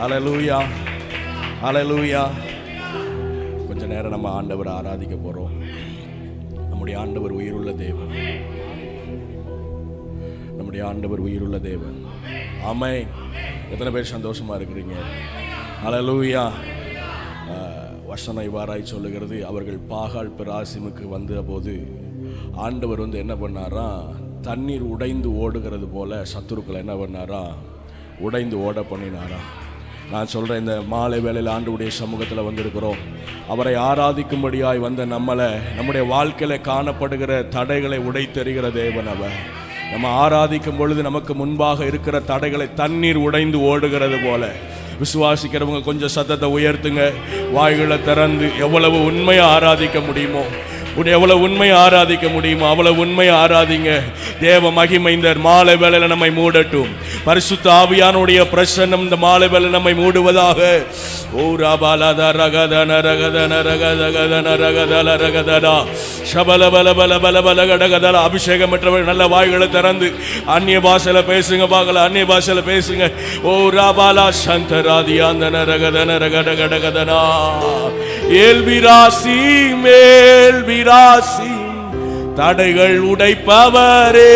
ஹல்லேலூயா, ஹல்லேலூயா. கொஞ்ச நேரம் நம்ம ஆண்டவரை ஆராதிக்க போறோம். நம்முடைய ஆண்டவர் உயிருள்ள தேவன், நம்முடைய ஆண்டவர் உயிருள்ள தேவன். ஆமென். எத்தனை பேர் சந்தோஷமா இருக்கிறீங்க? ஹல்லேலூயா. வசனம் இவ்வாறாய் சொல்லுகிறது, அவர்கள் பாகால் பெராசிமுக்கு வந்த போது ஆண்டவர் என்ன பண்ணாரா, தண்ணீர் உடைந்து ஓடுகிறது போல சத்துருக்களை என்ன பண்ணாரா, உடைந்து ஓட பண்ணினாரா. நான் சொல்கிறேன், இந்த மாலை வேளையில் ஆண்டவருடைய சமூகத்தில் வந்திருக்கிறோம். அவரை ஆராதிக்கும்படியாய் வந்த நம்மளை, நம்முடைய வாழ்க்கையில் காணப்படுகிற தடைகளை உடைத்தெறிகிற தேவன் அவர். நம்ம ஆராதிக்கும் பொழுது நமக்கு முன்பாக இருக்கிற தடைகளை தண்ணீர் உடைந்து ஓடுகிறது போல. விசுவாசிக்கிறவங்க கொஞ்சம் சத்தத்தை உயர்த்துங்க, வாய்களை திறந்து எவ்வளவு உண்மையை ஆராதிக்க முடியுமோ, எவ்வளவு உண்மையை ஆராதிக்க முடியுமோ அவ்வளவு உண்மையை ஆராதிங்க. தேவ மகிமை இந்த மாலை வேளையில நம்மை மூடட்டும். பரிசுத்த ஆவியானுடைய பிரசன்னம் இந்த மாலை வேளையில நம்மை மூடுவதாக. ஓ ராபாலத ரகதன ரகதன ரகதன ரகதல ரகதடா ஷபல பல பல பல பல கடகதல. அபிஷேகம் பெற்றவர்கள் நல்ல வாய்களை திறந்து அந்நிய பாஷையில பேசுங்க பார்க்கல, அந்நிய பாஷையில பேசுங்க. ஓ ராபாலா சந்தராதியாந்தன ரகதன ரகட கடகதனா ஏல்விராசி மேல்விராசி தடைகள் உடைப்பவரே.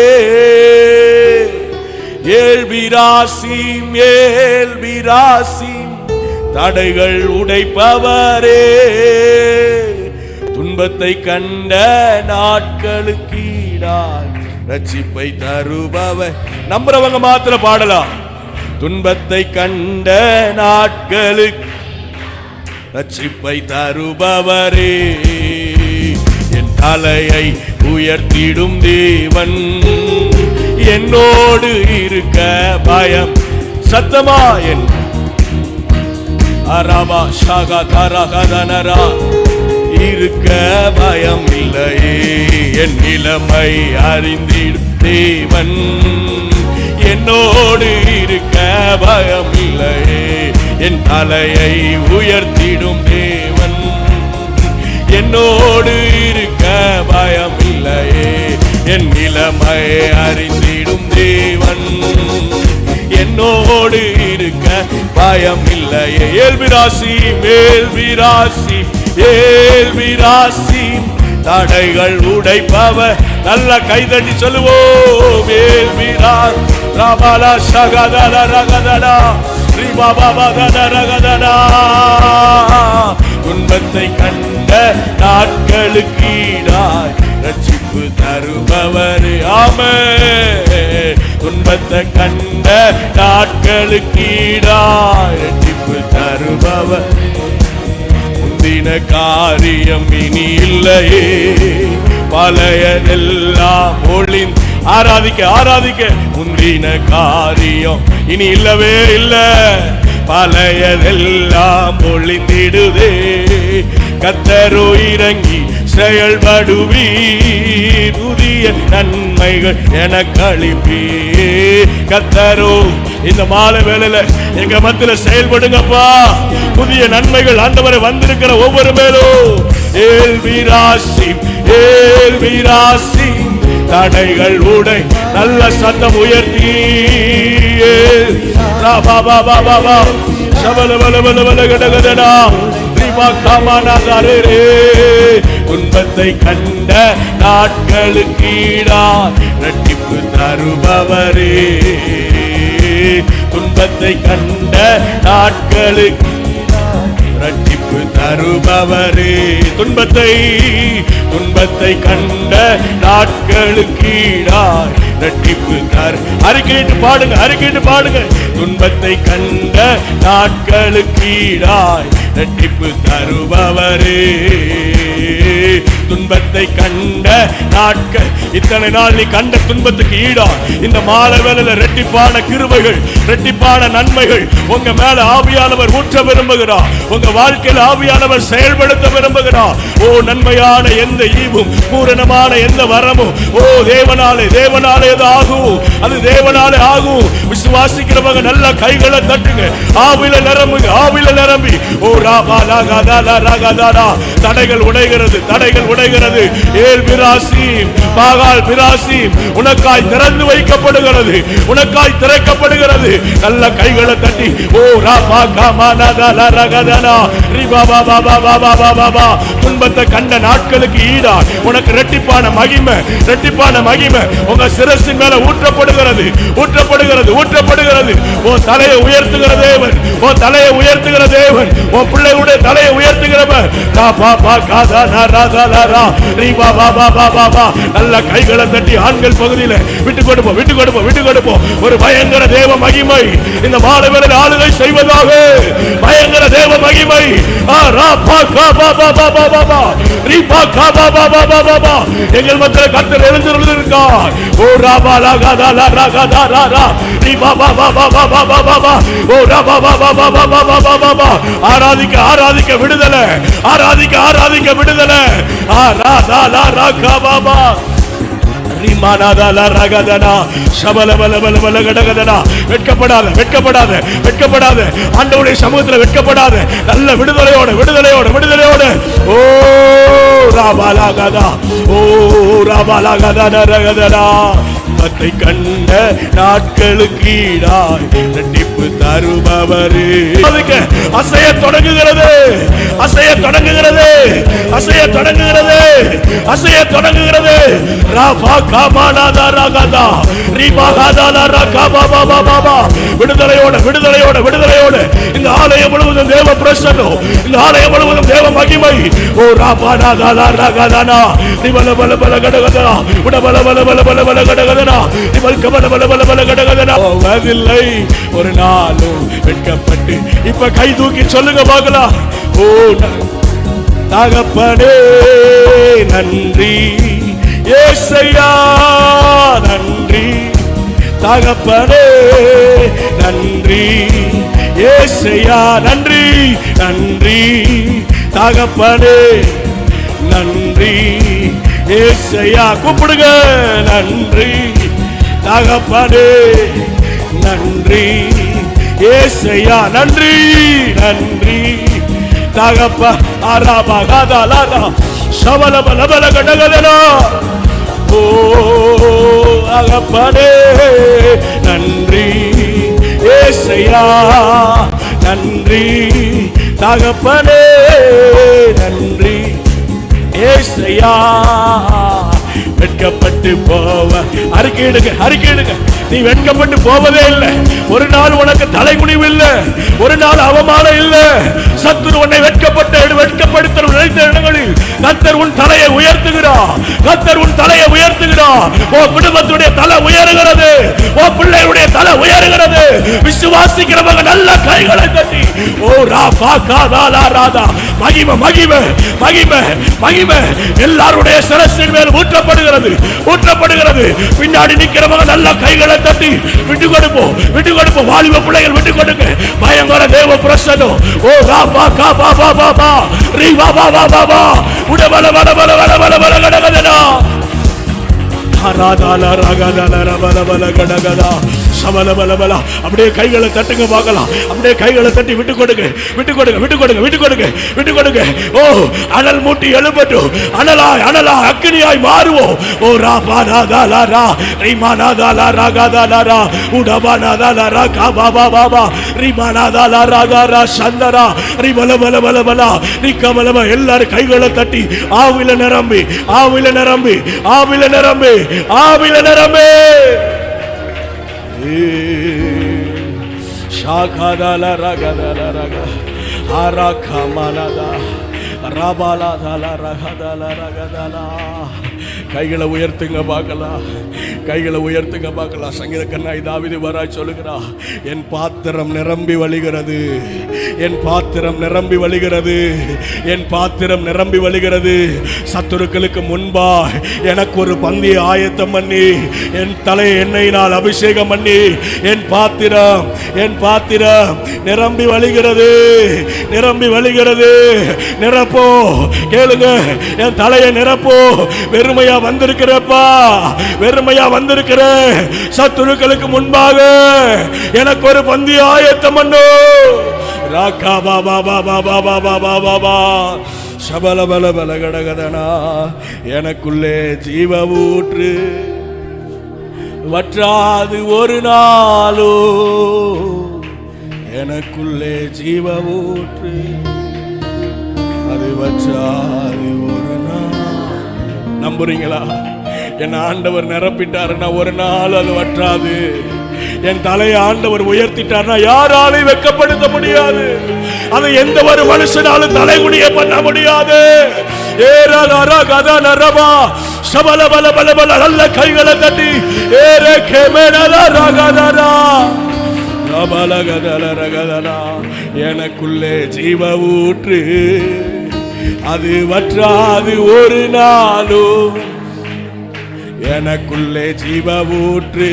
ஏல்விராசி மேல்விராசி தடைகள் உடைப்பவரே. துன்பத்தை கண்ட நாட்களுக்கீடாய் ரட்சிப்பை தருபவர். நம்புறவங்க மாத்திரம் பாடலாம். துன்பத்தை கண்ட நாட்களுக்கு ரட்சிப்பை தருபவரே. என் தலையை உயர்த்திடும் தேவன் என்னோடு இருக்க பயம். சத்தமா என் அரபா ஷாகா தரகதனரா இருக்க பயம் இல்லையே. என் நிலைமை அறிந்திடும் தேவன் என்னோடு இருக்க பயம் இல்லையே. என் தலையை உயர்த்திடும் தேவன் என்னோடு இருக்க பயம் இல்லையே. என் நிலைமை அறிந்திடும் தேவன் என்னோடு இருக்க பயம் இல்லையே. ஏல்விராசி மேல்விராசி ஏல்விராசி தடைகள் உடைப்பவர். நல்ல கைதட்டி சொல்லுவோம். ஏல்விராஸ் ராபாலா ஷகதல ரகதலா ரிபாபாபதரகதலா. துன்பத்தை கண்ட நாட்களுக்கீடாய் ரட்சிப்பு தருபவரே. ஆமென். துன்பத்தை கண்ட நாட்களுக்கீடாய் ரட்சிப்பு தருபவர். முந்தின காரியம் இனி இல்லையே, பழையதெல்லாம் ஒளிந்து. ஆராதிக்க ஆராதிக்க. முந்தின காரியம் இனி இல்லவே இல்லை, பழையதெல்லாம் ஒளிந்திடுதே. கர்த்தரோ இறங்கி செயல்படுவீ, புதிய நன்மைகள் எனக்கு அளிப்பீ. கர்த்தரோ இந்த மாலை வேளையில எங்க மத்தியில செயல்படுங்கப்பா. புதிய நன்மைகள் ஆண்டவரை வந்திருக்கிற ஒவ்வொரு மேலும். ஏல்விராசி ஏல்விராசி தடைகள் உடை. நல்ல சத்தம் உயர்த்தி துன்பத்தை கண்ட நாட்களுக்கீடா ரட்சிப்பு தருபவரே. துன்பத்தை கண்ட நாட்களுக்கு ரட்சிப்பு தருபவரே. துன்பத்தை கண்ட நாட்களுக்கீடாய் ரட்சிப்பு தரு. அறிக்கையிட்டு பாடுங்க, அறிக்கையிட்டு பாடுங்க. துன்பத்தை கண்ட நாட்களுக்கீடாய் ரட்சிப்பு தருபவரே. துன்பத்தை கண்ட நாட்கள். இத்தனை நாள் நீ கண்ட துன்பத்துக்கு ஈடா இந்த மாலை வேளையில ரெட்டிப்பான கிருபைகள், ரெட்டிப்பான நன்மைகள் உங்க மேல ஆவியானவர் ஊற்ற விரும்புகிறார். உங்க வாழ்க்கையில் ஆவியானவர் செயல்படுத்த விரும்புகிறார். ஓ நன்மையான எந்த ஈவும், பூரணமான எந்த வரமும் ஓ தேவனாலே தேவனாலே ஆகும். அது தேவனாலே ஆகும். விசுவாசிக்கிறவங்க நல்ல கைகளை தட்டுங்க. ஆவில நிரம்புங்க, ஆவில நிரம்பி. ஓ ராபா ராகதா ராகதா. தடைகள் உடைகிறது, தடைகள் அடைகிறது. ஏல் பிராசீம், பாகால் பிராசீம் உனக்காய் திறந்து வைக்கப்படுகிறது, உனக்காய் திறக்கப்படுகிறது. நல்ல கைகளை தட்டி ஓ ராபா காமானதா ரகதனா ரிபா பாபா பாபா பாபா பாபா. துன்பத்தை கண்ட நாட்களுக்கு ஈடா உனக்கு இரட்டிப்பான மகிமை, இரட்டிப்பான மகிமை உங்க சிரசின் மேல ஊற்றப்படுகிறது, ஊற்றப்படுகிறது, ஊற்றப்படுகிறது. ஓ தலையை உயர்த்துகிற தேவன், ஓ தலையை உயர்த்துகிற தேவன், ஓ பிள்ளைகளுடைய தலையை உயர்த்துகிறவர். நல்ல கைகளை தட்டி ஆண்கள் பகுதியில் விட்டு கொடுப்போம், விட்டு கொடுப்போம், விட்டு கொடுப்போம். ஒரு பயங்கர தேவ மகிமை இந்த மாணவர்கள் ஆளுகை செய்வதாக, பயங்கர தேவ மகிமை. எங்கள் மத்தியில் கர்த்தர் எழுந்திருக்கிறார். ஓ ராபா லகா லா ரகா தா ரா ரா ரிபா பாபா பாபா பாபா பாபா. ஓ ராபா பாபா பாபா பாபா பாபா. ஆராதிக்க ஆராதிக்க விடுதலை, ஆராதிக்க ஆராதிக்க விடுதலை. ஆராதா லா ரகா பாபா வெட்கப்படாத, வெட்கப்படாத, வெட்கப்படாத. ஆண்டவருடைய சமூகத்தில் வெட்கப்படாத. நல்ல விடுதலையோட, விடுதலையோட, விடுதலையோட. ஓ ராபாலாகதா, ஓ ராபாலாகதா ரகதா. பத்தை கண்ட நாட்களுக்கு ஈடாய் இரட்டிப்பு தருபவரே. அசைய தொடங்குகிறது, அசைய தொடங்குகிறது, அசைய தொடங்குகிறது, அசைய தொடங்குகிறது. ராபா காமானதா ரகதா ரிபாகதா ரகபா பாபா பாபா. விடுதலையோட, விடுதலையோட, விடுதலையோட. இந்த ஆலயம் முழுவதும் தேவ பிரசன்னம், இந்த ஆலயம் முழுவதும் தேவ மகிமை. ஓ ராபானதா ரகதனா ரிபல பல பல கடகதனா உட பல பல பல பல பல கடகதனா ரிபல் கபல பல பல பல கடகதனா. அதில்லை ஒரு நாளும் வெட்கப்பட்டு. இப்ப கை தூக்கி சொல்லுங்க பார்க்கலாம். ஓ தகப்பனே நன்றி, ஏசையா நன்றி, தகப்பனே நன்றி, ஏசையா நன்றி, நன்றி தகப்பனே நன்றி, ஏசையா கூப்பிடுங்க. நன்றி தகப்பனே நன்றி, ஏசையா நன்றி, நன்றி தகப்ப அரபகதலரா சபலபலபல கடகதனா. ஓ தகப்பனே நன்றி, ஏசையா நன்றி, தகப்பனே நன்றி, ஏசையா. வெட்கப்பட்டு போவ அறிக்கையிடுங்க, அறிக்கையிடுங்க. நீ வெட்கப்பட்டு போவதே இல்லை. ஒரு நாள் உனக்கு தலைகுனிவு இல்லை, ஒரு நாள் அவமானம் இல்லை. சத்துரு உன்னை வெட்கப்படுத்த நினைத்த இடங்களில் கர்த்தர் உன் தலையை உயர்த்துகிறார், கர்த்தர் உன் தலையை உயர்த்துகிறார். ஓ குடும்பத்துடைய தலை உயருகிறது, ஓ பிள்ளைகளுடைய தலை உயருகிறது. விசுவாசிக்கிறவங்க நல்ல கைகளை தட்டி ஓ ராபா காதா லா ராதா. மகிமை, மகிமை, மகிமை, மகிமை எல்லாருடைய சிரசின் மேல் ஊற்றப்படுகிறது, ஊற்றப்படுகிறது. பின்னாடி நிக்கிறவங்க நல்ல கைகளை தட்டி விட்டு கொடுப்போம், விட்டு கொடுப்போம். வாலிப பிள்ளைகள் விட்டு கொடுங்க. பயங்கர தேவ பிரசன்னம். ஓ ராபா காபா பாபா பா ரிபா பாபா பாபா உட பல பல பல பல பல பல கடகதனா ராதால ரகதல ரபல பல கடகதா சபல பல பல. அப்படியே கைகளை தட்டுங்க பார்க்கலாம். அப்படியே கைகளை தட்டி விட்டு கொடுங்க, விட்டு கொடுங்க, விட்டு கொடுங்க, விட்டு கொடுங்க, விட்டு கொடுங்க. ஓ அனல் மூட்டி எழுப்பட்டும், அனலாய் அனலாய் அக்கினியாய் மாறுவோம். ஓ ராபானாதாலா ரா ரிமானாதாலா ராகாதாலா ரா உடபானாதாலா ரா காபாபா பாபா ரிமானாதாலா ராகாரா சந்தரா ரிபல பல பல பல ரிக்கபலப. எல்லாரும் கைகளை தட்டி ஆவில நிரம்பி, ஆவில நிரம்பி, ஆவில நிரம்பி, ஆவில நிரம்பி. ஷாகாதாலா ராகாதாலா ராகா ஆராகாமானாதா ராபாலாதாலா ராகாதாலா ராகாதாலா. கைகளை உயர்த்துங்க பார்க்கலாம், கைகளை உயர்த்துங்க பார்க்கலாம். சங்கீதக்கண்ணாய் தாவீது வராய் சொல்லுகிறா, என் பாத்திரம் நிரம்பி வழிகிறது, என் பாத்திரம் நிரம்பி வழிகிறது, என் பாத்திரம் நிரம்பி வழிகிறது. சத்துருக்களுக்கு முன்பா எனக்கு ஒரு பந்தியை ஆயத்தம் பண்ணி என் தலை எண்ணெயினால் அபிஷேகம் பண்ணி என் பாத்திரம், என் பாத்திரம் நிரம்பி வழிகிறது, நிரம்பி வழிகிறது. நிரப்போ கேளுங்க, என் தலையை நிரப்போ. வெறுமையா வந்திருக்கிறப்பா, வெறுமையா வந்திருக்கிற சத்துருக்களுக்கு முன்பாக எனக்கு ஒரு பந்தி ஆயத்தம் பண்ணு. ராகா பாபா பாபா பாபா பாபா பாபா சபலபல பலகடகதனா எனக்குள்ளே ஜீவ ஊற்று வற்றாது ஒரு நாளோ எனக்குள்ளே ஜீவ ஊற்று அது வற்றாது ஒரு நாள். நம்புறீங்களா? என் ஆண்டவர் நிரப்பிட்டாருன்னா ஒரு நாள் அது வற்றாது. என் தலையை ஆண்டவர் உயர்த்திட்டார்னா யாராலையும் வெட்கப்படுத்த முடியாது. அதை எந்த ஒரு மனுஷனாலும் தலைகுனிய பண்ண முடியாது. நல்ல கைகளை தட்டி எனக்குள்ளே ஜீவ ஊற்று அது வற்றாது ஒரு நாளும். எனக்குள்ளே ஜீவ ஊற்று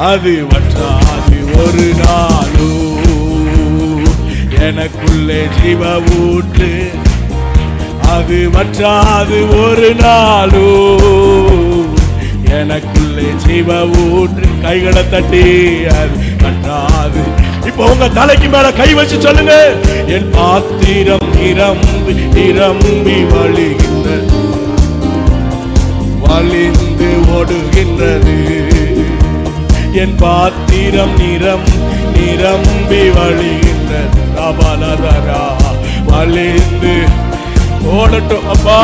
அது வற்றாது ஒரு நாளும். எனக்குள்ளே ஜீவ ஊற்று அது வற்றாது ஒரு நாளும். எனக்குள்ளே ஜீவ ஊற்று. கைகளை தட்டி அது வற்றாது. இப்போ உங்க தலைக்கு மேல கை வச்சு சொல்லுங்க, என் பாத்திரம் நிரம்பி நிரம்பி வழிகின்றது, வழிந்து ஓடுகின்றது. என் பாத்திரம் நிரம்பி வழிகின்றது. வழிந்து ஓடட்டும் அப்பா.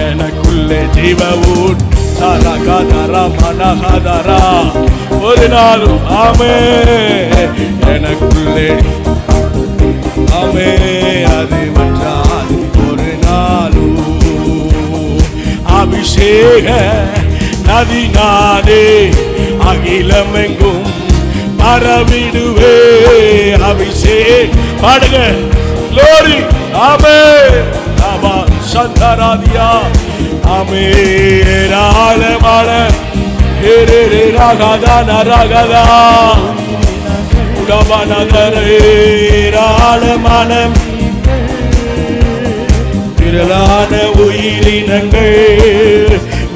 எனக்குள்ளே ஜீவ ஊற்றா ஒரு நாளும். ஆமே எனக்குள்ளே ஆமே அது வற்றாது ஒரு நாளும். அபிஷேக நதி நானே அகிலமெங்கும் பரவிடுவே. அபிஷேக் பாடுங்க லோரி. ஆமே ஆமா சந்தராதியா ஆமே ராலமான ராகதா நரகதா உடமனதரே ராலமான திரளான உயிரினங்கள்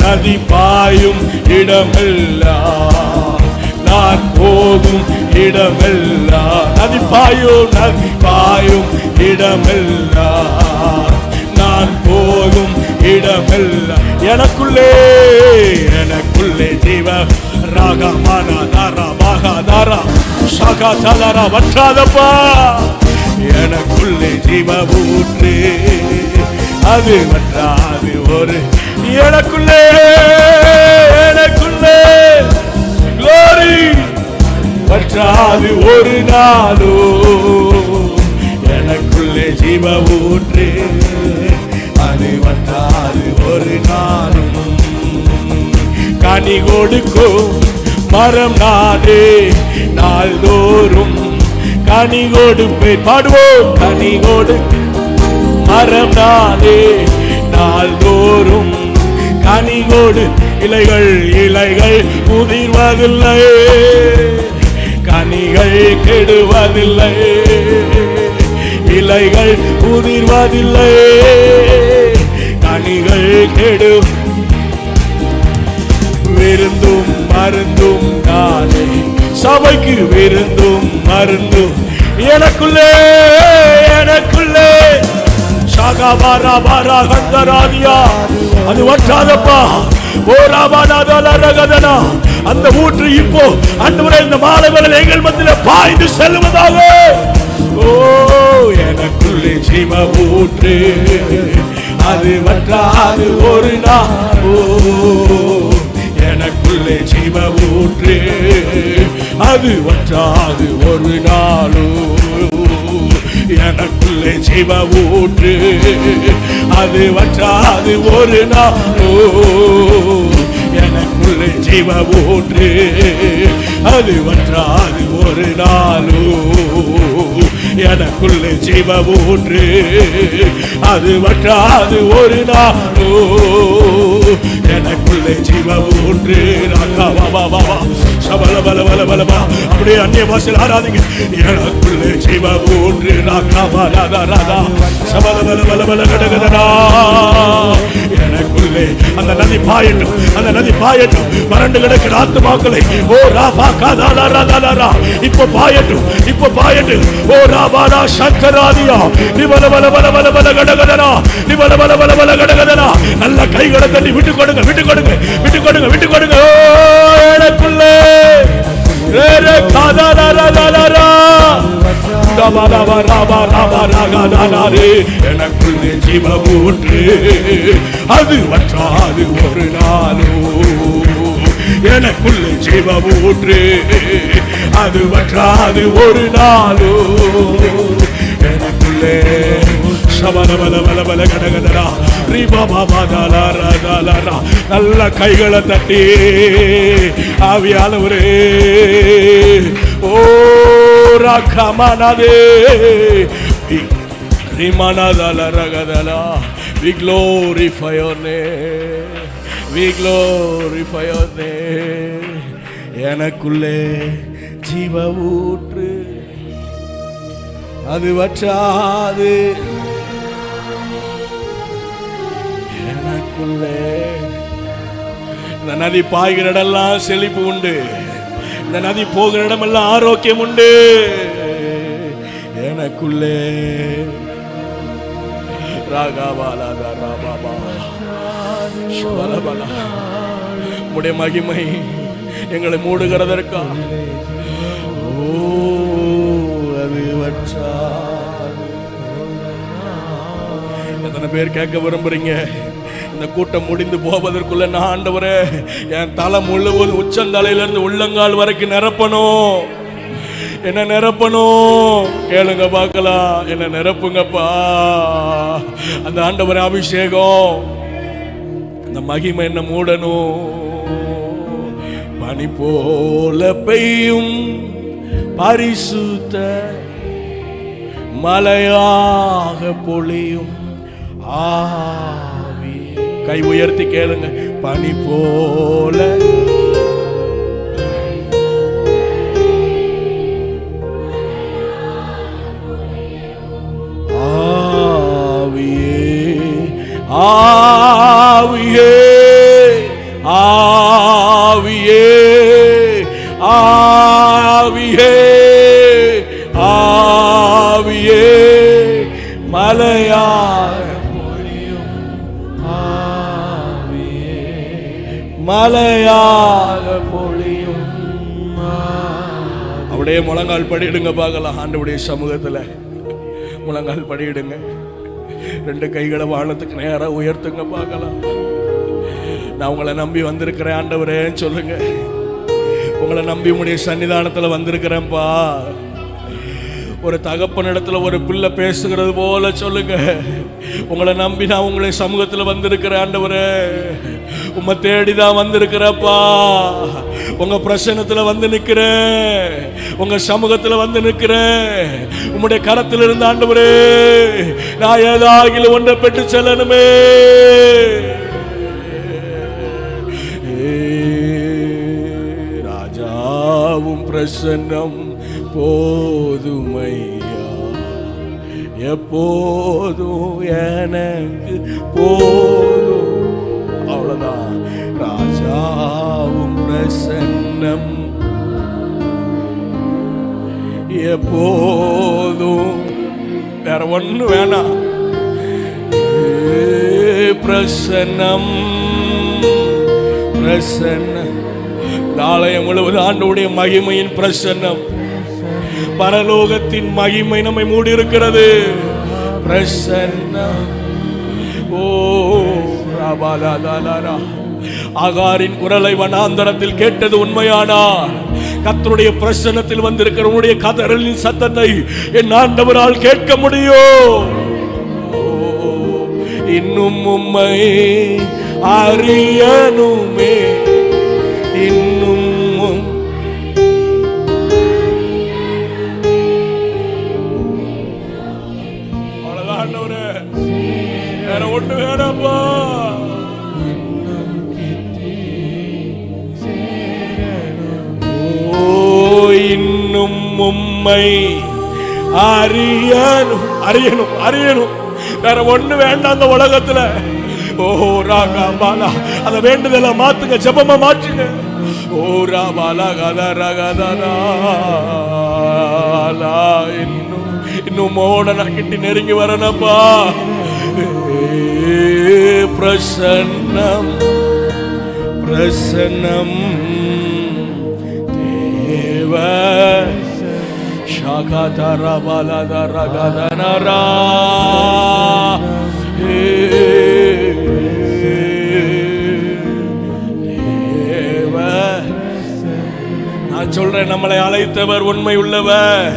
நதி பாயும் இடமெல்லாம் நான் போகும் இடமெல்லாம். நதி பாயும் இடமெல்லாம் நான் போகும் இடமெல்லாம். எனக்குள்ளே ஜீவ ராகமானாரா சகா சலரா வற்றாதப்பா. எனக்குள்ளே ஜீவ ஊற்று அது வற்றாது ஒரு. எனக்குள்ளே glory வற்றாது ஒரு நாளோ. எனக்குள்ளே ஜீவ ஊற்று அது வற்றாது ஒரு நாளும். கனி கொடுக்கும் மரம் நானே நாள்தோறும் கனி கொடுப்பேன். பாடுவோம். கனி கொடு மரம் நானே நாள்தோறும் கனி கொடு. இலைகள் உதிர்வதில்லை, கனிகள் கெடுவதில்லை. இலைகள் உதிர்வதில்லை, கனிகள் கெடு. விருந்தும் மருந்தும் நானே சபைக்கு விருந்தும் மருந்தும். எனக்குள்ளே அது வற்றாதப்பா. அந்த ஊற்று இப்போ அன்றுவரை இந்த மாலைகளில் எங்கள் மத்தியில் பாய்ந்து செல்வதாக. ஓ எனக்குள்ளே ஜீவ ஊற்று அது வற்றாது ஒரு நாள். ஓ எனக்குள்ளே ஜீவ ஊற்று அது வற்றாது ஒரு நாளோ. எனக்குள்ளே ஜீவ ஊற்று அது வற்றாது ஒரு நாளோ. எனக்குள்ளே ஜீவ ஊற்று அது வற்றாது ஒரு நாளோ. எனக்குள்ளே ஜீவ ஊற்று அது வற்றாது ஒரு நாளோ. எனக்குள்ளே ஜீவ ஊற்று சபல பல பல பலபா. அப்படியே அந்நிய பாஷையில் ஆராதிங்க. எனக்குள்ளே ஜீவ ஊற்று ராகா ராதா ராதா சபல பல பல பல கடகதனா. எனக்குள்ளே அந்த நதி பாயட்டும், அந்த நதி பாயட்டும். வறண்டு கிடக்கிற ஆத்துமாக்களை ஓ ராபா காதா ராதா ராதா இப்ப பாயட்டும், இப்ப பாயட்டும். ஓ ராபாரா சங்கராதியா நிபல பல பல பல பல கடகதனா, நிபல பல பல பல கடகதனா. நல்ல கைகளை தட்டி விட்டு கொடுங்க, விட்டு கொடுங்க, விட்டு கொடுங்க, விட்டு கொடுங்க. எனக்குள்ளே எனக்குள்ளே ஜீவ ஊற்று அது வற்றாது ஒரு நாளோ. எனக்குள்ளே ஜீவ ஊற்று அது வற்றாது ஒரு நாளோ. எனக்குள்ளே நல்ல கைகளை தட்டி ஆவியானவரே ஓ ராகமானதே ரிமனதலரகதலா. We glorify your name, we glorify your name. எனக்குள்ளே ஜீவ ஊற்று அது வற்றாது. எனக்குள்ளே இந்த நதி பாய்கிற இடமெல்லாம் செழிப்பு உண்டு, இந்த நதி போகிற இடமெல்லாம் ஆரோக்கியம் உண்டு. எனக்குள்ளே உம்முடைய மகிமை எங்களை மூடுகிறதற்கா அது வற்றாது. எத்தனை பேர் கேட்க விரும்புறீங்க? இந்த கூட்டம் முடிந்து போவதற்குள்ள நான் ஆண்டவரே என் தலை முழுவதும் உச்சந்தலையிலிருந்து உள்ளங்கால் வரைக்கும் நிரப்பணும், என்ன நிரப்பணும் கேளுங்க பார்க்கலாம். என்ன நிரப்புங்கப்பா. அந்த ஆண்டவரே அபிஷேகம், அந்த மகிமை என்ன மூடணும். பனி போல பெய்யும் பரிசுத்த மலையாக பொழியும் ஆவி. கை உயர்த்தி கேளுங்க. பனி போல ஆவியே ஆவியே ஆவியே ஆவியே ஆவியே மலையாக பொழியும் ஆவியே மலையாக பொழியும். அப்படியே முழங்கால் படியிடுங்க பார்க்கலாம். ஆண்டவருடைய சமூகத்தில் முழங்கால் படியிடுங்க. ரெண்டு கைகளை வானத்துக்கு நேராக உயர்த்துங்க பார்க்கலாம். நான் உங்களை நம்பி வந்திருக்கிறேன் ஆண்டவரே சொல்லுங்க. உங்களை நம்பி உங்களுடைய சன்னிதானத்தில் வந்திருக்கிறேன்ப்பா. ஒரு தகப்பனிடத்துல ஒரு பிள்ளை பேசுகிறது போல சொல்லுங்க. உங்களை நம்பி நான் உங்களை சமூகத்தில் வந்திருக்கிறேன் ஆண்டவரே. உம்மை தேடிதான் வந்திருக்கிறப்பா. உங்க பிரசன்னத்தில் வந்து நிற்கிறேன், உங்க சமூகத்தில் வந்து நிற்கிறேன். உம்முடைய கரத்தில் இருந்த ஆண்டவரே நான் ஏதாகிலும் ஒன்றை பெற்று செல்லணுமே. ராஜாவும் பிரசன்னம் போதுமையா, எப்போதும் எனக்கு போதும். அவ்வளவுதான். ராஜாவும் பிரசன்னம் எப்போதும், வேற ஒண்ணு வேணாம். பிரசன்னம் பிரசன்னம். நாளையம் முழுவதும் ஆண்டவருடைய மகிமையின் பிரசன்னம், பரலோகத்தின் மகிமை நம்மை மூடி இருக்கிறது. பிரசன்னம். ஓ ராபாலாதாலாரா. ஆகாரின் குரலை வனாந்தரத்தில் கேட்டது உண்மையானால் கர்த்தருடைய பிரசன்னத்தில் வந்திருக்கிற உன்னுடைய கதறலின் சத்தத்தை என் ஆண்டவரால் கேட்க முடியும். இன்னும் உம்மை அறியணுமே, இன்னும் அவ்வளவுதான் ஆண்டவரே, வேற ஒண்ணு வேணாப்பா. உம்மை அறியணும் அறியணும் அறியணும். வேற ஒண்ணு வேண்டாம் அந்த உலகத்துல. ஓ ராகா பாலா, அத வேண்டுதல மாத்துங்க, ஜெபமா மாற்றுங்க. ஓ ராபாலா கதா ரகதனா, இன்னும் மோட நான் கிட்டி நெருங்கி வரணும்பா. பிரசன்னம் பிரசன்னம் தேவ ஷகதர பலதர கதனரா. நான் சொல்றேன், நம்மளை அழைத்தவர் உண்மை உள்ளவர்,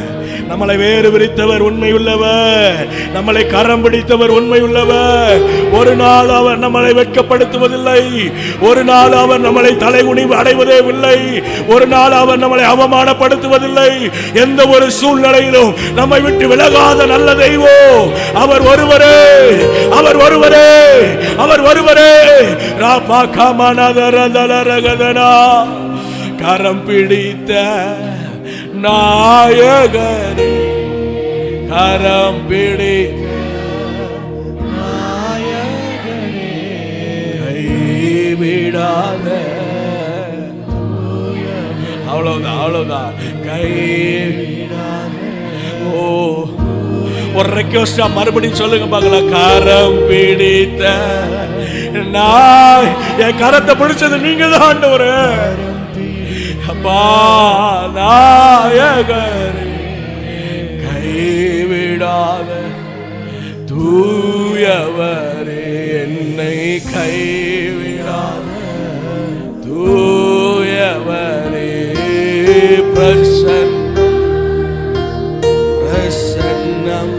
நம்மளை வேறு விரித்தவர் உண்மை உள்ளவர், நம்மளை கரம் பிடித்தவர் உண்மை உள்ளவர். ஒரு நாள் அவர் நம்மளை வெட்கப்படுத்துவதில்லை, ஒரு நாள் அவர் நம்மளை தலைகுனிவு அடைவதே இல்லை, ஒரு நாள் அவர் நம்மளை அவமானப்படுத்துவதில்லை. எந்த ஒரு சூழ்நிலையிலும் நம்மை விட்டு விலகாத நல்ல தெய்வம் அவர் ஒருவரே, அவர் ஒருவரே, அவர் ஒருவரே. ராபா கமனதரதலரகதனா, கரம் பிடித்த நாயகரே, கரம் பிடித்த நாயகரே, கைவிடாத. அவ்வளவுதான் அவ்வளவுதான், கைவிடாத. ஓ, ஒரு ரெக்வெஸ்டா மறுபடியும் சொல்லுங்க பார்க்கலாம். கரம் பிடித்த நாய், என் கரத்தை பிடிச்சது நீங்க தான் ஆண்டவரே. நாயகரே, கைவிடாத தூயவரே, என்னை கைவிடாத தூயவரே. பிரசன்னம்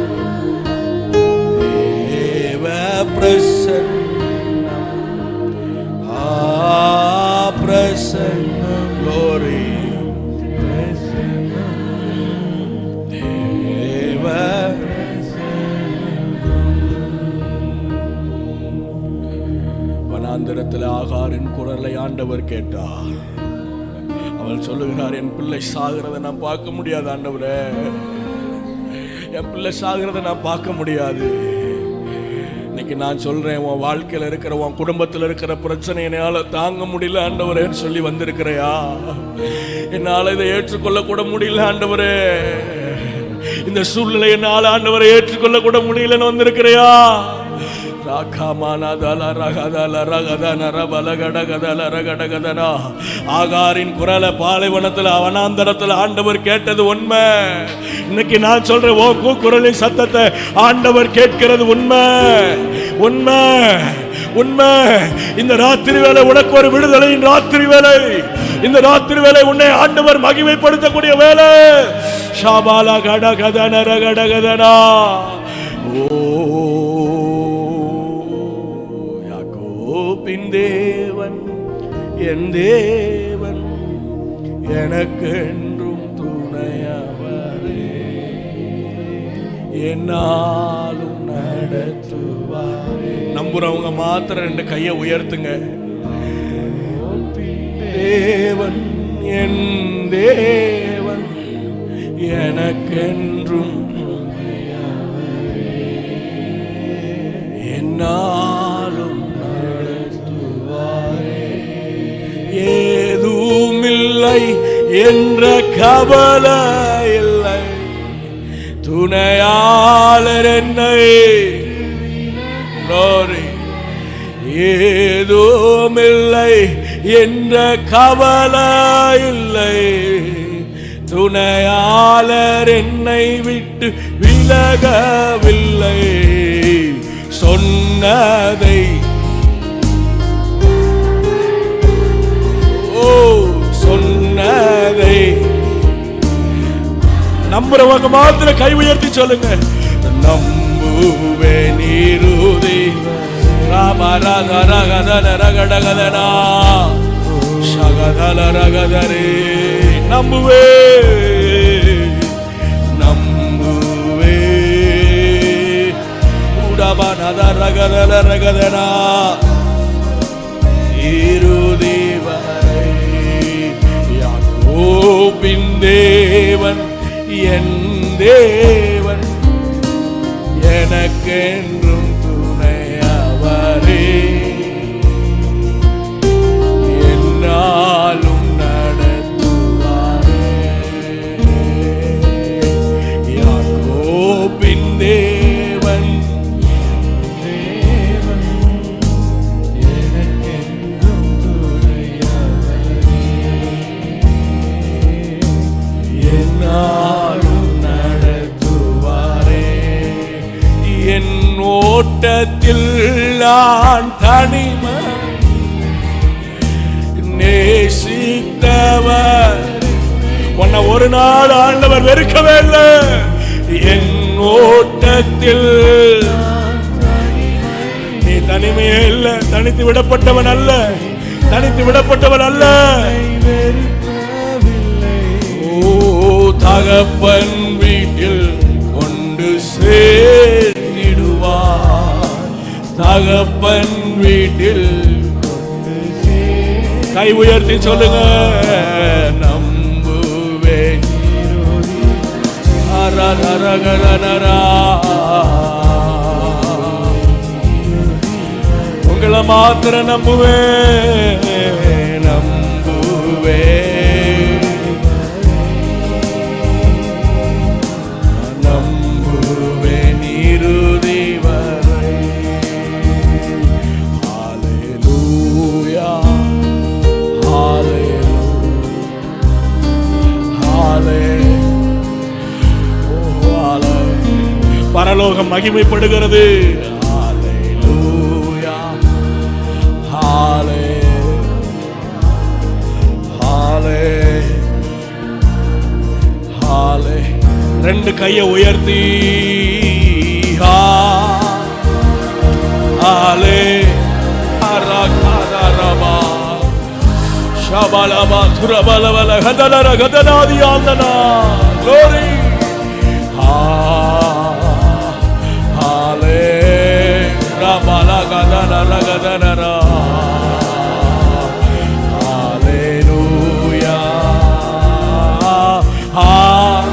தேவ பிரசன்னம், பிரசன்னம் glory தேவ. வனாந்தரத்தில் ஆகாரின் குரலை ஆண்டவர் கேட்டார். அவள் சொல்லுகிறார், என் பிள்ளை சாகிறத நான் பார்க்க முடியாது ஆண்டவரே, என் பிள்ளை சாகிறத நான் பார்க்க முடியாது. இன்னைக்கு நான் சொல்றேன், உன் வாழ்க்கையில் இருக்கிற, உன் குடும்பத்தில் இருக்கிற பிரச்சனை என்னால தாங்க முடியல ஆண்டவரேன்னு சொல்லி வந்திருக்கிறையா? என்னால இதை ஏற்றுக்கொள்ள கூட முடியல ஆண்டவரே, இந்த சூழ்நிலை என்னால ஆண்டவரை ஏற்றுக்கொள்ள கூட முடியலன்னு வந்திருக்கிறையா? ஆகாரின் குரலை பாலைவனத்தில் வனாந்தரத்தில் ஆண்டவர் கேட்டது உண்மை. இன்னைக்கு நான் சொல்றேன், ஓ கூக்குரலின் சத்தத்தை ஆண்டவர் கேட்கிறது உண்மை, உண்மை, உண்மை. இந்த ராத்திரி வேளை உனக்கு ஒரு விடுதலையின் ராத்திரி வேளை, இந்த ராத்திரி வேளை உன்னை ஆண்டவர் மகிமைப்படுத்தக்கூடிய வேளை. ஷாபாலா கட கதனர கட கதனா. ஓ யாக்கோபின் தேவன் என் தேவன், எனக்கென்றும் துணையவரே, என்னாலும் நடத்துவாரே. நம்புறவங்க மாத்திரம் ரெண்டு கையை உயர்த்துங்க. தேவன் என் தேவன், எனக்கென்றும் என்னாலும் நடத்துவாரே. ஏதுமில்லை என்ற கவலை இல்லை, துணையாளர் என்னை. ஏதுமில்லை என்ற கவலை இல்லை, துணையாளர் என்னை விட்டு விலகவில்லை. சொன்னதை சொன்னதை நம்புறவங்க மாத்திர கை உயர்த்தி சொல்லுங்க. நம்புவேன் இறுதி ரகடகதனா சகதல ரகதரே. நம்புவே நம்புவே உடபனத ரகதல ரகதனா இறுதி வரை. யாக்கோபின் தேவன் என் தேவன் எனக்கென்றும் துணையவரே, என்னாலும் நடத்துவாரே. யாக்கோபின் தேவன் எனக்கென்றும் துணையவரே, என்னாலும் நடத்துவாரே. என் ஓட்டத்தில் நான் தனிமை நேசித்தவர், உன்னை ஒரு நாள் ஆண்டவர் வெறுக்கவே இல்லை. என் ஓட்டத்தில் நீ தனிமையே இல்லை, தனித்து விடப்பட்டவன் அல்ல, தனித்து விடப்பட்டவன் அல்ல. ஓ தகப்பன் வீட்டில் கொண்டு சேர்த்திடுவார், தகப்பன் வீட்டில் கை உயர்த்தி சொல்லுங்க, நம்புவேன். உங்களை மாத்திர நம்புவேன், நம்புவேன், நம்புவேன் இறுதி வரை. ஹல்லேலூயா, பரலோகம் மகிமைப்படுகிறது. ஹல்லேலூயா, ஹல்லேலூயா. ரெண்டு கையை உயர்த்தி ஹல்லே அரகரபா ஷபலபா துரபலவல கதலர கதனாதியாந்தனா. glory ஹல்லே ரபல கதலர கதனரா. ஹல்லேலூயா.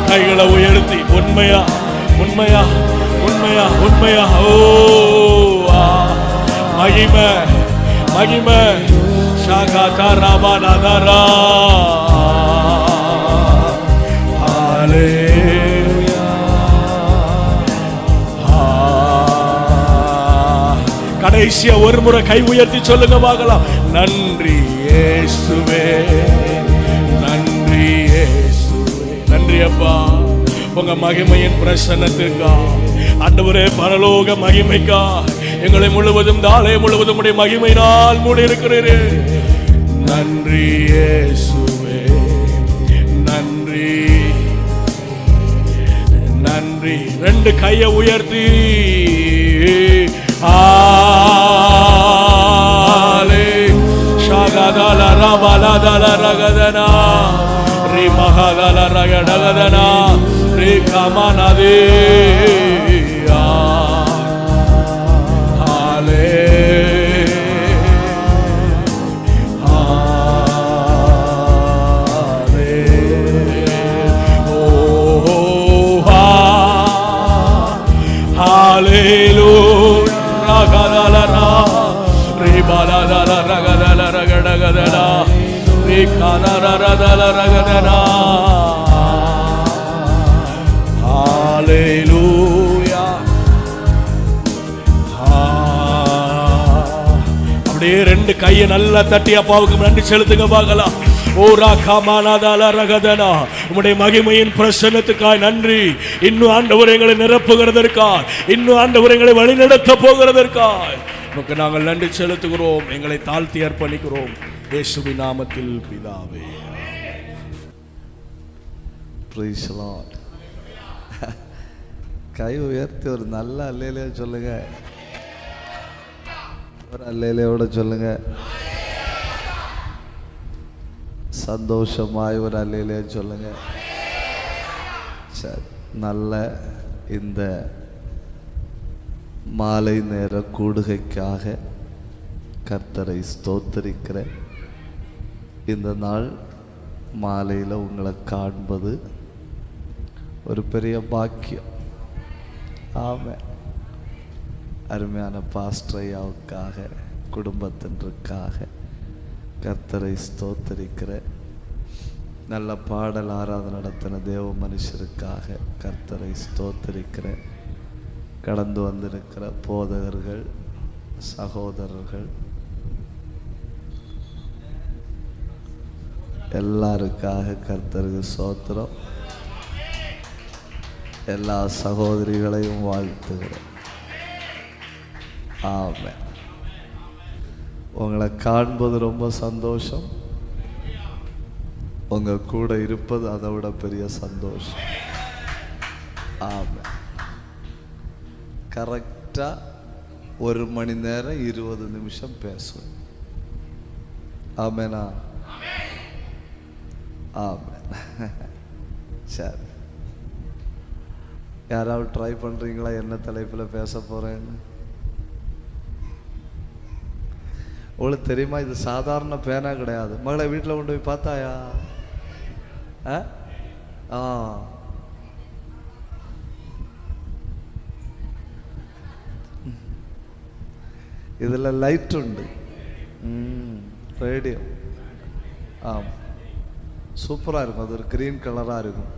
கைகளை உயர்த்தி உண்மையா உண்மையா உண்மையா உண்மையா. ஓ மகிமை மகிமை ஷாகா ராபானாதரா. ஹல்லேலூயா. கடைசியா ஒரு முறை கை உயர்த்தி சொல்லுங்க பார்க்கலாம். நன்றி இயேசுவே, நன்றி இயேசுவே. நன்றி அப்பா உங்க மகிமையின் பிரசன்னத்திற்கா. ஆண்டவரே பரலோக மகிமைக்கா எங்களை முழுவதும் தாளே முழுவதும் உடைய மகிமையினால் மூடி இருக்கிறீரே. நன்றி இயேசுவே, நன்றி நன்றி. ரெண்டு கையை உயர்த்தி ஆலே ஷாகதல ரபலதல ரகதனா ரி மகதல ரகடகதனா ரி கமனதே. அப்படியே ரெண்டு கையை நல்லா தட்டி அப்பாவுக்கு நன்றி செலுத்துங்க பார்க்கலாம். உம்முடைய மகிமையின் பிரசன்னத்துக்காய் நன்றி. இன்னும் ஆண்டவர் எங்களை நிரப்புகிறதற்காய், இன்னும் ஆண்டவர் எங்களை வழிநடத்த போகிறதற்காய் உமக்கு நாங்கள் நன்றி செலுத்துகிறோம். எங்களை தாழ்த்தி அர்ப்பணிக்கிறோம் இயேசுவின் நாமத்தில் பிதாவே. Praise the Lord. கை உயர்த்தி ஒரு நல்ல அல்லேலூயா சொல்லுங்க. ஒரு அல்லேலூயாவோட சொல்லுங்க. சந்தோஷமாய் ஒரு அல்லேலூயா சொல்லுங்க. சரி, நல்ல இந்த மாலை நேர கூடுகைக்காக கர்த்தரை ஸ்தோத்தரிக்கிற இந்த நாள் மாலையில் உங்களை காண்பது ஒரு பெரிய பாக்கியம். ஆமென். அருமையான பாஸ்டர் ஐயாவுக்காக, குடும்பத்தினருக்காக கர்த்தரை ஸ்தோத்தரிக்கிற, நல்ல பாடல் ஆராதனை நடத்தின தேவ மனுஷருக்காக கர்த்தரை ஸ்தோத்தரிக்கிற, கடந்து வந்திருக்கிற போதகர்கள், சகோதரர்கள் எல்லாருக்காக கர்த்தருக்கு ஸ்தோத்திரம். எல்லா சகோதரிகளையும் வாழ்த்துகிறேன். ஆமென். உங்களை காண்பது ரொம்ப சந்தோஷம். உங்க கூட இருப்பது அதை விட பெரிய சந்தோஷம். ஆமென். கரெக்டா 1 மணி நேரம் 20 நிமிஷம் பேசுவேன். ஆமெனா? ஆமென். சரி, யாராவது ட்ரை பண்றீங்களா என்ன தலைப்பில் பேச போறேன்னு? உங்களுக்கு தெரியுமா, இது சாதாரண பேனா கிடையாது. மகளை வீட்டில் கொண்டு போய் பார்த்தாயா? இதில் லைட் உண்டு, ரேடியோ. ஆமாம், சூப்பராக இருக்கும். அது ஒரு கிரீன் கலராக இருக்கும்.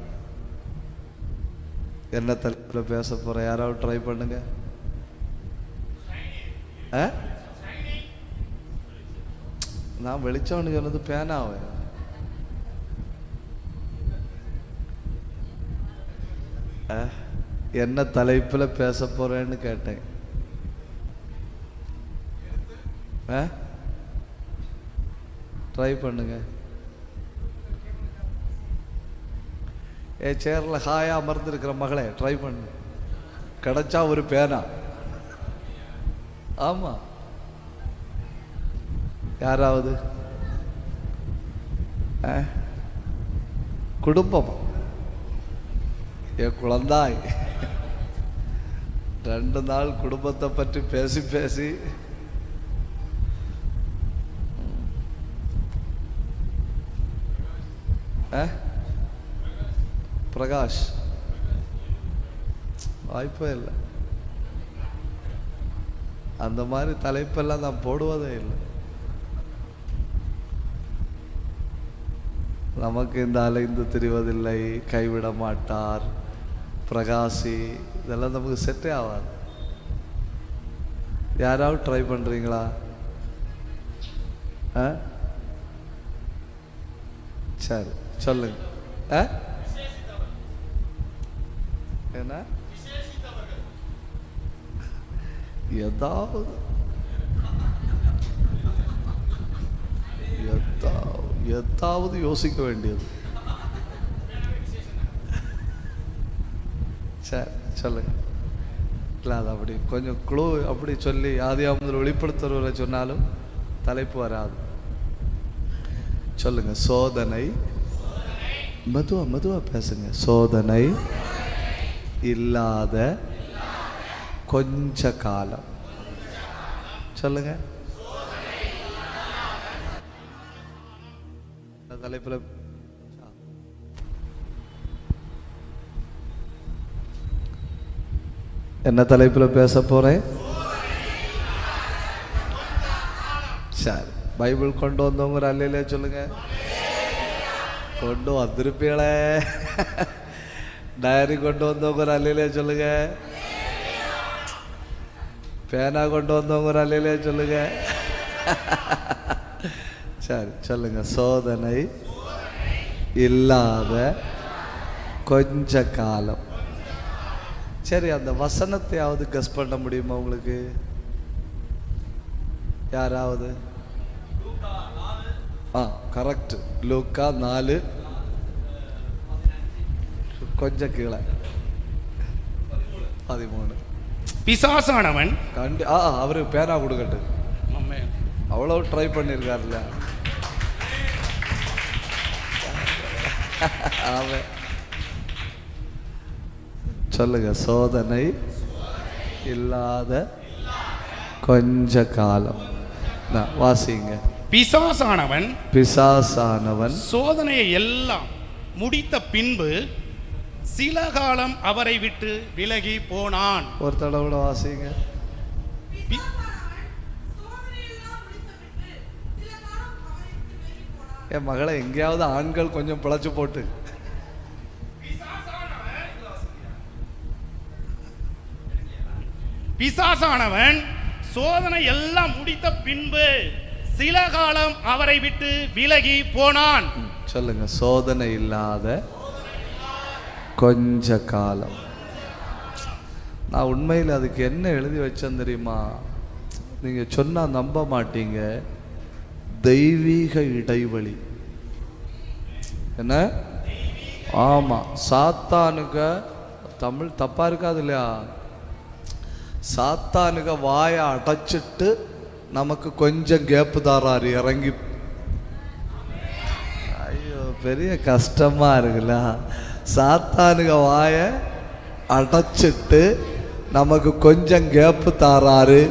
என்ன தலைப்பில் பேச போகிற? யாராவது ட்ரை பண்ணுங்க. நான் வெளிச்சம்னு சொன்னது பேனாவே. என்ன தலைப்பில் பேச போறேன்னு கேட்டேன். ட்ரை பண்ணுங்க. சேர்ல ஹாயா அமர்ந்திருக்கிற மகளே, ட்ரை பண்ணு. கிடைச்சா ஒரு பேனா. ஆமா, யாராவது குடும்பம், என் குழந்தாய் 2 நாள் குடும்பத்தை பற்றி பேசி பேசி பிரகாஷ் வாய்ப்பே இல்லை. அந்த மாதிரி தலைப்பெல்லாம் நான் போடுவதே இல்லை. நமக்கு இந்த அலைந்து திரிவதில்லை, கைவிட மாட்டார், பிரகாசி, இதெல்லாம் நமக்கு செட்டே ஆகாது. யாராவது ட்ரை பண்றீங்களா? சரி, சொல்லுங்க. என்ன ஏதாவது ஏதாவது யோசிக்க வேண்டியது. சரி, சொல்லுங்க. இல்லை, அது அப்படி கொஞ்சம் க்ளூ அப்படி சொல்லி ஆதியாகமத்தில் வெளிப்படுத்துறவரை சொன்னாலும் தலைப்பு வராது. சொல்லுங்க. சோதனை, மெதுவா மெதுவா பேசுங்க. சோதனை இல்லாத கொஞ்ச காலம். சொல்லுங்க. தலைப்புல என்ன தலைப்புல பேச போறேன்? சரி, பைபிள் கொண்டு வந்தவங்க ஒரு அல்லையிலே சொல்லுங்க. கொண்டு வந்திருப்பீங்களே. டைரி கொண்டு வந்தவங்க ஒரு அல்லையிலே சொல்லுங்க. பேனா கொண்டு வந்தவங்க ஒரு அல்லையிலே சொல்லுங்க. சரி, சொல்லுங்க. சோதனை இல்லாத கொஞ்ச காலம். சரி, அந்த வசனத்தையாவது கெஸ் பண்ண முடியுமா உங்களுக்கு? யாராவது? கரெக்ட். லூக்கா 4 கொஞ்சம் கீழே 13. பிசாசானவன் அவரு பேனா கொடுக்கட்டு. அவ்வளவு ட்ரை பண்ணிருக்காருல்ல. சொல்லுங்க. சோதனை இல்லாத கொஞ்ச காலம். வாசிங்க. பிசாசானவன் பிசாசானவன் சோதனையை எல்லாம் முடித்த பின்பு சில காலம் அவரை விட்டு விலகி போனான். ஒரு தடவை கூட வாசிங்க. என் மகளை எங்கேயாவது ஆண்கள் கொஞ்சம் பிழைச்சு போட்டு. பிசாசானவன் சோதனை எல்லாம் முடித்த பின்பு சில காலம் அவரை விட்டு விலகி போனான். சொல்லுங்க, சோதனை இல்லாத கொஞ்ச காலம். நான் உண்மையில் அதுக்கு என்ன எழுதி வச்சேன் தெரியுமா? நீங்க சொன்னா நம்ப மாட்டீங்க. தெய்வீக இடைவெளி. என்ன? ஆமா, சாத்தானுக்கு தமிழ் தப்பா இருக்காது இல்லையா? சாத்தானுக்கு வாயை அடைச்சிட்டு நமக்கு கொஞ்சம் கேப்பு தாராரு இறங்கி. ஐயோ, பெரிய கஷ்டமா இருக்குல்ல. சாத்தானுக்கு வாயை அடைச்சிட்டு நமக்கு கொஞ்சம் கேப்பு தாராரு,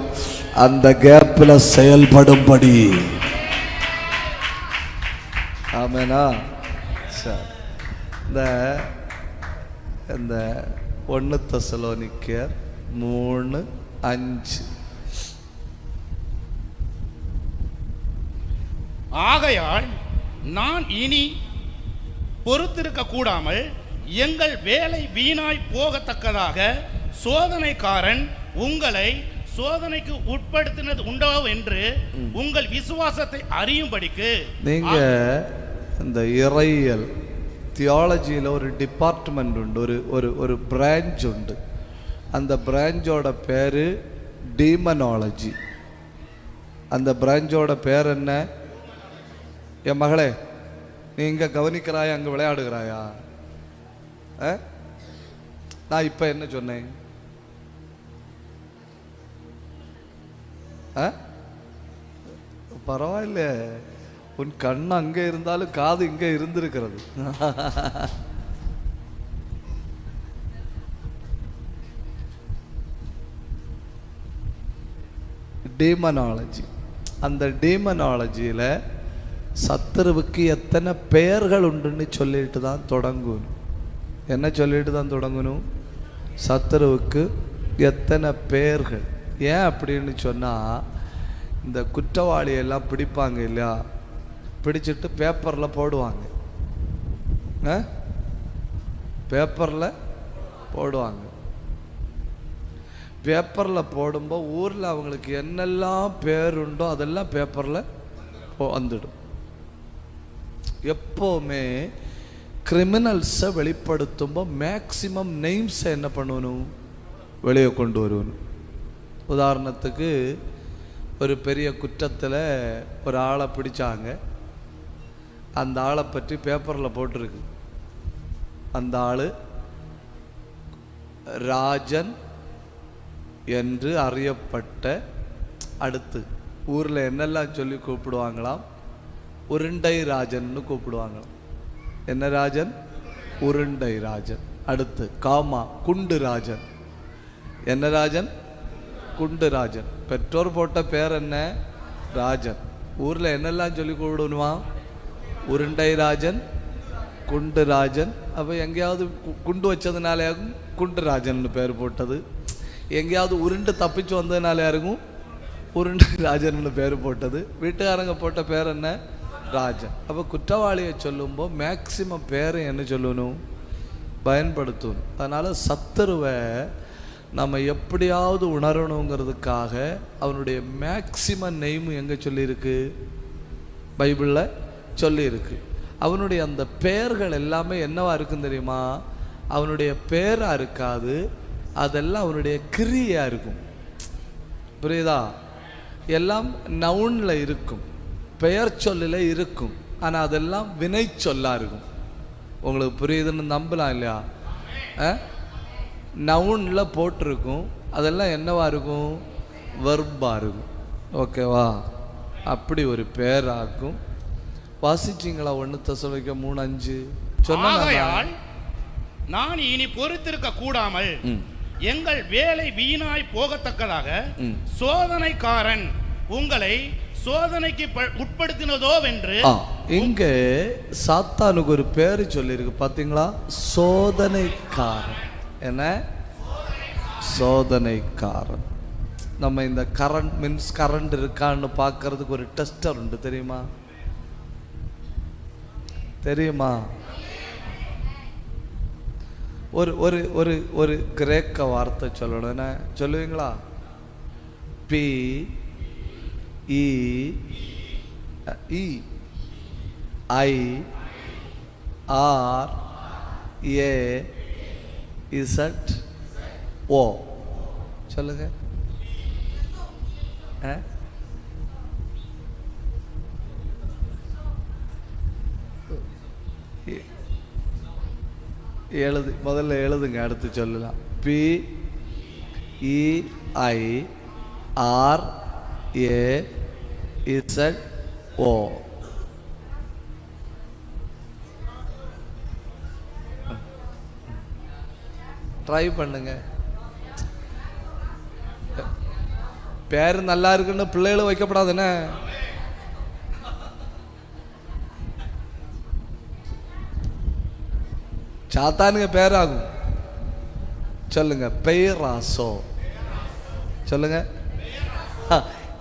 அந்த கேப்பில் செயல்படும்படி. ஆமேனா? சரி, இந்த 1 தெசலோனிக்கேயர் 3:5. ஆகையால் நான் இனி பொறுத்திருக்க கூடாமல் எங்கள் வேலை வீணாய் போகத்தக்கதாக சோதனைக்காரன் உங்களை சோதனைக்கு உட்படுத்தினது உண்டோ என்று உங்கள் விசுவாசத்தை அறியும்படிக்கு. நீங்க இந்த இறையியல் தியாலஜியில் ஒரு டிபார்ட்மெண்ட் உண்டு, ஒரு பிரான்ச் உண்டு. அந்த பிரான்ச்சோட பேர் டீமனாலஜி. அந்த பிரான்ச்சோட பேர் என்ன? என் மகளே, நீ இங்கே கவனிக்கிறாயா, அங்கே விளையாடுகிறாயா? நான் இப்போ என்ன சொன்னேன்? பரவாயில்ல, உன் கண் அங்கே இருந்தாலும் காது இங்கே இருந்திருக்கிறது. டீமனாலஜி. அந்த டீமனாலஜியில் சத்துருவுக்கு எத்தனை பெயர்கள் உண்டுன்னு சொல்லிட்டு தான் தொடங்கணும். என்ன சொல்லிட்டு தான் தொடங்கணும்? சத்துருவுக்கு எத்தனை பெயர்கள். ஏன் அப்படின்னு சொன்னால், இந்த குற்றவாளியெல்லாம் பிடிப்பாங்க இல்லையா, பிடிச்சிட்டு பேப்பரில் போடுவாங்க. பேப்பரில் போடுவாங்க. பேப்பரில் போடும்போது ஊரில் அவங்களுக்கு என்னெல்லாம் பேர் உண்டோ அதெல்லாம் பேப்பரில் வந்துடும். எப்போவுமே கிரிமினல்ஸை வெளிப்படுத்தும்போது மேக்சிமம் நெய்ம்ஸை என்ன பண்ணணும்? வெளியே கொண்டு வரணும். உதாரணத்துக்கு, ஒரு பெரிய குற்றத்தில் ஒரு ஆளை பிடிச்சாங்க. அந்த ஆளை பற்றி பேப்பரில் போட்டிருக்கு. அந்த ஆள் ராஜன் என்று அறியப்பட்ட. அடுத்து ஊரில் என்னெல்லாம் சொல்லி கூப்பிடுவாங்களாம்? உருண்டை ராஜன்னு கூப்பிடுவாங்களாம். என்ன ராஜன்? உருண்டை ராஜன். அடுத்து காமா குண்டு ராஜன். என்ன ராஜன்? குண்டு ராஜன். பெற்றோர் போட்ட பேர் என்ன? ராஜன். ஊரில் என்னெல்லாம் சொல்லி கூப்பிடுவா? உருண்டை ராஜன், குண்டு ராஜன். அப்போ எங்கேயாவது குண்டு வச்சதுனால யாருக்கும் குண்டு ராஜன் பேர் போட்டது. எங்கேயாவது உருண்டு தப்பிச்சு வந்ததுனால யாருக்கும் உருண்டை ராஜன் பேர் போட்டது. வீட்டுக்காரங்க போட்ட பேர் என்ன? ராஜன். அப்போ குற்றவாளியை சொல்லும்போது மேக்சிமம் பேரை என்ன சொல்லணும்? பயன்படுத்தணும். அதனால் சத்துருவை நம்ம எப்படியாவது உணரணுங்கிறதுக்காக அவனுடைய மேக்சிமம் நெய்மு எங்கே சொல்லியிருக்கு? பைபிளில் சொல்லியிருக்கு. அவனுடைய அந்த பெயர்கள் எல்லாமே என்னவா இருக்குன்னு தெரியுமா? அவனுடைய பேராக இருக்காது, அதெல்லாம் அவனுடைய கிரியாக இருக்கும். புரியுதா? எல்லாம் நவுனில் இருக்கும், பெயர் சொல்லில் இருக்கும், ஆனால் அதெல்லாம் வினை சொல்லாக இருக்கும். உங்களுக்கு புரியுதுன்னு நம்பலாம் இல்லையா? நவுனில் போட்டிருக்கும், அதெல்லாம் என்னவா இருக்கும்? வெர்பாக இருக்கும். ஓகேவா? அப்படி ஒரு பேராக்கும். வாசிச்சிங்களா 1 தெசலோனிக்கே 3:5? சொன்னால் நான் இனி பொறுத்திருக்க கூடாமல் எங்கள் வேலை வீணாய் போகத்தக்கதாக சோதனைக்காரன் உங்களை சோதனைக்கு உட்படுத்தினதோ என்று இங்கே சாத்தானுக்கு ஒரு பேர் சொல்லியிருக்கு பார்த்தீங்களா? சோதனைக்காரன். என்ன? சோதனைக்காரன். நம்ம இந்த கரண்ட் இருக்கான்னு பார்க்கறதுக்கு ஒரு டெஸ்டர் உண்டு, தெரியுமா? தெரியுமா? ஒரு ஒரு ஒரு ஒரு கிரேக்க வார்த்தை சொல்லணும். என்ன சொல்லுவீங்களா? B E I R A Z ஓ. சொல்லுங்க. முதல்ல எழுதுங்க, அடுத்து சொல்லலாம். B E I R A Z O. Try பண்ணுங்க. பேரு நல்லா இருக்குன்னு பிள்ளைகளும் வைக்கப்படாதுன்னு. சாத்தானுங்க பேராகும். சொல்லுங்க, பெயராசோ. சொல்லுங்க.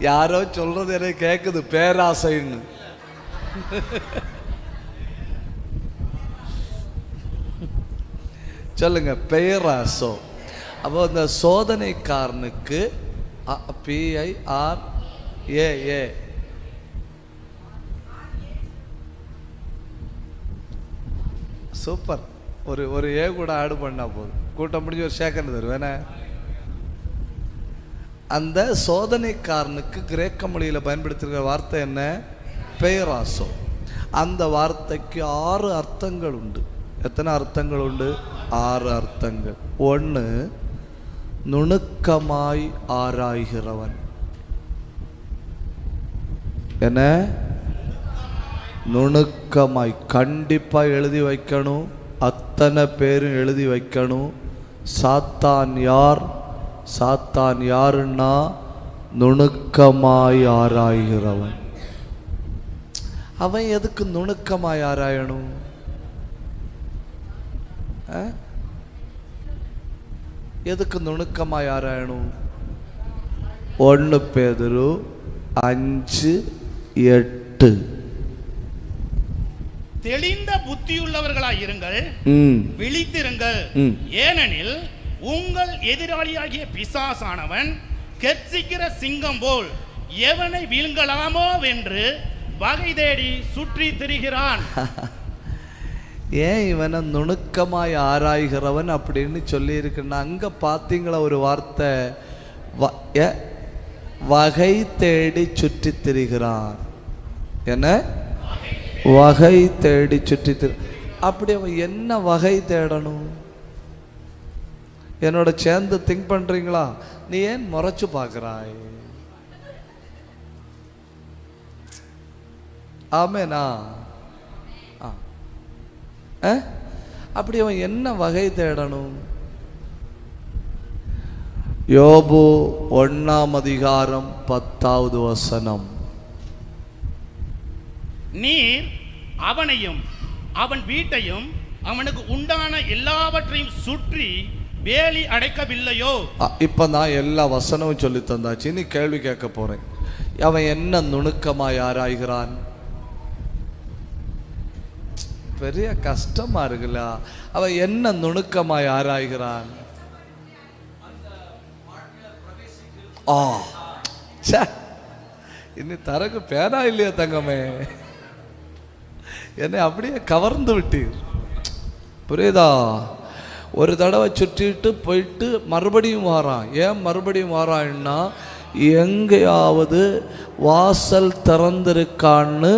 யாரோ சொல்றது எனக்கு கேக்குது, பேராசைன்னு. சொல்லுங்க, பெயராசோ. அப்போ இந்த சோதனைக்காரனுக்கு PIRAA. சூப்பர். ஒரு ஏ கூட ஆடு பண்ணா போதும், கூட்டம் முடிஞ்சு ஒரு சேக்கண்ட் தருவேன. அந்த சோதனைக்காரனுக்கு கிரேக்க மொழியில் பயன்படுத்துகிற வார்த்தை என்ன? பெயராசோ. அந்த வார்த்தைக்கு 6 அர்த்தங்கள் உண்டு. எத்தனை அர்த்தங்கள் உண்டு? 6 அர்த்தங்கள். 1, நுணுக்கமாய் ஆராய்கிறவன். என்ன? நுணுக்கமாய். கண்டிப்பாக எழுதி வைக்கணும், அத்தனை பேரும் எழுதி வைக்கணும். சாத்தான் யார்? சாத்தான் யாருன்னா நுணுக்கமாய் ஆராய்கிறவன். அவன் எதுக்கு நுணுக்கமாய் ஆராயணும்? எதுக்கு நுணுக்கமாய் ஆராயணும்? 1 பேதுரு 5:8. தெளிந்த புத்தியுள்ளவர்களாய் இருங்கள், விழித்திருங்கள். ஏனெனில் உங்கள் எதிராளியாகிய பிசாசானவன் கெர்ச்சிக்கிற சிங்கம் போல் எவனை விழுங்கலாமோ என்று வகை தேடி சுற்றி திரிகிறான். ஏன் இவனை நுணுக்கமாய் ஆராய்கிறவன் அப்படின்னு சொல்லி இருக்குன்னா, அங்க பார்த்தீங்களா ஒரு வார்த்தை, வகை தேடி சுற்றி திரிகிறான். என்ன? வகை தேடி சுற்றி அப்படி அவன் என்ன வகை தேடணும்? என்னோட சேர்ந்து திங்க் பண்றீங்களா? நீ ஏன் முறைச்சு பார்க்கிறாய்? ஆமேனா? அப்படி அவன் என்ன வகை தேடணும்? யோபு 1:10. நீர் அவனையும் அவன் வீட்டையும் அவனுக்கு உண்டான எல்லாவற்றையும் சுற்றி வேலி அடைக்கவில்லையோ? இப்ப நான் எல்லா வசனமும் சொல்லி தந்தாச்சு. நீ கேள்வி கேட்க போறேன். அவன் என்ன நுணுக்கமாய் ஆராய்கிறான்? பெரிய கஷ்டமா இருக்குல்ல. அவன் என்ன நுணுக்கமாய் ஆராய்கிறான்? இன்னும் தரக்கு பேனா இல்லையா தங்கமே? என்னை அப்படியே கவர்ந்து விட்டீர். புரியுதா? ஒரு தடவை சுற்றிட்டு போயிட்டு மறுபடியும் வாரான். ஏன் மறுபடியும் வாரான்னா, எங்கேயாவது வாசல் திறந்திருக்கான்னு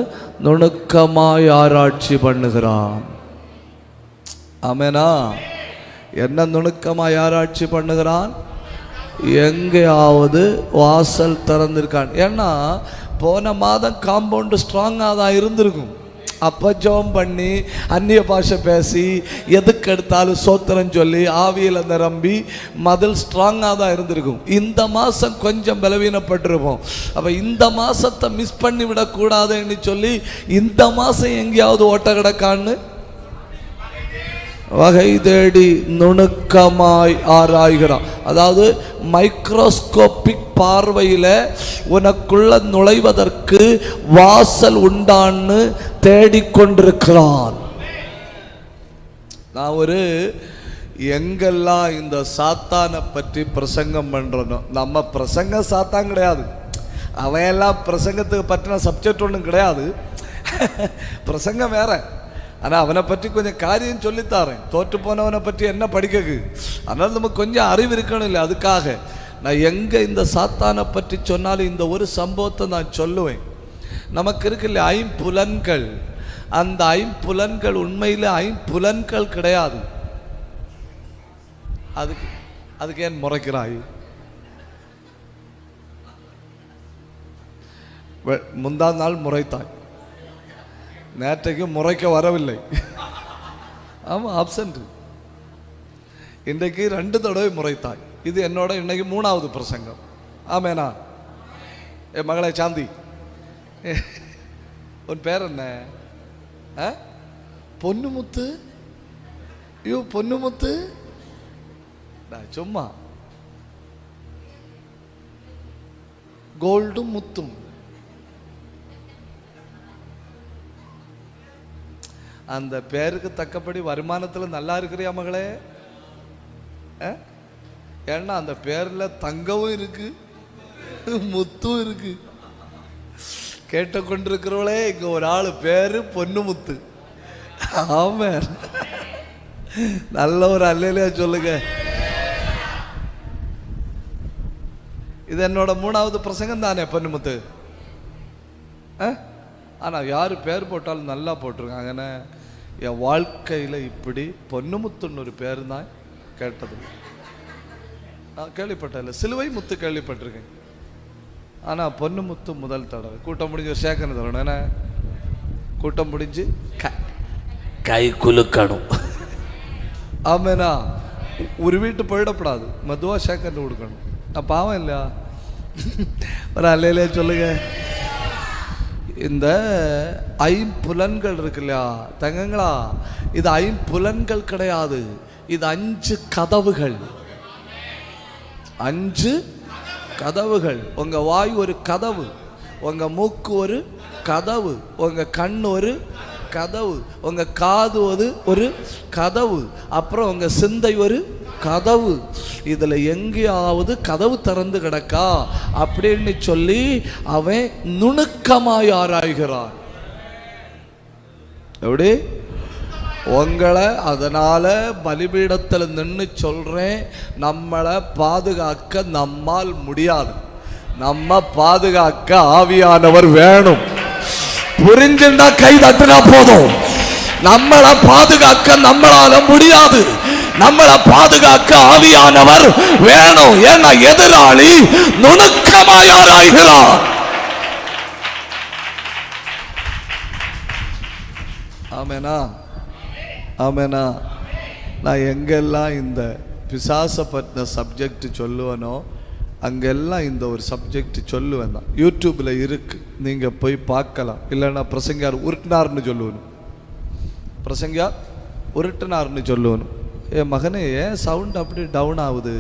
நுணுக்கமாய் ஆராய்ச்சி பண்ணுகிறான். ஆமேனா? என்ன நுணுக்கமாய் ஆராய்ச்சி பண்ணுகிறான்? எங்கேயாவது வாசல் திறந்திருக்கான். ஏன்னா போன மாதம் காம்பவுண்டு ஸ்ட்ராங்காக தான் இருந்திருக்கும். அப்போ ஜெபம் பண்ணி அந்நிய பாஷை பேசி எதுக்கு எடுத்தாலும் சோத்திரம் சொல்லி ஆவியில் நிரம்பி மதில் ஸ்ட்ராங்காக தான் இருந்திருக்கும். இந்த மாதம் கொஞ்சம் பலவீனப்பட்டிருப்போம். அப்போ இந்த மாதத்தை மிஸ் பண்ணி விடக்கூடாதுன்னு சொல்லி இந்த மாதம் எங்கேயாவது ஓட்ட கிடக்கான்னு வகை தேடி நுணுக்கமாய் ஆராய்கிறான். அதாவது மைக்ரோஸ்கோபிக் பார்வையில் உனக்குள்ள நுழைவதற்கு வாசல் உண்டான்னு தேடிக்கொண்டிருக்கிறான். நான் ஒரு எங்கெல்லாம் இந்த சாத்தானை பற்றி பிரசங்கம் பண்ணுறனோ, நம்ம பிரசங்கம் சாத்தான் கிடையாது, அவன் எல்லாம் பிரசங்கத்துக்கு பற்றின சப்ஜெக்ட் ஒன்றும் கிடையாது, பிரசங்கம் வேற. ஆனால் அவனை பற்றி கொஞ்சம் காரியம் சொல்லித்தாரேன். தோற்று போனவனை பற்றி என்ன படிக்கக்கு, அதனால் நமக்கு கொஞ்சம் அறிவு இருக்கணும் இல்லை. அதுக்காக நான் எங்கே இந்த சாத்தானை பற்றி சொன்னாலும் இந்த ஒரு சம்பவத்தை நான் சொல்லுவேன். நமக்கு இருக்குல்ல ஐம்புலன்கள், அந்த ஐம்புலன்கள் உண்மையில் ஐம்புலன்கள் கிடையாது. அதுக்கு ஏன் முறைக்கிறாய்? முந்தா நாள் முறைத்தாய், நேற்றைக்கு முறைக்க வரவில்லை. ஆமாம், ஆப்சண்ட். இன்றைக்கு 2 தடவை முறைத்தாய். இது என்னோட இன்னைக்கு 3வது பிரசங்கம். ஆமேனா? என் மகளே சாந்தி, உன் பேர் என்ன? பொன்னுமுத்து. ஐயோ பொன்னுமுத்து, சும்மா கோல்டும் முத்தும். அந்த பேருக்கு தக்கபடி வருமானத்தில் நல்லா இருக்கிறியா மகளே? ஏன்னா அந்த பேரில் தங்கமும் இருக்கு, முத்தும் இருக்கு. கேட்டுக்கொண்டிருக்கிறவளே, இங்க ஒரு ஆள் பேரு பொன்னுமுத்து. ஆமா, நல்ல ஒரு அல்லையா சொல்லுங்க. இது என்னோட 3வது பிரசங்கம் தானே பொன்னுமுத்து. ஆனால் யார் பேர் போட்டாலும் நல்லா போட்டிருக்காங்கன்னு என் வாழ்க்கையில் இப்படி பொன்னுமுத்துன்னு ஒரு பேர் தான் கேட்டது. நான் கேள்விப்பட்டதில்லை, சிலுவை முத்து கேள்விப்பட்டிருக்கேன். ஆனால் பொன்னுமுத்து முதல் தடவை. கூட்டம் முடிஞ்சு ஒரு சேக்கன் தரணும். ஏன்னா கூட்டம் முடிஞ்சு கை குலுக்கணும். ஆமேனா? ஒரு வீட்டு போயிடப்படாது, மெதுவாக சேக்கன் கொடுக்கணும். நான் பாவம் இல்லையா? ஒரு அல்லையிலே சொல்லுங்க. இந்த ஐம்புலன்கள் இருக்கு இல்லையா தங்கங்களா, இது ஐம்புலன்கள் கிடையாது, இது 5 கதவுகள். 5 கதவுகள். உங்க வாய் ஒரு கதவு, உங்க மூக்கு ஒரு கதவு, உங்க கண் ஒரு கதவு, உங்க காது ஒரு கதவு, அப்புறம் உங்க சிந்தை ஒரு கதவு. இதுல எங்கேயாவது கதவு திறந்து கிடக்கா அப்படின்னு சொல்லி அவன் நுணுக்கமாய் ஆராய்கிறான். எப்படி உங்களை? அதனால பலிபீடத்தில் நின்று சொல்றேன், நம்மளை பாதுகாக்க நம்மால் முடியாது, நம்ம பாதுகாக்க ஆவியானவர் வேணும். புரிஞ்சுண்டா கை தட்டினா போதும். நம்மளை பாதுகாக்க நம்மளால முடியாது, நம்மளை பாதுகாக்க ஆவியானவர் வேணும். ஏன்னா எதிராளி நுணுக்கமாய் ஆராய்கிறார். ஆமேனா? ஆமேனா? நான் எங்கெல்லாம் இந்த பிசாசை பற்றின சப்ஜெக்ட் சொல்லுவேனோ அங்கெல்லாம் இந்த ஒரு சப்ஜெக்ட் சொல்லுவேன் தான். யூடியூப்ல இருக்கு, நீங்க போய் பார்க்கலாம். இல்லைன்னா பிரசங்கியார் உருட்டினார்னு சொல்லுவேன், பிரசங்கியார் உருட்டினார்னு சொல்லுவேன். என் மகனே, ஏன் சவுண்ட் அப்படி டவுன் ஆகுது?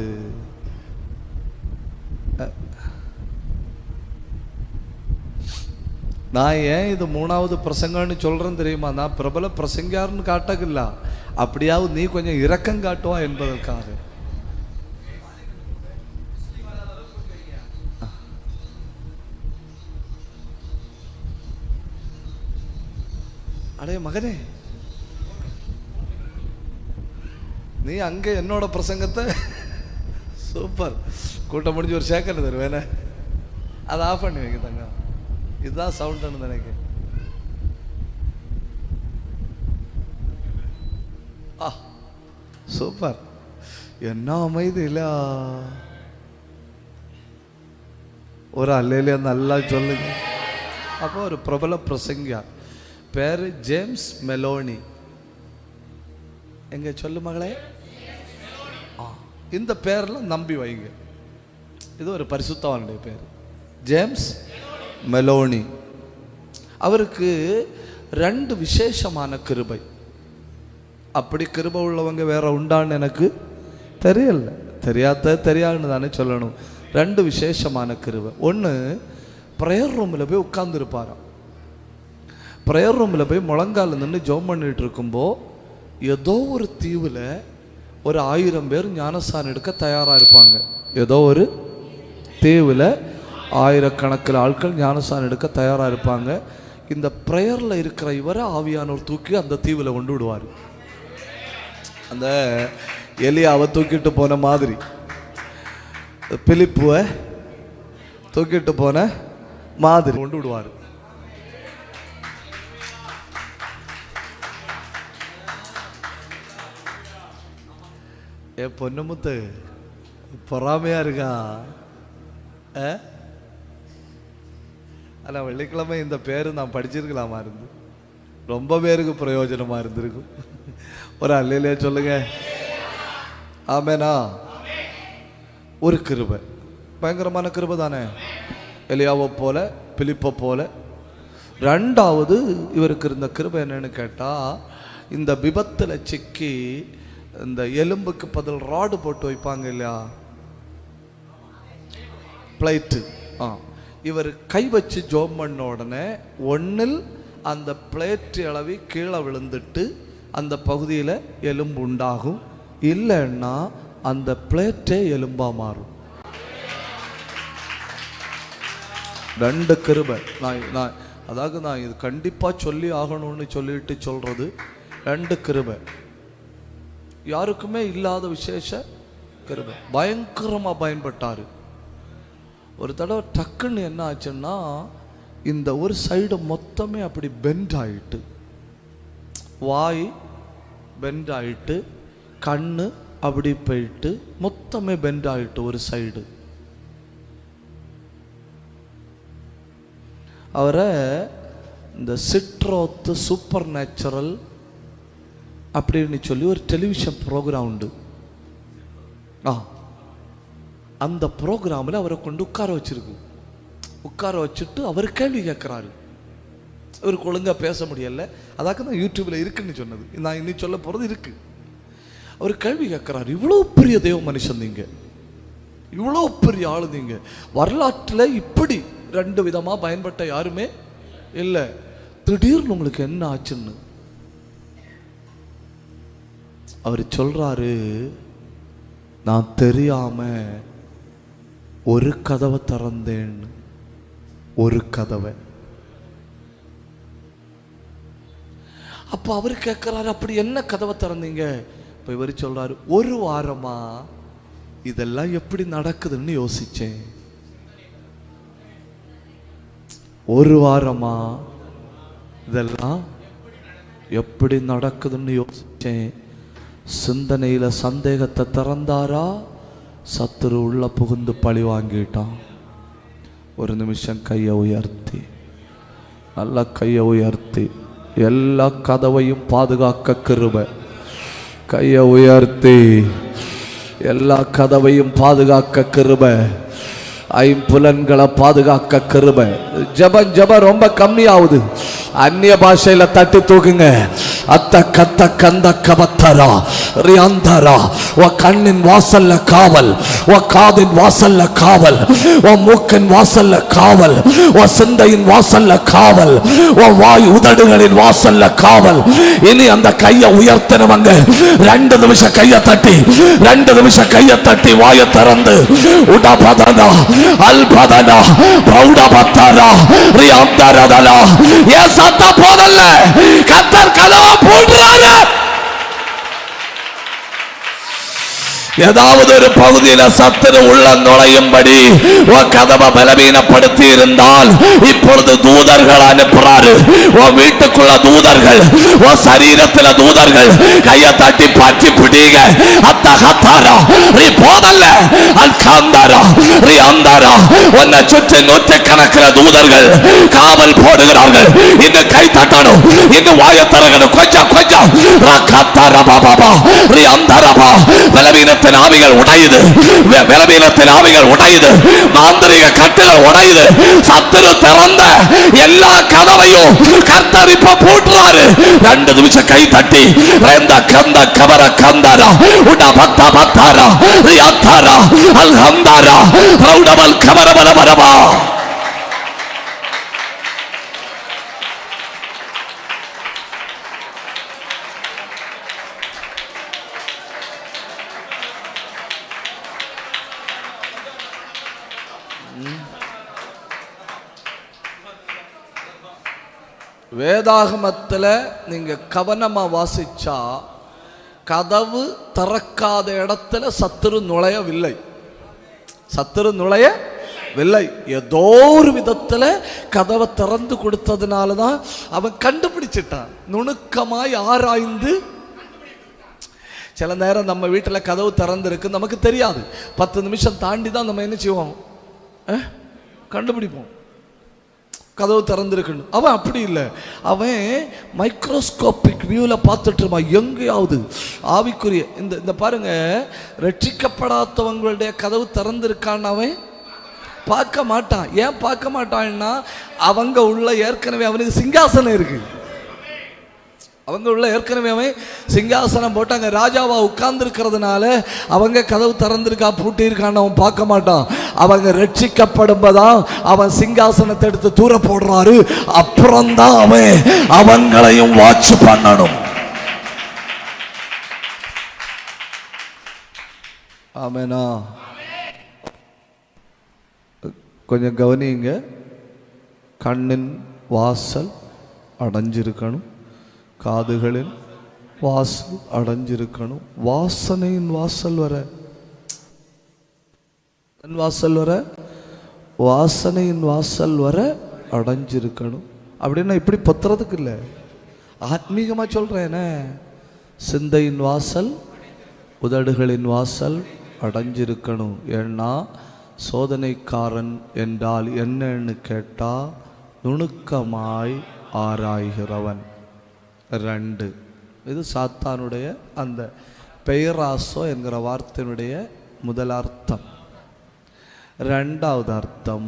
நான் ஏன் இது 3வது பிரசங்கம்னு சொல்றேன்னு தெரியுமா? நான் பிரபல பிரசங்கியார்னு காட்டக்கில்ல, அப்படியாவது நீ கொஞ்சம் இரக்கம் காட்டுவா என்பதற்காக. அடே மகனே, நீ அங்கே என்னோட பிரசங்கத்தை சூப்பர் கூட்டம் முடிஞ்சு ஒரு சேக்கண்ட் தருவேனே, அதை ஆஃப் பண்ணி வைக்க தங்க. இதுதான் சவுண்டுன்னு நினைக்க. சூப்பர், என்ன அமைதி இல்ல. ஒரு அல்லையில நல்லா சொல்லுங்க. அப்போ ஒரு பிரபல பிரசங்கியார் பேர் ஜேம்ஸ் மெலோனி. எங்க சொல்லு மகளே, இந்த பேர்லாம் நம்பி வைங்க. இது ஒரு பரிசுத்தவானுடைய பேர், ஜேம்ஸ் மெலோனி. அவருக்கு 2 விசேஷமான கிருபை. அப்படி கிருபை உள்ளவங்க வேற உண்டான்னு எனக்கு தெரியல, தெரியாதுன்னு தானே சொல்லணும். 2 விசேஷமான கிருபை. ஒன்று, ப்ரேயர் ரூமில் போய் உட்கார்ந்துருப்பாராம். ப்ரேயர் ரூமில் போய் முழங்கால நின்று ஜெபம் பண்ணிட்டு இருக்கும்போ ஏதோ ஒரு தீவில் ஒரு 1000 பேர் ஞானஸ்நானம் எடுக்க தயாராக இருப்பாங்க. ஏதோ ஒரு தீவில் 1000 கணக்கில் ஆட்கள் ஞானஸ்நானம் எடுக்க தயாராக இருப்பாங்க. இந்த ப்ரேயரில் இருக்கிற இவரை ஆவியானவர் தூக்கி அந்த தீவில் கொண்டு விடுவார். அந்த எலியாவை தூக்கிட்டு போன மாதிரி, பிலிப்புவை தூக்கிட்டு போன மாதிரி கொண்டு விடுவார். பொண்ணுமுத்து பொறாமையா இருக்கா? ஆனால் வெள்ளிக்கிழமை இந்த பேரு நான் படிச்சிருக்கலாமா இருந்து ரொம்ப பேருக்கு பிரயோஜனமா இருந்திருக்கும். ஒரு அல்லையிலே சொல்லுங்க ஆமேனா. ஒரு கிருபை, பயங்கரமான கிருபை தானே, எலியாவை போல பிலிப்பை போல. 2வது இவருக்கு இருந்த கிருபை என்னன்னு கேட்டால், இந்த விபத்தில் சிக்கி இந்த எலும்புக்கு பதில் ராடு போட்டு வைப்பாங்க இல்லையா, பிளைட்டு. இவர் கை வச்சு ஜோம் பண்ண உடனே ஒன்றில் அந்த பிளேட் அளவி கீழே விழுந்துட்டு அந்த பகுதியில் எலும்பு உண்டாகும், இல்லைன்னா அந்த பிளேட்டே எலும்பா மாறும். 2 கிருபை. நான் இது கண்டிப்பாக சொல்லி ஆகணும்னு சொல்லிட்டு சொல்றது 2 கிருபை. யாருக்குமே இல்லாத விசேஷ கிருபை. பயங்கரமாக பயன்பட்டார். ஒரு தடவை டக்குன்னு என்ன ஆச்சுன்னா, இந்த ஒரு சைடு மொத்தமே அப்படி பெண்ட் ஆயிட்டு, வாய் பெண்ட் ஆயிட்டு, கண்ணு அப்படி போயிட்டு மொத்தமே பெண்ட் ஆயிட்டு ஒரு சைடு. அவரை இந்த சிட்ரோத்து சூப்பர் நேச்சுரல் அப்படின்னு சொல்லி ஒரு டெலிவிஷன் ப்ரோக்ராம் உண்டு. அந்த ப்ரோக்ராமில் அவரை கொண்டு உட்கார வச்சிருக்கு. உட்கார வச்சுட்டு அவர் கேள்வி கேட்குறாரு. இவருக்கு ஒழுங்காக பேச முடியல, அதாக்க தான் யூடியூப்பில் இருக்குன்னு சொன்னது. நான் இன்னும் சொல்ல போகிறது இருக்கு. அவர் கேள்வி கேட்குறாரு, இவ்வளோ பெரிய தெய்வ மனுஷன் நீங்கள், இவ்வளோ பெரிய ஆளு நீங்கள், வரலாற்றில் இப்படி 2 விதமாக பயன்பட்ட யாருமே இல்லை, திடீர்னு உங்களுக்கு என்ன ஆச்சுன்னு அவர் சொல்றாரு. நான் தெரியாம ஒரு கதவை திறந்தேன், ஒரு கதவை. அப்ப அவர் கேட்கிறாரு, அப்படி என்ன கதவை திறந்தீங்க? இப்ப இவர் சொல்றாரு, 1 வாரமா இதெல்லாம் எப்படி நடக்குதுன்னு யோசிச்சேன். 1 வாரமா இதெல்லாம் எப்படி நடக்குதுன்னு யோசிச்சேன். சிந்தனையில சந்தேகத்தை திறந்தாரா, சத்துரு உள்ள புகுந்து பழி வாங்கிட்டான். ஒரு நிமிஷம் கையை உயர்த்தி, நல்ல கையை உயர்த்தி, எல்லா கதவையும் பாதுகாக்க கிருபை. கையை உயர்த்தி, எல்லா கதவையும் பாதுகாக்க கிருபை. 5 புலன்களை பாதுகாக்க கிருபை. ஜபம் ரொம்ப கம்மியாகுது. அந்நிய பாஷையில தட்டி தூக்குங்க. அத்த கத்த கந்த கபத்தரா ரியாந்தரா. உன் கண்ணின் வாசல்ல காவல், உன் காதின் வாசல்ல காவல், உன் மூக்கின் வாசல்ல காவல், உன் சிந்தையின் வாசல்ல காவல், உன் வாய் உதடுகளின் வாசல்ல காவல். இனி அந்த கையை உயர்த்தினவங்க 2 நிமிஷம் கையை தட்டி, 2 நிமிஷம் கையை தட்டி வாயை திறந்து உடபதனா அல்பதனா பௌடபத்தரா ரியாந்தரதலா. ஏன் சத்தா போதல்ல, கத்தர் கதவை போடுறாரு. ஏதாவது ஒரு பகுதியில சத்துரு உள்ள நுழையும்படி கதவை பலவீனப்படுத்தி இருந்தால் இப்பொழுது தூதர்கள் அனுப்புறாரு. உன் வீட்டுக்குள்ள தூதர்கள், உன் சரீரத்துல தூதர்கள். கையை தட்டி பற்றி பிடிங்க. அத்தகத்தாரா நீ போதல்ல, அல்காந்தாரா நீ அந்தாரா. உன்னை சுற்றி நூற்றுக்கணக்கில் தூதர்கள் காவல் போடுகிறார்கள். இன்னும் கை தட்டணும், இன்னும் வாய தரகணும். கொஞ்சம் கொஞ்சம் பலவீனத்தின் ஆவிகள் உடையுது, பலவீனத்தின் ஆவிகள் உடையுது, மாந்திரிக கட்டுகள் உடையுது. சத்துரு திறந்த எல்லா கதவையும் கர்த்தர் இப்ப பூட்டுறாரு. 2 நிமிஷம் கை தட்டி கந்த கவர கந்தாரா உடா பத்தா பத்தாரா ரியாத்தாரா அல்ஹம்தாரா ரவுடமல் கவர வர வரவா. வேதாகமத்தில் நீங்க கவனமா வாசிச்சா கதவு திறக்காத இடத்துல சத்துரு நுழையவில்லை. சத்துரு நுழையவில்லை. ஏதோ ஒரு விதத்தில் கதவை திறந்து கொடுத்ததுனால தான் அவன் கண்டுபிடிச்சிட்டான். நுணுக்கமாய் ஆராய்ந்து. சில நேரம் நம்ம வீட்டில் கதவு திறந்துருக்கு, நமக்கு தெரியாது. 10 நிமிஷம் தாண்டி தான் நம்ம என்ன செய்வோம், கண்டுபிடிப்போம் கதவு திறந்துருக்குன்னு. அவன் அப்படி இல்லை. அவன் மைக்ரோஸ்கோபிக் வியூவில் பார்த்துட்டு இருப்பான். எங்கேயாவது ஆவிக்குரிய இந்த பாருங்க, ரட்சிக்கப்படாதவங்களுடைய கதவு திறந்துருக்கான்னு அவன் பார்க்க மாட்டான். ஏன் பார்க்க மாட்டான்னா அவங்க உள்ள ஏற்கனவே அவனுக்கு சிங்காசனம் இருக்கு. அவங்க உள்ள ஏற்கனவே அவன் சிங்காசனம் போட்டாங்க, ராஜாவா உட்கார்ந்து இருக்கிறதுனால அவங்க கதவு திறந்திருக்கா பூட்டியிருக்கான்னு அவன் பார்க்க மாட்டான். அவங்க ரட்சிக்கப்படும்பதான் அவன் சிங்காசனத்தை எடுத்து தூர போடுறாரு. அப்புறம்தான் அவன் அவங்களையும் வாட்ச் பண்ணணும். ஆமேனா? கொஞ்சம் கவனிங்க. கண்ணின் வாசல் அடைஞ்சிருக்கணும், காதுகளின் வாசல் அடைஞ்சிருக்கணும், வாசனையின் வாசல் வர வாசல் வர வாசனையின் வாசல் வர அடைஞ்சிருக்கணும். அப்படின்னா இப்படி பத்துறதுக்கு இல்லை, ஆத்மீகமா சொல்றேன். சிந்தையின் வாசல், உதடுகளின் வாசல் அடைஞ்சிருக்கணும். ஏன்னா சோதனைக்காரன் என்றால் என்னன்னு கேட்டா நுணுக்கமாய் ஆராய்கிறவன். 2, இது சாத்தானுடைய அந்த பெயராசோ என்கிற வார்த்தையினுடைய முதல் அர்த்தம். 2வது அர்த்தம்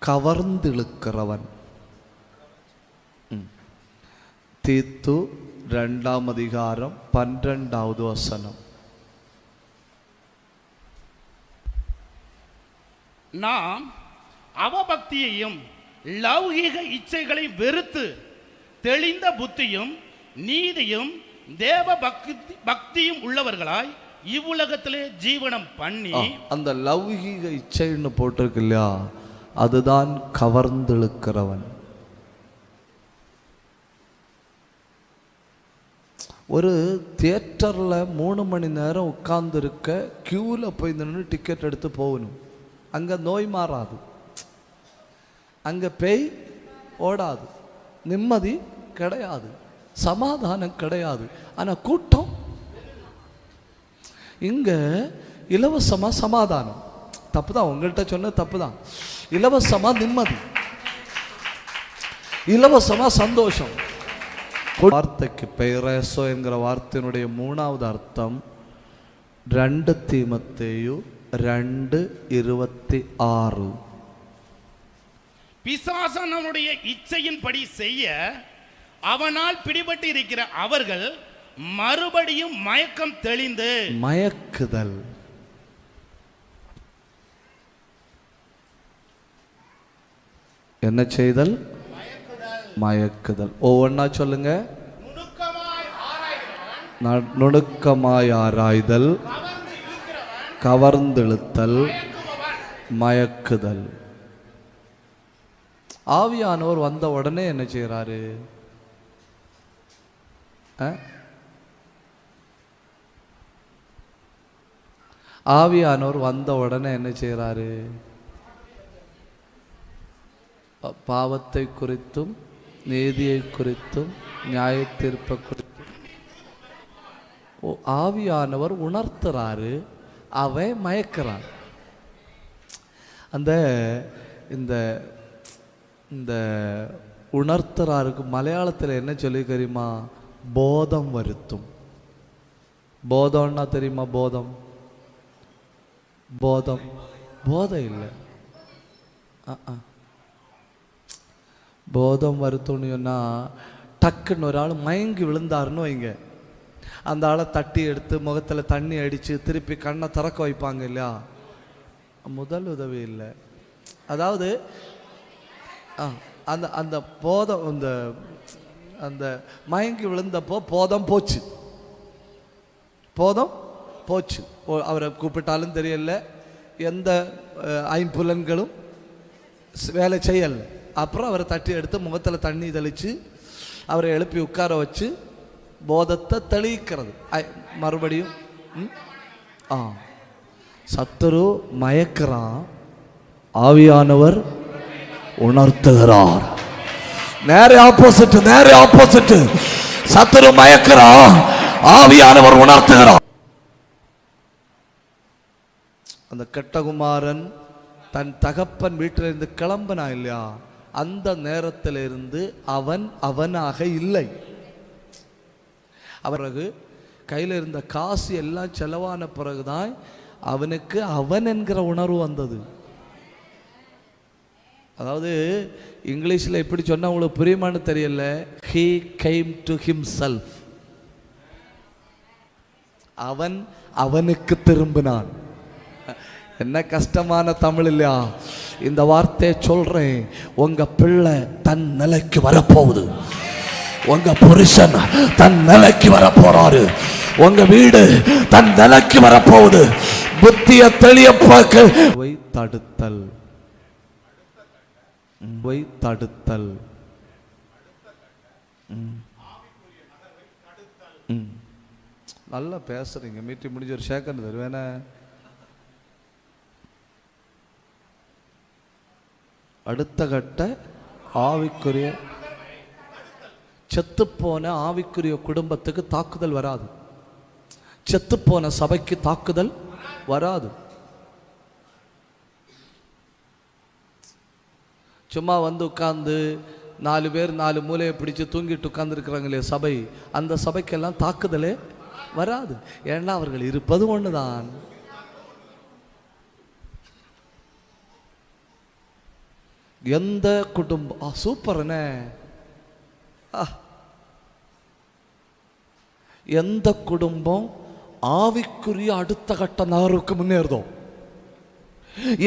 கவர்ந்திழுக்கிறவன். தீத்து 2ஆம் அதிகாரம் 12வது வசனம். நாம் அவபக்தியையும் லௌகீக இச்சைகளை வெறுத்து தெளிந்த புத்தியும் நீதியும் தேவ பக்தியும் உள்ளவர்களாய் இவ்வுலகத்திலே ஜீவனம் பண்ணி. அந்த லௌகீக இச்சைன்னு போட்டிருக்கு இல்லையா, அதுதான் கவர்ந்திழுக்கிறவன். ஒரு தியேட்டர்ல 3 மணி நேரம் உட்கார்ந்து இருக்க கியூவில் போய் நின்று டிக்கெட் எடுத்து போகணும். அங்க நோய் மாறாது, அங்க பேய் ஓடாது, நிம்மதி கிடையாது, சமாதானம் கிடையாது. ஆனா கூட்டம் இங்க இலவசமா சமாதானம். தப்புதான், உங்கள்கிட்ட சொன்ன தப்புதான். இலவசமா நிம்மதி, இலவசமா சந்தோஷம். வார்த்தைக்கு பெயரேசோ என்கிற வார்த்தையினுடைய 3வது அர்த்தம் 2 தீமோத்தேயு 2:26. பிசாசனுடைய இச்சையின்படி செய்ய அவனால் பிடிபட்டு இருக்கிற அவர்கள் மறுபடியும் மயக்கம் தெளிந்து. மயக்குதல். என்ன செய்தல்? மயக்குதல். ஒவ்வொன்னா சொல்லுங்க. நுணுக்கமாய் ஆராய்தல், கவர்ந்திழுத்தல், மயக்குதல். ஆவியானவர் வந்த உடனே என்ன செய்யறாரு? ஆவியானவர் வந்த உடனே என்ன செய்கிறாரு? பாவத்தை குறித்தும் நீதியை குறித்தும் நியாய தீர்ப்பை குறித்தும் ஆவியானவர் உணர்த்துறாரு, அவன் மயக்கிறான். அந்த இந்த இந்த உணர்த்துறாருக்கு மலையாளத்தில் என்ன சொல்லி தெரியுமா? போதம் வருத்தும். போதம்னா தெரியுமா? போதம் போதம் போதம் இல்லை, போதம் வருத்தம்னு சொன்னால் டக்குன்னு ஒரு ஆள் மயங்கி விழுந்தாருன்னு வைங்க, அந்த ஆளை தட்டி எடுத்து முகத்தில் தண்ணி அடித்து திருப்பி கண்ணை திறக்க வைப்பாங்க இல்லையா? முதல் உதவி இல்லை. அதாவது அந்த அந்த போதம் அந்த அந்த மயங்கி விழுந்தப்போ போதம் போச்சு, போதம் போச்சு. அவரை கூப்பிட்டாலும் தெரியல, எந்த ஐம்புலன்களும் வேலை செய்யலை. அப்புறம் அவரை தட்டி எடுத்து முகத்தில் தண்ணி தெளித்து அவரை எழுப்பி உட்கார வச்சு போதத்தை தெளிக்கிறது. மறுபடியும் சத்துரு மயக்கிறான், ஆவியானவர் உணர்த்துகிறார். நேரே ஆப்போசிட், நேரே ஆப்போசிட். சத்துரு மயக்கிறான், ஆவியானவர் உணர்த்துகிறார். அந்த கெட்டகுமாரன் தன் தகப்பன் வீட்டிலிருந்து கிளம்பினா இல்லையா, அந்த நேரத்திலிருந்து அவன் அவனாக இல்லை. பிறகு கையில் இருந்த காசு எல்லாம் செலவான பிறகுதான் அவனுக்கு அவன் என்கிற உணர்வு வந்தது. அதாவது இங்கிலீஷில் எப்படி சொன்னால் உங்களுக்கு புரியுமான்னு தெரியல. he came to himself. அவன் அவனுக்கு திரும்பினான். என்ன கஷ்டமான தமிழ் இல்லையா? இந்த வார்த்தையை சொல்றேன், உங்க பிள்ளை தன் நிலைக்கு வரப்போகுது, உங்க புருஷன் தன் நிலைக்கு வரப்போறாரு, உங்க வீடு தன் நிலைக்கு வரப்போகுது. புத்திய தெளியப்பாக்க தடுத்தல், தடுத்தல். நல்லா பேசுறீங்க. மீட்டிங் முடிஞ்ச ஒரு சேக்கண்ட் தருவேன. அடுத்த கட்ட ஆவிக்குரிய செத்துப்போன ஆவிக்குரிய குடும்பத்துக்கு தாக்குதல் வராது, செத்துப்போன சபைக்கு தாக்குதல் வராது. சும்மா வந்து உட்கார்ந்து 4 பேர் 4 மூலையை பிடிச்சு தூங்கிட்டு உட்கார்ந்துருக்கிறாங்களே சபை, அந்த சபைக்கெல்லாம் தாக்குதலே வராது. ஏன்னா அவர்கள் இருப்பது ஒண்ணுதான். எந்த குடும்பம் சூப்பர்னே, எந்த குடும்பம் ஆவிக்குரிய அடுத்த கட்ட நகருக்கு முன்னேறுதோ,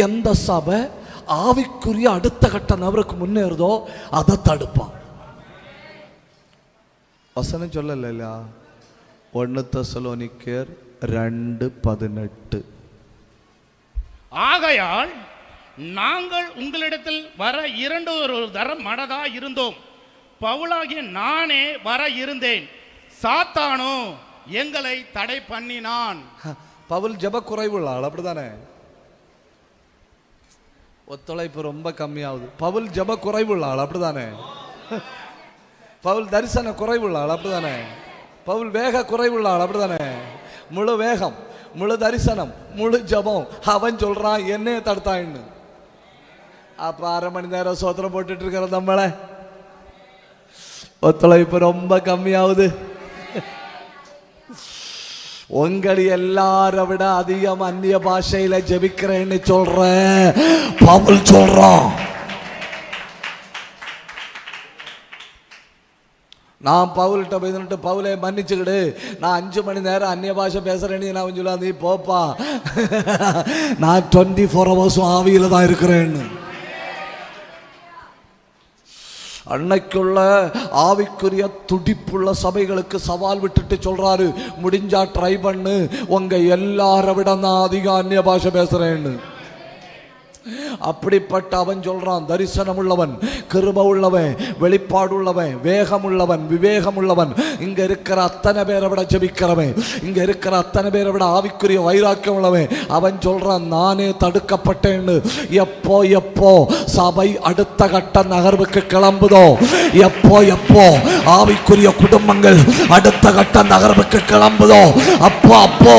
எந்த சபை ஆவிக்குரிய அடுத்த கட்ட நபருக்கு முன்னேறுதோ அதை தடுப்பான். வசனம் சொல்லல 1 தெசலோனிக்கேயர் 2:18. ஆகையால் நாங்கள் உங்களிடத்தில் வர 2 தரம் மனதா இருந்தோம். பவுலாகிய நானே வர இருந்தேன், சாத்தானோ எங்களை தடை பண்ணினான். பவுல் ஜெப குறைவுள்ள ஆள், அப்படிதானே? ஒத்துழைப்பு ரொம்ப கம்மியாகுது. பவுல் ஜெப குறைவுள்ள ஆள், அப்படிதானே? பவுல் தரிசன குறைவுள்ள ஆள், அப்படிதானே? பவுல் வேக குறைவுள்ள ஆள், அப்படிதானே? முழு வேகம், முழு தரிசனம், முழு ஜபம். அவன் சொல்றான் என்னைய தடுத்தான்னு. அப்ப 1/2 மணி நேரம் சோத்திரம் போட்டுட்டு இருக்கிற நம்மளை ஒத்துழைப்பு ரொம்ப கம்மியாகுது. உங்களை எல்லாரை விட அதிகம் அந்நிய பாஷையில ஜெபிக்கிறேன்னு சொல்றேன் பவுல் சொல்றான். நான் பவுல்கிட்ட போயிட்டு, பவுலே மன்னிச்சுக்கிடு, நான் 5 மணி நேரம் அந்நிய பாஷை பேசுறேன்னு நான் சொல்ல, நீ போப்பா, நான் 24 hours ஆவியில தான் இருக்கிறேன்னு. அன்னைக்குள்ள ஆவிக்குரிய துடிப்புள்ள சபைகளுக்கு சவால் விட்டுட்டு சொல்றாரு, முடிஞ்சா ட்ரை பண்ணு, உங்க எல்லார விட நான் அதிக அந்நிய பாஷை பேசுறேன்னு. அப்படிப்பட்ட அவன் சொல்றான், தரிசனம் உள்ளவன், கிருபை உள்ளவன், வெளிப்பாடு உள்ளவன், வேகம் உள்ளவன், விவேகம் உள்ளவன், இங்க இருக்கிற அத்தனை பேரை விட ஜெபிக்கிறவன், இங்க இருக்கிற அத்தனை பேரை விட ஆவிக்குரிய வைராக்கியம் உள்ளவன். அவன் சொல்றான், நானே தடுக்கப்பட்டேன்னு. எப்போ எப்போ சபை அடுத்த கட்ட நகர்வுக்கு கிளம்புதோ, எப்போ எப்போ ஆவிக்குரிய குடும்பங்கள் அடுத்த கட்ட நகர்வுக்கு கிளம்புதோ, அப்போ அப்போ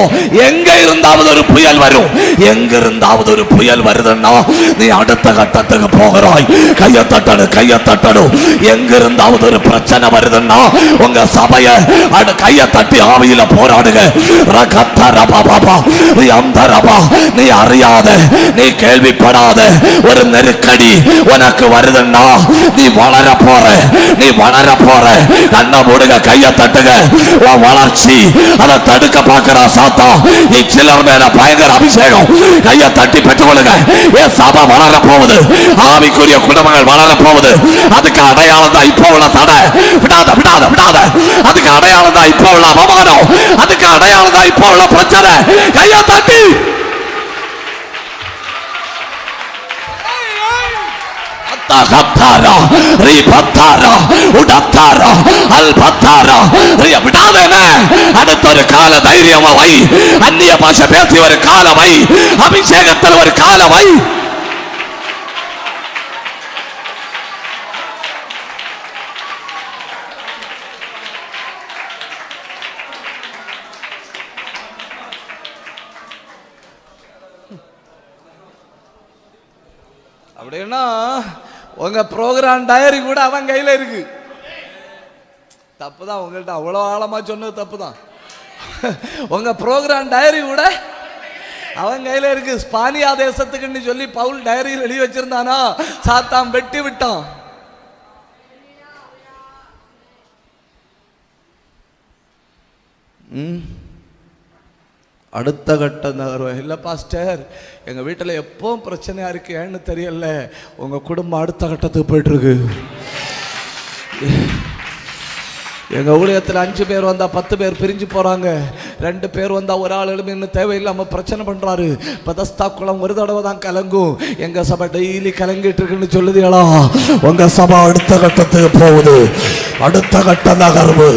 எங்க இருந்தாவது ஒரு புயல் வரும். எங்க இருந்தாவது ஒரு புயல் வருதுன்னா நீ அடுத்த கட்டத்துக்கு போகிறாய். கையை தட்டணும், கையை தட்டணும். எங்க இருந்தாவது ஒரு பிரச்சனை வருதுன்னா உங்க சபைய கையை தட்டி ஆவியில போராடுங்க. நீ அறியாத, நீ கேள்விப்படாத ஒரு நெருக்கடி உனக்கு வருதுன்னா நீ வளர போற, நீ வளர போற. கண்ண மூடுங்க, கையை தட்டுங்க. வளர்ச்சி அதை தடுக்க பார்க்கிறா சாத்தா. சிலர் மேல பயங்கர அபிஷேகம். கையை தட்டி பெற்றுக்கொள்ளுங்க. என் சபை வளர போகுது, ஆவிக்குரிய குடும்பங்கள் வளர போகுது. அதுக்கு அடையாளம் தான் இப்போ உள்ள தடை. விடாத விடாத விடாத. அதுக்கு அடையாளம் தான் இப்போ உள்ள அவமானம். அதுக்கு அடையாளம் தான் இப்போ உள்ள பிரச்சனை. கையை தட்டி அடுத்த ஒரு கால தைரியமா வை. அந்நிய பாஷை பேசி ஒரு கால வை. அபிஷேகத்தில் ஒரு கால வை. அப்படின்னா உங்க ப்ரோக்ராம் டயரி கூட அவன் கையில இருக்கு. தப்புதான், உங்கள்கிட்ட அவ்வளவு ஆழமா சொன்னது தப்புதான். உங்க ப்ரோக்ராம் டயரி கூட அவன் கையில இருக்கு. ஸ்பானியா தேசத்துக்குன்னு சொல்லி பவுல் டயரியில் எழுதி வச்சிருந்தானா, சாத்தான் வெட்டி விட்டான். அடுத்த கட்ட நகர்வு இல்லை பாஸ்டர், எங்கள் வீட்டில் எப்பவும் பிரச்சனையாக இருக்கு, ஏன்னு தெரியல. உங்கள் குடும்பம் அடுத்த கட்டத்துக்கு போயிட்டுருக்கு. எங்கள் ஊழியத்தில் 5 பேர் வந்தால் 10 பேர் பிரிஞ்சு போகிறாங்க. 2 பேர் வந்தால் ஒரு ஆள் எழுமி இன்னும் தேவையில்லாமல் பிரச்சனை பண்ணுறாரு. பதஸ்தா குளம் ஒரு தடவை தான் கலங்கும். எங்கள் சபை டெய்லி கலங்கிட்டு இருக்குன்னு சொல்லுதீங்களா? உங்கள் சபை அடுத்த கட்டத்துக்கு போகுது. அடுத்த கட்ட நகர்வு.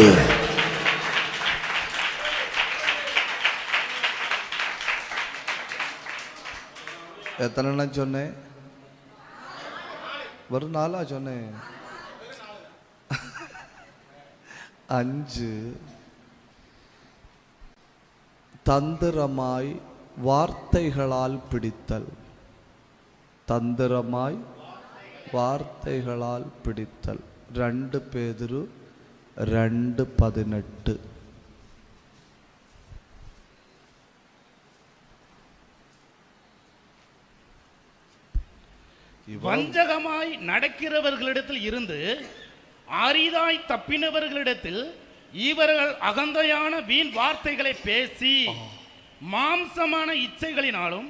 எத்தனை சொன்னேன்? ஒரு நாளா சொன்னேன். 5. தந்திரமாய் வார்த்தைகளால் பிடித்தல். தந்திரமாய் வார்த்தைகளால் பிடித்தல். 2 பேதுரு 2:18. வஞ்சகமாய் நடக்கிறவர்களிடத்தில் இருந்து அரிதாய் தப்பினவர்களிடத்தில் இவர்கள் அகந்தையான வீண் வார்த்தைகளை பேசி மாம்சமான இச்சைகளினாலும்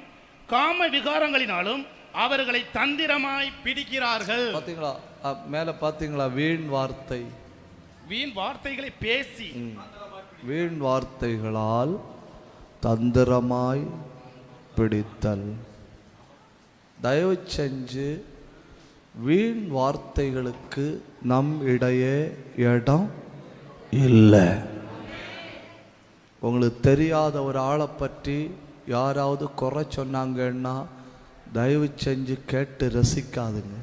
காம விகாரங்களினாலும் அவர்களை தந்திரமாய் பிடிக்கிறார்கள். பாத்தீங்களா? மேல பாத்தீங்களா? வீண் வார்த்தை. வீண் வார்த்தைகளை பேசி, வீண் வார்த்தைகளால் தந்திரமாய் பிடித்தல். தயவு செஞ்சு வீண் வார்த்தைகளுக்கு நம் இடையே இடம் இல்லை. உங்களுக்கு தெரியாத ஒரு ஆளை பற்றி யாராவது குறை சொன்னாங்கன்னா தயவு செஞ்சு கேட்டு ரசிக்காதுங்க.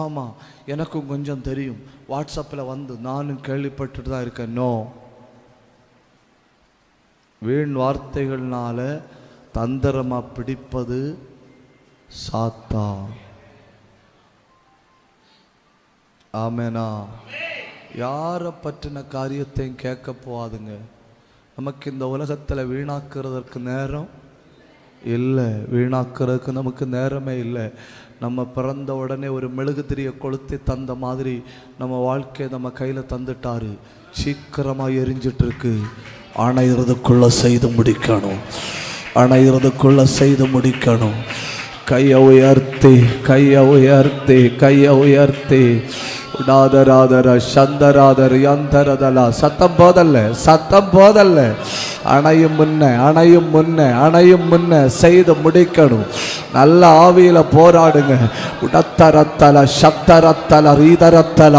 ஆமாம், எனக்கும் கொஞ்சம் தெரியும், வாட்ஸ்அப்பில் வந்து நானும் கேள்விப்பட்டுட்டு தான் இருக்கேன். நோ. வீண் வார்த்தைகள்னால தந்திரமா பிடிப்பது சாத்தான். ஆமேனா? யாரை பற்றின காரியத்தையும் கேட்க போகாதுங்க. நமக்கு இந்த உலகத்தில் வீணாக்குறதற்கு நேரம் இல்லை. வீணாக்குறதுக்கு நமக்கு நேரமே இல்லை. நம்ம பிறந்த உடனே ஒரு மெழுகுதிரியை கொளுத்தி தந்த மாதிரி நம்ம வாழ்க்கையை நம்ம கையில் தந்துட்டாரு. சீக்கிரமாக எரிஞ்சிட்டு இருக்கு. அணைகிறதுக்குள்ள செய்து முடிக்கணும். அணைகிறதுக்குள்ள செய்து முடிக்கணும். கையை உயர்த்தி, கையை உயர்த்தி, கையை உயர்த்தி. உடாதராதர சந்தராதர் யந்தரதலா. சத்தம் போதல்ல, சத்தம் போதல்ல. அணையும் முன்ன செய்து முடிக்கணும். நல்ல ஆவியில போராடுங்க. உடத்தரத்தல சப்தரத்தல ரீதரத்தல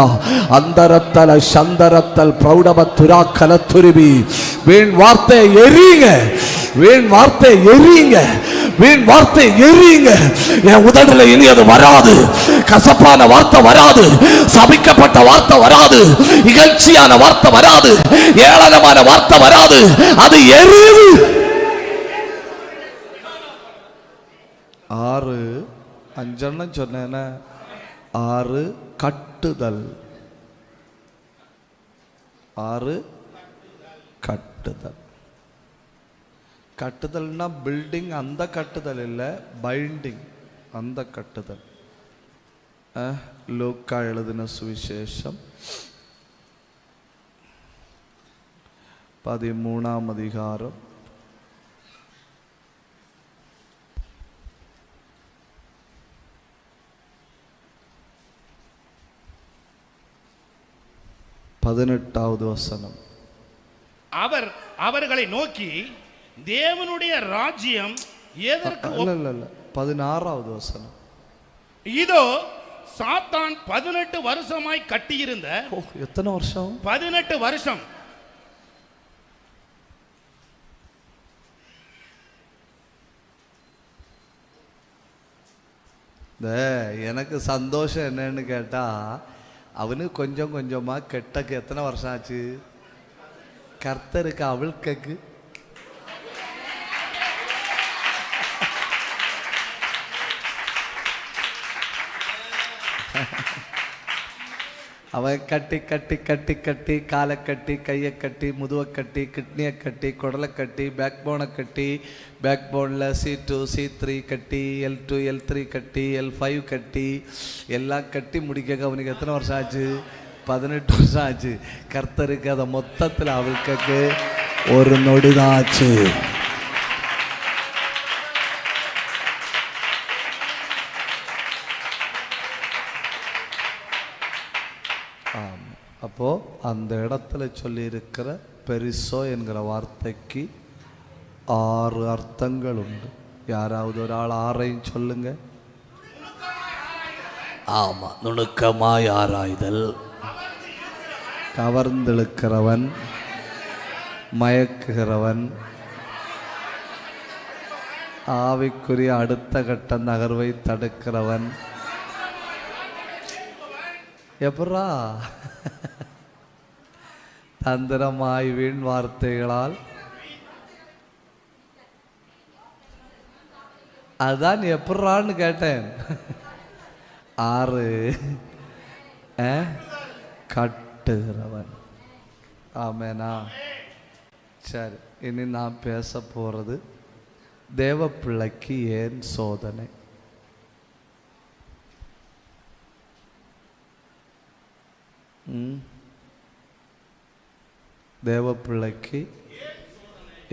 அந்தரத்தல சந்தரத்தல் பிரௌடபத்துரா கலத்துருவி. வீண் வார்த்தை எரியுங்க, வீண் வார்த்தை எரியுங்க, வீண் வார்த்தை எரியுங்க. என் உதடுல இனி அது வராது. கசப்பான வார்த்தை வராது, சபிக்கப்பட்ட வார்த்தை வராது, இகழ்ச்சியான வார்த்தை வராது, ஏளனமான வார்த்தை வராது. அது எரியுது. 6 5 சொன்னேன. 6 கட்டுதல். 6 கட்டுதல். கட்டுதல்னா பில்டிங் அந்த கட்டுதல் இல்லை, பைண்டிங் அந்த கட்டுதல். லூக்கா எழுதின சுவிசேஷம் 13ஆம் அதிகாரம் 18வது வசனம். அவர் அவர்களை நோக்கி, தேவனுடைய ராஜ்யம் எதற்கு 16வது வசனம். இதோ சாத்தான் 18 வருஷமாய் கட்டியிருந்த. எத்தனை வருஷம்? 18 வருஷம். எனக்கு சந்தோஷம் என்னன்னு கேட்டா, அவனு கொஞ்சம் கொஞ்சமா கெட்டக்கு எத்தனை வருஷம் ஆச்சு? கர்த்தருக்கு அவளுக்கு அவன் கட்டி கட்டி கட்டி கட்டி காலை கட்டி, கையை கட்டி, முதுவை கட்டி, கிட்னியை கட்டி, குடலை கட்டி, பேக் போனை கட்டி, பேக் போனில் C2 C3 கட்டி, L2 L3 கட்டி, L5 கட்டி, எல்லாம் கட்டி முடிக்க அவனுக்கு எத்தனை வருஷம் ஆச்சு? 18 வருஷம் ஆச்சு. கர்த்தருக்கு அதை மொத்தத்தில் அவளுக்கு ஒரு நொடிதான் ஆச்சு. அப்போ அந்த இடத்துல சொல்லியிருக்கிற பெரிசோ என்கிற வார்த்தைக்கு 6 அர்த்தங்கள் உண்டு. யாராவது ஒரு ஆள் 6ஐயும் சொல்லுங்க. ஆமா, நுணுக்கமாய் ஆராய்தல், கவர்ந்திழுக்கிறவன், மயக்குகிறவன், ஆவிக்குரிய அடுத்த கட்ட நகர்வை தடுக்கிறவன். எப்பரா தந்திரமாய் வீண் வார்த்தைகளால். அதான் எப்பரான்னு கேட்டேன். 6 கட்டுகிறவன். ஆமேனா? சரி, இனி நான் பேச போறது தேவ பிள்ளைக்கு ஏன் சோதனை. தேவ பிள்ளைக்கு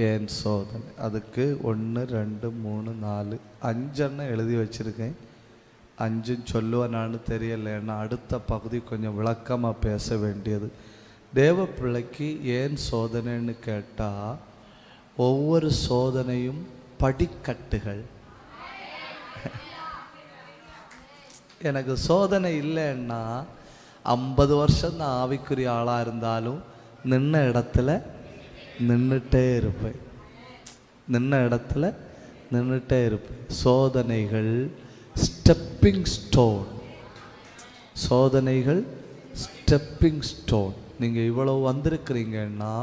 ஏன் சோதனை? அதுக்கு 1 2 3 4 5 எழுதி வச்சிருக்கேன். 5 சொல்லுவேனான்னு தெரியல, ஏன்னா அடுத்த பகுதி கொஞ்சம் விளக்கமாக பேச வேண்டியது. தேவ பிள்ளைக்கு ஏன் சோதனைன்னு கேட்டால், ஒவ்வொரு சோதனையும் படிக்கட்டுகள். எனக்கு சோதனை இல்லைன்னா 50 வருஷம் நான் ஆவிக்குரிய ஆளாக இருந்தாலும் நின்ன இடத்துல நின்றுட்டே இருப்பேன். நின்ன இடத்துல நின்றுட்டே இருப்பேன். சோதனைகள் ஸ்டெப்பிங் ஸ்டோன். சோதனைகள் ஸ்டெப்பிங் ஸ்டோன். நீங்கள் இவ்வளவு வந்திருக்கிறீங்கன்னா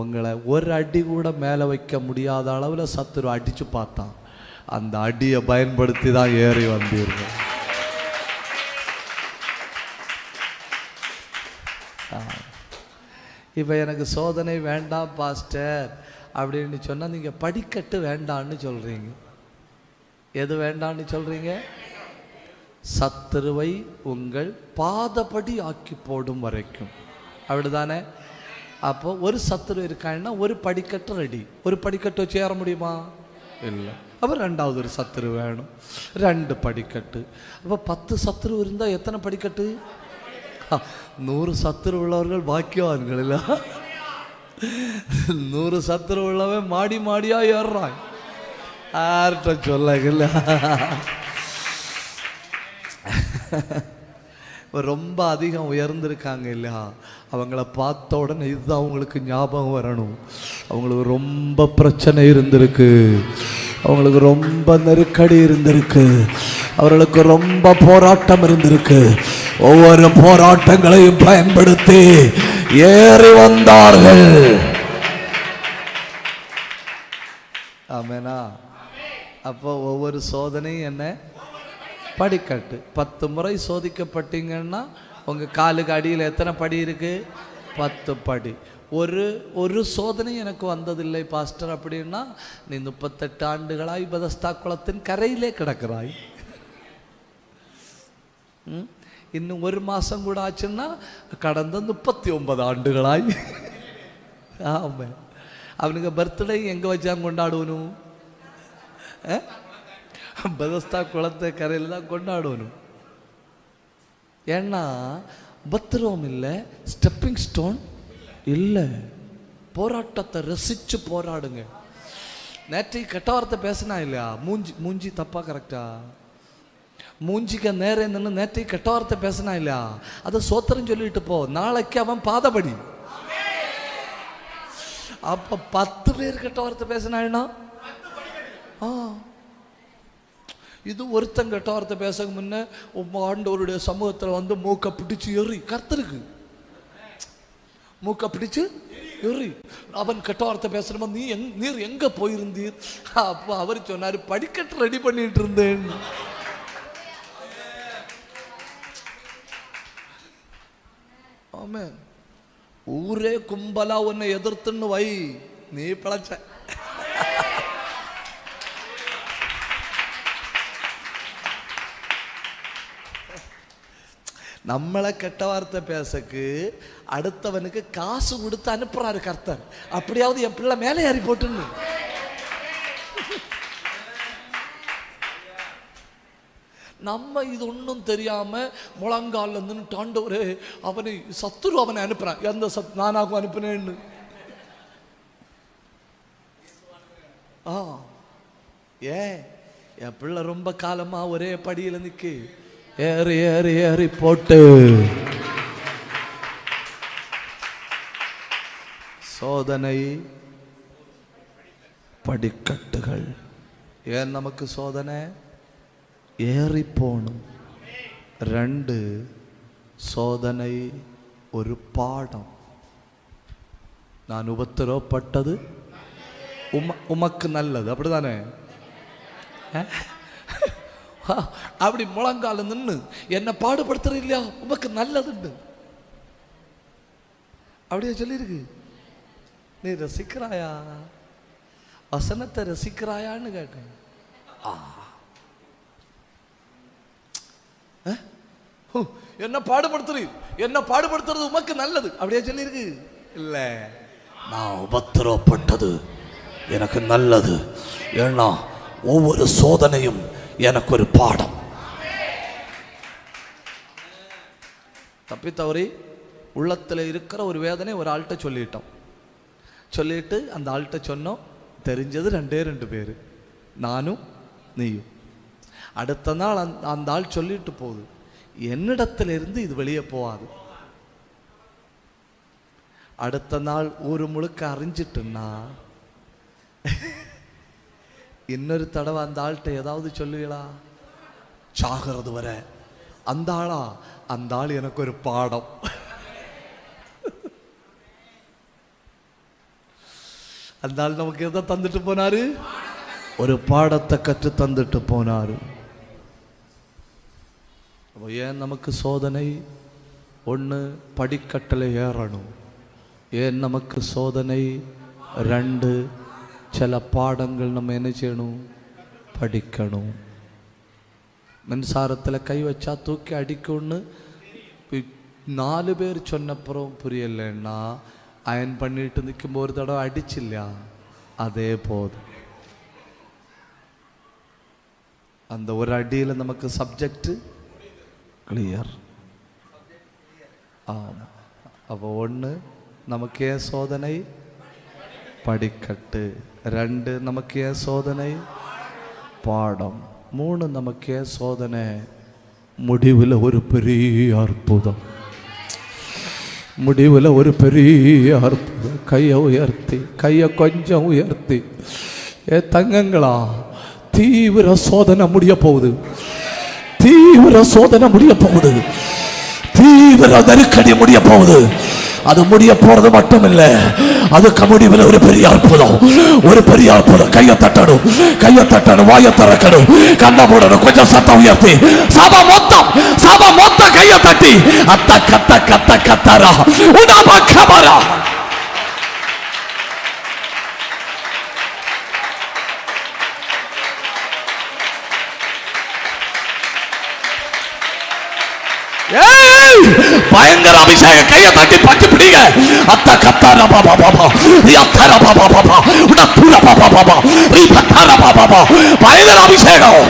உங்களை ஒரு அடி கூட மேலே வைக்க முடியாத அளவில் சத்துரு அடித்து பார்த்தான். அந்த அடியை பயன்படுத்தி தான் ஏறி வந்தீர்கள். இப்போ எனக்கு சோதனை வேண்டாம் பாஸ்டர் அப்படின்னு சொன்னால் நீங்கள் படிக்கட்டு வேண்டான்னு சொல்கிறீங்க. எது வேண்டான்னு சொல்கிறீங்க? சத்துருவை உங்கள் பாதப்படி ஆக்கி போடும் வரைக்கும். அப்படிதானே? அப்போ ஒரு சத்துரு இருக்காங்கன்னா ஒரு படிக்கட்டு ரெடி. ஒரு படிக்கட்டு வச்சு ஏற முடியுமா? இல்லை. அப்போ 2வது ஒரு சத்துரு வேணும். 2 படிக்கட்டு. அப்போ 10 சத்துரு இருந்தால் எத்தனை படிக்கட்டு? 100 சத்துரு உள்ளவர்கள் பாக்கியவான்கள் இல்லை? 100 சத்துரு உள்ளவன் மாடி மாடியா ஏறுறான். யார்கிட்ட சொல்லல. ரொம்ப அதிகம் உயர்ந்திருக்காங்க இல்லையா, அவங்கள பார்த்த உடனே இதுதான் அவங்களுக்கு ஞாபகம் வரணும். அவங்களுக்கு ரொம்ப பிரச்சனை இருந்திருக்கு, அவங்களுக்கு ரொம்ப நெருக்கடி இருந்திருக்கு, அவர்களுக்கு ரொம்ப போராட்டம் இருந்திருக்கு. ஒவ்வொரு போராட்டங்களையும் பயன்படுத்தி ஏறி வந்தார்கள். ஆமெனா. அப்போ ஒவ்வொரு சோதனையும் என்ன படிக்கட்டு. 10 முறை சோதிக்கப்பட்டீங்கன்னா உங்கள் காலுக்கு அடியில் எத்தனை படி இருக்கு? 10 படி. ஒரு சோதனை எனக்கு வந்ததில்லை பாஸ்டர் அப்படின்னா, நீ 38 ஆண்டுகளாய் பெதஸ்தா குளத்தின் கரையிலே கிடக்கிறாய். இன்னும் 1 மாதம் கூட ஆச்சுன்னா கடந்த 39 ஆண்டுகளாய். ஆமாம். அவனுக்கு பர்த்டே எங்கே வச்சாங்க கொண்டாடுவனும்? பெதஸ்தா குளத்தை கரையில் தான் கொண்டாடணும். ஏன்னா பத்திரம் இல்லை, ஸ்டெப்பிங் ஸ்டோன் இல்லை. போராட்டத்தை ரசித்து போராடுங்க. நேற்றைக்கு கெட்ட வார்த்தை பேசினா இல்லையா, மூஞ்சி தப்பா கரெக்டா? மூஞ்சிக்க நேரம் நின்று நேற்றைக்கு கெட்ட வார்த்தை பேசினா இல்லையா, அதை சோத்திரம் சொல்லிட்டு போ. நாளைக்கு அவன் பாதபடி. அப்ப 10 பேர் கெட்ட வார்த்தை பேசினா இது ஒருத்தங்க கெட்ட வார்த்தை பேச முன்ன ஆண்டவருடைய சமூகத்தில் வந்து மூக்க பிடிச்சு எறி. கர்த்தருக்கு மூக்க பிடிச்சு எறி. அவன் கெட்ட வார்த்தை பேசுறப்ப நீர் எங்க போயிருந்தீர்? அப்போ அவர் சொன்னாரு, படிக்கட்டு ரெடி பண்ணிட்டு இருந்தேன். ஆமென். ஊரே கும்பலா உன்னை எதிர்த்துன்னு வை, நீ பிழைச்ச. நம்மளை கெட்ட வார்த்தை பேசக்கு அடுத்தவனுக்கு காசு கொடுத்து அனுப்புறாரு கர்த்தர். அப்படியாவது என் பிள்ளை மேலே ஏறி போட்டுன்னு. நம்ம இது ஒன்றும் தெரியாம முழங்கால நின்று ஆண்டவரே அவனை சத்துரு அவனை அனுப்புறான். எந்த நானாகும் அனுப்புனேன்னு. என் பிள்ளை ரொம்ப காலமா ஒரே படியில நிக்கு, ஏறி ஏறி ஏறி போட்டு சோதனை படிக்கட்டுகள். ஏன் நமக்கு சோதனை? ஏறி போகணும். 2 சோதனை ஒரு பாடம். நான் உபத்திரவப்பட்டது உமக்கு நல்லது, அப்படிதானே? அப்படி முழங்கால நின்று என்ன பாடுபடுத்துற இல்லையா, உமக்கு நல்லதுன்னு அப்படியே சொல்லியிருக்கு. நீ ரசிக்கிறாயா? வசனத்தை ரசிக்கிறாயான்னு கேட்டேன். என்ன பாடுபடுத்துறது உமக்கு நல்லது அப்படியே சொல்லியிருக்கு. இல்ல, நான் உபத்திரவப்பட்டது எனக்கு நல்லது. ஏன்னா ஒவ்வொரு சோதனையும் எனக்கு ஒரு பாடம். தப்பி தவறி உள்ளத்தில் இருக்கிற ஒரு வேதனை ஒரு ஆள்கிட்ட சொல்லிட்டோம். சொல்லிட்டு அந்த ஆள்கிட்ட சொன்னோம். தெரிஞ்சது 2 பேர், நானும் நீயும். அடுத்த நாள் அந்த ஆள் சொல்லிட்டு போகுது, என்னிடத்துல இருந்து இது வெளியே போகாது. அடுத்த நாள் ஊர் முழுக்க அறிஞ்சிட்டுன்னா இன்னொரு தடவை அந்த ஆள்கிட்ட ஏதாவது சொல்லுவீங்களா? சாகிறது வர அந்த ஆளா? அந்த ஆள் எனக்கு ஒரு பாடம். அந்த ஆள் நமக்கு எதை தந்துட்டு போனாரு? ஒரு பாடத்தை கற்று தந்துட்டு போனாரு. ஏன் நமக்கு சோதனை? 1 படிக்கட்டளை ஏறணும். ஏன் நமக்கு சோதனை? 2 சில பாடங்கள் நம்ம என்ன செய்யணும்? படிக்கணும். மின்சாரத்தில் கை வச்சா தூக்கி அடிக்கும்னு 4 பேர் சொன்னப்புறம் புரியலைன்னா அயன் பண்ணிட்டு நிற்கும் ஒரு தடவை அடிச்சில்லையா, அதே போதும். அந்த ஒரு அடியில் நமக்கு சப்ஜெக்ட் கிளியர். ஆமாம். அப்போ 1 நமக்கு ஏன் சோதனை? படிக்கட்டு. 2 நமக்கு ஏன் சோதனை? பாடம். 3 நமக்கு ஏன் சோதனை? முடிவில் ஒரு பெரிய அற்புதம். முடிவில் ஒரு பெரிய அற்புதம். கையை உயர்த்தி, கையை கொஞ்சம் உயர்த்தி, தங்கங்களா, தீவிர சோதனை முடிய போகுது. தீவிர சோதனை முடிய போகுது. தீவிர நெருக்கடி முடிய போகுது. அது முடிய போறது மட்டும் இல்ல, அதுக்கு முடிவில் ஒரு பெரிய அற்புதம். ஒரு பெரிய அற்புதம். கையை தட்டணும், கையை தட்டணும், வாயை திறக்கணும், கண்ணை மூடணும், கொஞ்சம் சத்தம் உயர்த்தி, சபை மொத்தம் கையை தட்டி அத்த கத்த கத்த கத்தரா உடாப கபரா. பயங்கர அபிஷேகம். கையை தட்டி பட்டு பிடிங்க. அத்த கத்தாரா பாபா பாபா அத்தாரா பாபா பாபா உடப்புரா பாபா பாபா ரீபத்தாரா பாபா பாபா. பயங்கர அபிஷேகம்.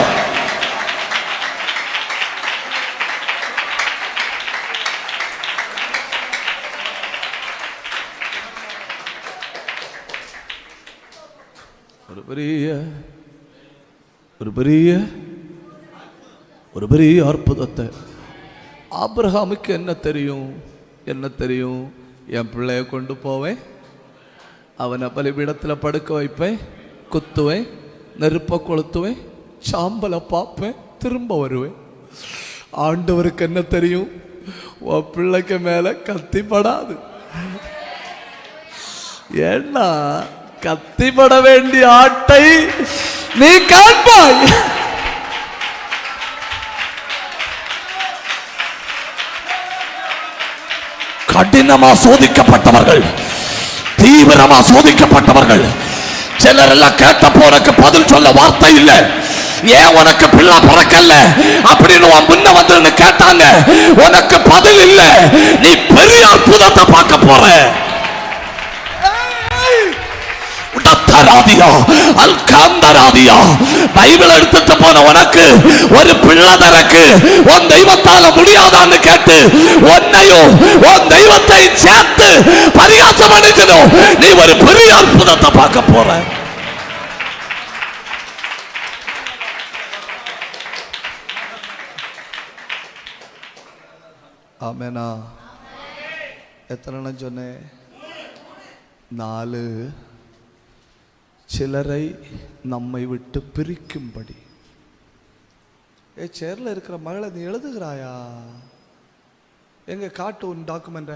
ஒரு பெரிய அற்புதத்தை. ஆபிரகாமுக்கு என்ன தெரியும்? என் பிள்ளைய கொண்டு போவேன், அவனை பலிபீடத்தில் படுக்க வைப்பேன், குத்துவேன், நெருப்பை கொளுத்துவேன், சாம்பலை பார்ப்பேன், திரும்ப வருவேன். ஆண்டவருக்கு என்ன தெரியும்? உன் பிள்ளைக்கு மேல கத்திப்படாது. ஏன்னா கத்திப்பட வேண்டிய ஆட்டை நீ காண்பாய். கடினமா சோதிக்கப்பட்டவர்கள், தீவிரமா சோதிக்கப்பட்டவர்கள். சிலர் எல்லாம் கேட்டப்போ உனக்கு பதில் சொல்ல வார்த்தை இல்ல. ஏன் உனக்கு பிள்ளை பிறக்கல அப்படின்னு முன்ன வந்து கேட்டாங்க. உனக்கு பதில் இல்ல. நீ பெரிய அற்புதத்தை பார்க்க போற. பைபிள் எடுத்துட்டு போன உனக்கு ஒரு பிள்ளை தரக்கு உன் தெய்வத்தால முடியாதான்னு கேட்டு உன்னையும் உன் தெய்வத்தை சேர்த்து பரிகாசம் அடிக்கணும். நீ ஒரு பெரிய அற்புதத்தை பார்க்க போற. ஆமெனா? எத்தனை சொன்னேன்? 4. சிலரை நம்மை விட்டு பிரிக்கும்படி. சேர்ல இருக்கிற மகளை நீ எழுதுகிறாயா? எங்க காட்டு உன் டாக்குமெண்ட.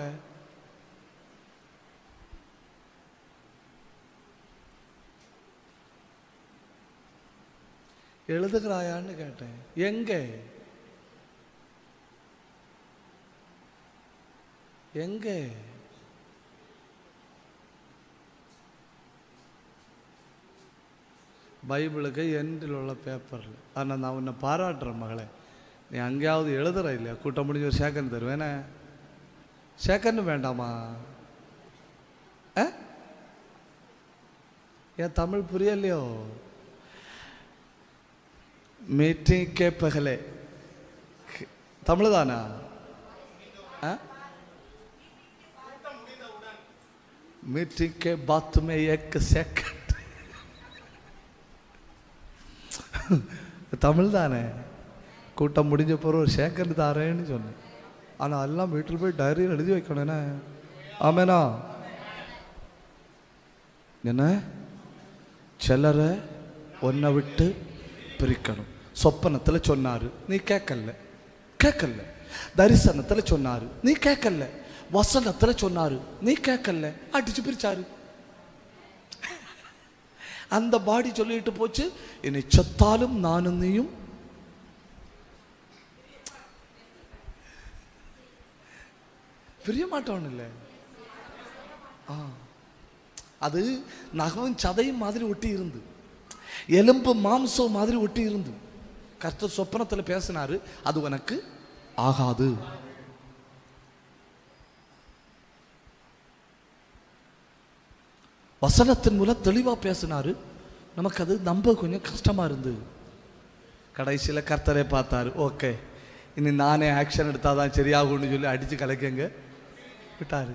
எழுதுகிறாயான்னு கேட்டேன். எங்க பைபிளுக்கு எண்டில் உள்ள பேப்பரில். ஆனால் நான் உன்னை பாராட்டுறேன் மகளே. நீ அங்கேயாவது எழுதுற இல்லையா? கூட்டம் முடிஞ்ச ஒரு சேக்கண்ட் தருவேனே. சேக்கண்ட் வேண்டாமா? ஏன் தமிழ் புரியலையோ? மீட்டிங் கே பகலே தமிழ் தானா? மீட்டிங் கே பாத் மே ஏக் சேக்கண்ட். தமிழ் தானே? கூட்டம் முடிஞ்ச பிறகு ஒரு சேக்கண்ட் தாரேன்னு சொன்னேன். ஆனால் எல்லாம் வீட்டில் போய் டைரியில் எழுதி வைக்கணும். என்ன? ஆமேனா? என்ன? சிலரை ஒன்றை விட்டு பிரிக்கணும். சொப்பனத்தில் சொன்னார், நீ கேட்கல. தரிசனத்தில் சொன்னார், நீ கேட்கல. வசனத்தில் சொன்னார், நீ கேட்கல. அடிச்சு பிரிச்சாரு. அந்த பாடி சொல்லிட்டு போச்சு, என்னை செத்தாலும் நானும் நீயும் பிரிய மாட்டோம். இல்லை, அது நகவும் சதையும் மாதிரி ஒட்டி இருந்து, எலும்பு மாம்சம் மாதிரி ஒட்டி இருந்து கர்த்தர் சொப்பனத்தில் பேசினாரு, அது உனக்கு ஆகாது. வசனத்தின் மூலம் தெளிவாக பேசினாரு. நமக்கு அது நம்ப கொஞ்சம் கஷ்டமாக இருந்து கடைசியில் கர்த்தரை பார்த்தாரு. ஓகே, இனி நானே ஆக்ஷன் எடுத்தால் தான் சரியாகும்னு சொல்லி அடித்து கலைக்கங்க விட்டாரு.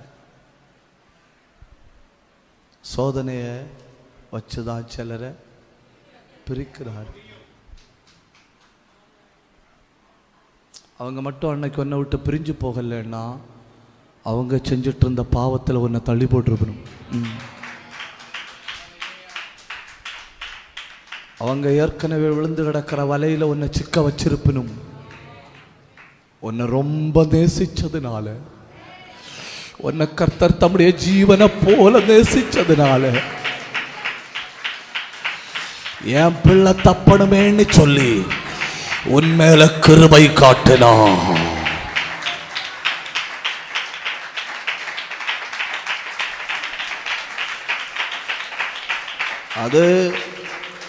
சோதனையை வச்சுதான் சிலரை பிரிக்கிறார். அவங்க மட்டும் அன்னைக்கு உன்னை விட்டு பிரிஞ்சு போகலைன்னா அவங்க செஞ்சுட்டு இருந்த பாவத்தில் உன்னை தள்ளி போட்டிருக்கணும். அவங்க ஏற்கனவே விழுந்து கிடக்கிற வலையில உன்னை சிக்க வச்சிருப்பனும். உன்னை ரொம்ப நேசிச்சதுனால, உன்னை கர்த்தர் தம்முடைய ஜீவனை போல நேசிச்சதுனால, என் பிள்ளை தப்பணுமேன்னு சொல்லி உன் மேல கிருபை காட்டினான். அது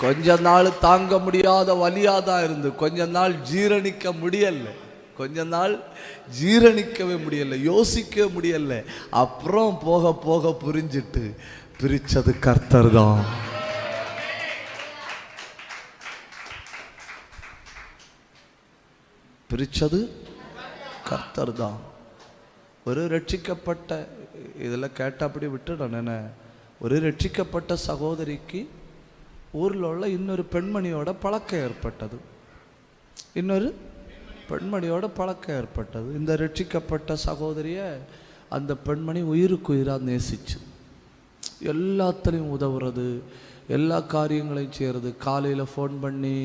கொஞ்ச நாள் தாங்க முடியாத வலியாதான் இருந்து, கொஞ்ச நாள் ஜீரணிக்க முடியல, கொஞ்ச நாள் ஜீரணிக்கவே முடியல, யோசிக்கவே முடியல. அப்புறம் போக போக புரிஞ்சிட்டு பிரிச்சது கர்த்தர் தான். பிரிச்சது கர்த்தர் தான். ஒரு ரட்சிக்கப்பட்ட, இதில் கேட்ட அப்படி விட்டுடணும் என்ன, ஒரு ரட்சிக்கப்பட்ட சகோதரிக்கு ஊரில் உள்ள இன்னொரு பெண்மணியோட பழக்கம் ஏற்பட்டது. இன்னொரு பெண்மணியோட பழக்கம் ஏற்பட்டது. இந்த ரட்சிக்கப்பட்ட சகோதரியை அந்த பெண்மணி உயிருக்கு உயிராக நேசிச்சு, எல்லாத்துலேயும் உதவுறது, எல்லா காரியங்களையும் செய்கிறது. காலையில் ஃபோன் பண்ணி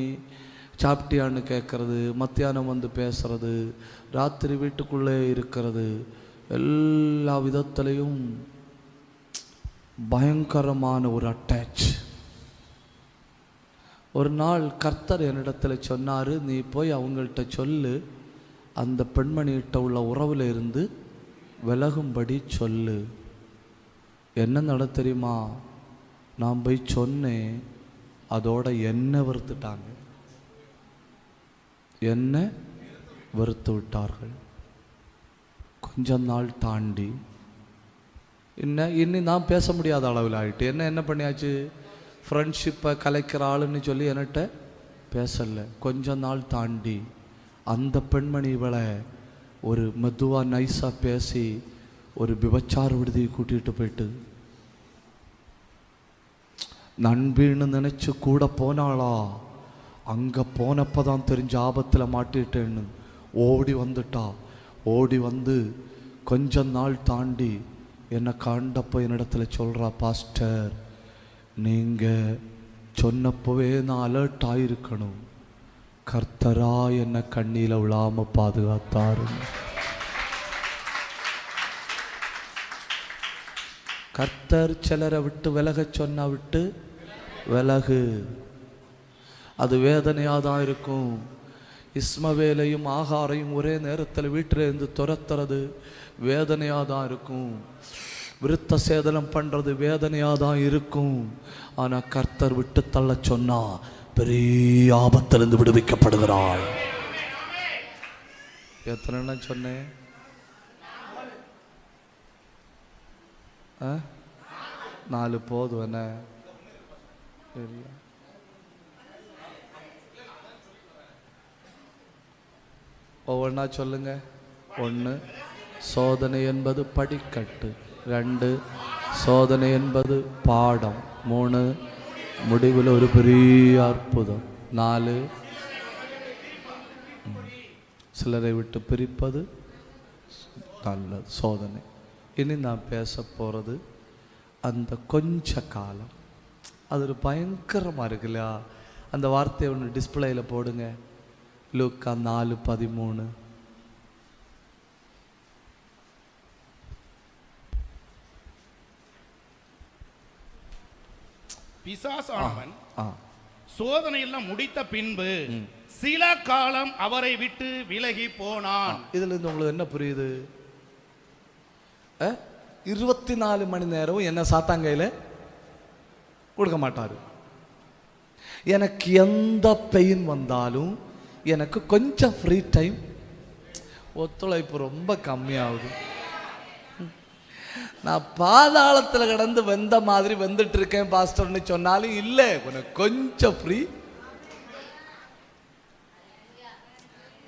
சாப்பிட்டியான்னு கேட்குறது, மத்தியானம் வந்து பேசுறது, ராத்திரி வீட்டுக்குள்ளே இருக்கிறது, எல்லா விதத்துலேயும் பயங்கரமான ஒரு அட்டாச். ஒரு நாள் கர்த்தர் என்னிடத்தில் சொன்னார், நீ போய் அவங்கள்ட்ட சொல்லு, அந்த பெண்மணிகிட்ட உள்ள உறவில் இருந்து விலகும்படி சொல்லு. என்ன நட தெரியுமா, நான் போய் சொன்னேன், அதோட என்ன வெறுத்துட்டாங்க, என்ன வெறுத்து விட்டார்கள். கொஞ்ச நாள் தாண்டி இன்னும் நான் பேச முடியாத அளவில் ஆகிட்டு, என்ன பண்ணியாச்சு, ஃப்ரெண்ட்ஷிப்பை கலைக்கிற ஆளுன்னு சொல்லி என்கிட்ட பேசலை. கொஞ்ச நாள் தாண்டி அந்த பெண்மணி இவளை ஒரு மெதுவாக நைஸாக பேசி ஒரு விபச்சார விடுதியை கூட்டிகிட்டு போயிட்டு, நண்பின்னு நினச்சி கூட போனாளா, அங்கே போனப்போ தான் தெரிஞ்ச ஆபத்தில் மாட்டிட்டேன்னு ஓடி வந்துட்டா. ஓடி வந்து கொஞ்ச நாள் தாண்டி என்னை கண்டப்போ என்னிடத்துல சொல்கிறா, பாஸ்டர் நீங்கள் சொன்னப்போவே நான் அலர்ட் ஆகிருக்கணும், கர்த்தரா என்னை கண்ணியில் விழாமல் பாதுகாத்தாரு. கர்த்தர் சிலரை விட்டு விலக சொன்னா விட்டு விலகு. அது வேதனையாக தான் இருக்கும். இஸ்மவேலையும் ஆகாரையும் ஒரே நேரத்தில் வீட்டில் இருந்து துரத்துறது வேதனையாக தான் இருக்கும். விருத்த சேதனம் பண்ணுறது வேதனையாக தான் இருக்கும். ஆனால் கர்த்தர் விட்டு தள்ள சொன்னா பெரிய ஆபத்திலிருந்து விடுவிக்கப்படுகிறாள். எத்தனை சொன்னேன், 4 போதும் என்ன இல்லை. ஒவ்வொன்றா சொல்லுங்க. 1, சோதனை என்பது படிக்கட்டு. 2, சோதனை என்பது பாடம். 3, முடிவில் ஒரு பெரிய அற்புதம். 4, சிலரை விட்டு பிரிப்பது நல்லது, சோதனை. இனி நான் பேச போகிறது அந்த கொஞ்ச காலம். அது ஒரு பயங்கரமாக இருக்கு இல்லையா? அந்த வார்த்தையை ஒன்று டிஸ்பிளேயில் போடுங்க. லூக்கா 4:13. பிசாசானவன் சோதனை எல்லாம் முடித்த பின்பு சில காலம் அவரை விட்டு விலகி போனான். இதுல இருந்து உங்களுக்கு என்ன புரியுது? 24 மணி நேரம் என்ன சாத்தாங்கையில கொடுக்க மாட்டாரு. எனக்கு எந்த பெயின் வந்தாலும் எனக்கு கொஞ்சம் ஃப்ரீ டைம், ஒத்துழைப்பு ரொம்ப கம்மியாகுது. நான் பாதாளத்தில் கிடந்து வெந்த மாதிரி வெந்துட்டு இருக்கேன் பாஸ்டர்னு சொன்னாலும் இல்லை, உனக்கு கொஞ்சம் ஃப்ரீ,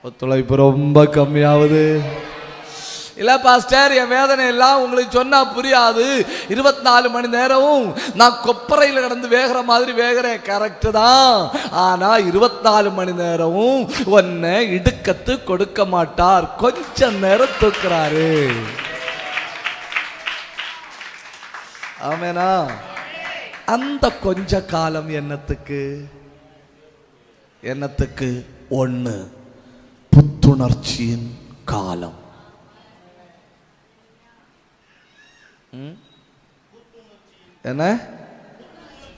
ஒத்துழைப்பு ரொம்ப கம்மியாகுது. இல்ல பாஸ்டர், என் வேதனை எல்லாம் உங்களுக்கு சொன்னா புரியாது. 24 மணி நேரமும் நான் கொப்பரையில் கடந்து வேகிற மாதிரி வேகிறேன். கரெக்டு தான். ஆனா 24 மணி நேரமும் உன்னை இடுக்கத்து கொடுக்க மாட்டார். கொஞ்ச நேரம் தூக்குறாரு. ஆமெனா? அந்த கொஞ்ச காலம் என்னத்துக்கு ஒண்ணு புத்துணர்ச்சியின் காலம். என்ன?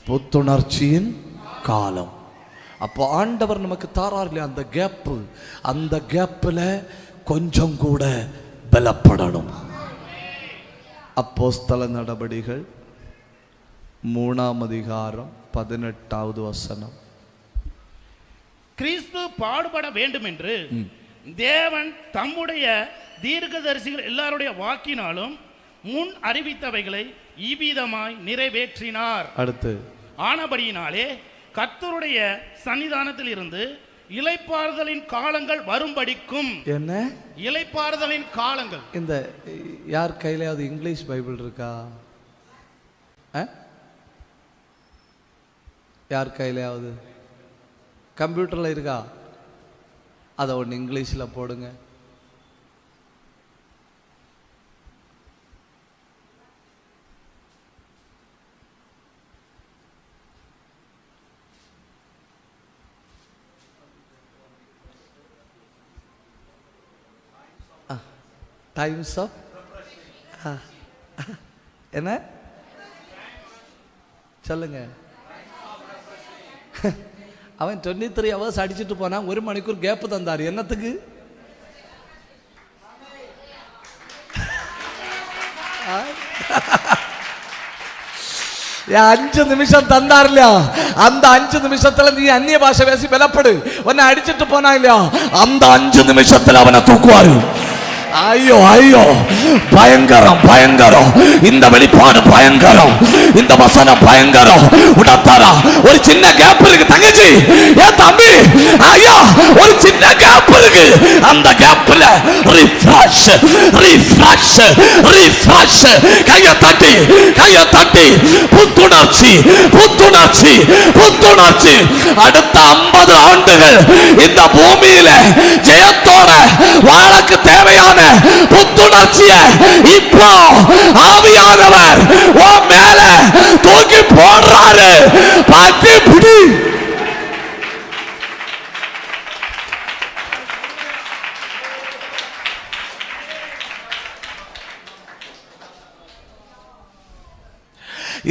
புத்துணர்ச்சியின் காலம். அப்போ ஆண்டவர் நமக்கு தாரார் இல்லையா அந்த கேப்பு. அந்த கேப்பில் கொஞ்சம் கூட பலப்படணும். அப்போஸ்தல நடபடிகள் 3ஆம் அதிகாரம் 18வது வசனம். கிறிஸ்து பாடுபட வேண்டும் என்று தேவன் தம்முடைய தீர்க்கதரிசிகள் எல்லாருடைய வாக்கினாலும் முன் அறிவித்தவைகளை இவ்விதமாய் நிறைவேற்றினார். அடுத்து, ஆனபடியினாலே கர்த்தருடைய சன்னிதானத்தில் இருந்து இளைப்பாறுதலின் காலங்கள் வரும்படிக்கும். என்ன இளைப்பாறுதலின் காலங்கள்? இந்த யார் கையிலாவது இங்கிலீஷ் பைபிள் இருக்கா? யார் கையிலாவது கம்ப்யூட்டர்ல இருக்கா? அதை ஒன்று இங்கிலீஷில் போடுங்க. டைம்ஸ் ஆஃப் என்ன சொல்லுங்க. அவன் 23 hours அடிச்சுட்டு போனான். 1 மணிக்கூர் கேப்பு தந்தார். என்னத்துக்கு? என் 5 நிமிஷம் தந்தார் இல்லையா, அந்த 5 நிமிஷத்துல நீ அந்நிய பாஷை பேசி பலப்படு. உன்னை அடிச்சுட்டு போனா இல்லையா, அந்த 5 நிமிஷத்துல அவனை தூக்குவாரு. ஐயோ ஐயோ, பயங்கரம் பயங்கரம். இந்த வெளிப்பாடு பயங்கரம். இந்த வசனம் பயங்கரம். உடத்தாரா ஒரு சின்ன கேப் இருக்கு தங்கச்சி, ஏன் தம்பி, ஐயா ஒரு சின்ன கேப் இருக்கு. அந்த கேப்ல ரிஃப்ரெஷ் ரிஃப்ரெஷ் ரிஃப்ரெஷ். கையை தட்டி புத்துணர்ச்சி புத்துணர்ச்சி புத்துணர்ச்சி. அடுத்த 50 ஆண்டுகள் இந்த பூமியில ஜெயத்தோட வாழக்கு தேவையான புத்துணர்ச்சிய இப்போ ஆவியானவர் உன் மேல தூக்கி போடுறாரு. பாத்தி புடி.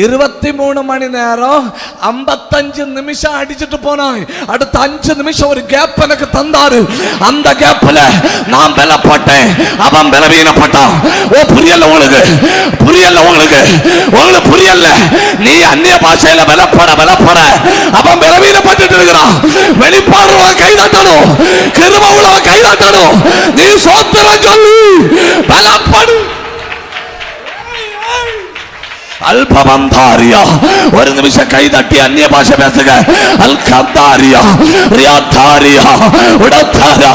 இருபத்தி 3 மணி நேரம் 55 நிமிஷம் அடிச்சுட்டு போனான். அடுத்த 5 நிமிஷம் ஒரு கேப் எனக்கு தந்தாரு. அந்த கேப்ல நான் பலப்பட்டேன், அவன் பலவீனப்பட்டான். ஓ புரியல உங்களுக்கு, புரியல உங்களுக்கு, உங்களுக்கு புரியல. நீ அந்நிய பாஷையில பலப்பட அவன் பலவீனப்பட்டு இருக்கிறான். வெளிப்பாடுவ கைதட்டணும், கிருபை உள்ளவ கைதட்டணும். நீ சோத்திரம் சொல்லி பலப்படு. அல்பமந்தாரியா ஒரு நிமிஷம் கைதட்டி அந்நிய பாஷை பேசுங்க. அல்கந்தாரியா ரியாதாரியா உடத்தாரா.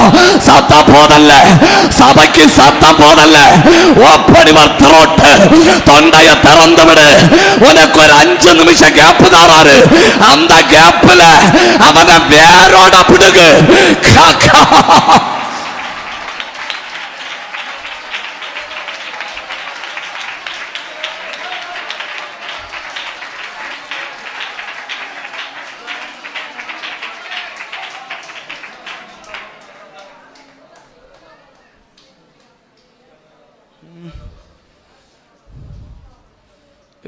சத்தம் போதல்ல, சபைக்கு சத்தம் போதல்ல. ஓப்படி வர்த்தரோட்டு தொண்டைய திறந்து விடு. உனக்கு ஒரு 5 நிமிஷம் கேப் தாராரு. அந்த கேப்ல அவனை வேரோட பிடுகு.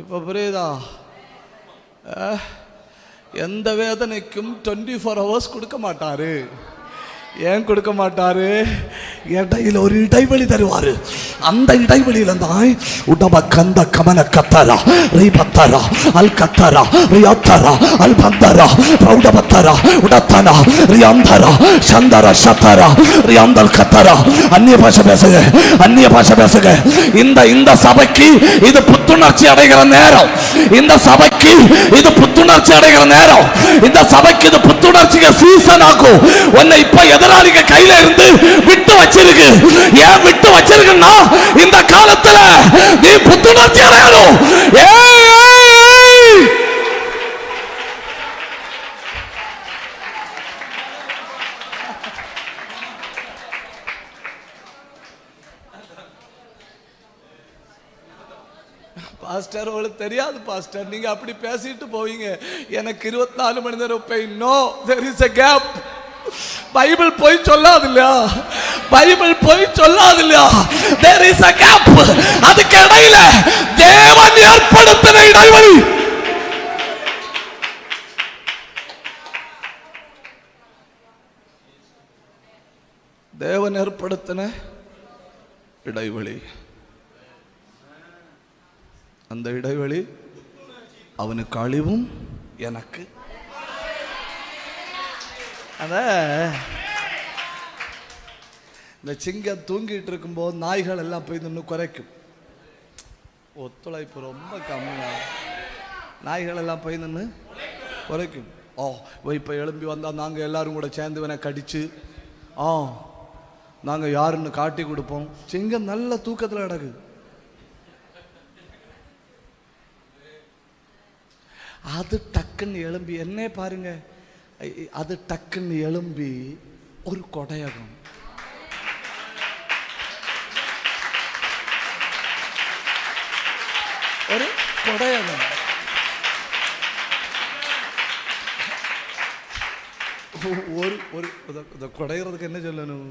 இப்போ புரியுதா? எந்த வேதனைக்கும் 24 hours கொடுக்க மாட்டாரு. ஏன் கொடுக்க மாட்டாரு? இடையில ஒரு இடைவெளி தருவாரு. அந்த இடைவெளியில தான் உடம்ப கந்த கமன கத்தரா ரீபத்தரா அல் கத்தரா ரியாத்தரா அல் பந்தரா பிரௌடபத்தரா உடத்தனா ரியாந்தரா சந்தரா சத்தரா ரியாந்தல் கத்தரா. அந்நிய பாஷை பேசுங்க, அந்நிய பாஷை பேசுங்க. இந்த சபைக்கு இது புத்துணர்ச்சி அடைகிற நேரம். இந்த சபைக்கு இது புத்துணர்ச்சி அடைகிற நேரம். இந்த சபைக்கு இது புத்துணர்ச்சிக்கு சீசன் ஆகும். உன்னை இப்ப எதிராளிக கையில இருந்து விட்டு வச்சிருக்கு. ஏன் விட்டு வச்சிருக்குன்னா இந்த காலத்துல நீ புத்துணர்ச்சி அடையணும். பாஸ்டர் உங்களுக்கு தெரியாது பாஸ்டர், நீங்க அப்படி பேசிட்டு போவீங்க. எனக்கு 24 மணி நேரம் pain. No, there is a gap. Bible போய் சொல்லாது இல்லையா? பைபிள் போய் சொல்லாது இல்லையா? there is a gap. அதுக்கு இடையில தேவன் ஏற்படுத்தின இடைவெளி. தேவன் ஏற்படுத்தின இடைவெளி. அந்த இடைவெளி அவனுக்கு அழிவும் எனக்கு. அத இந்த சிங்கம் தூங்கிட்டு இருக்கும்போது நாய்கள் எல்லாம் போய் நின்று குறைக்கும். ஒத்துழைப்பு ரொம்ப கம்மியா. நாய்கள் எல்லாம் போய் நின்று குறைக்கும். இப்போ எழும்பி வந்தால் நாங்கள் எல்லாரும் கூட சேர்ந்து வேணா கடிச்சு நாங்கள் யாருன்னு காட்டி கொடுப்போம். சிங்கம் நல்ல தூக்கத்தில் கிடக்கு. அது டக்குன்னு எழும்பி என்ன பாருங்க, அது டக்குன்னு எழும்பி ஒரு கொடையகம். ஒரு கொடையகம். ஒரு கொடைகிறதுக்கு என்ன சொல்லணும்?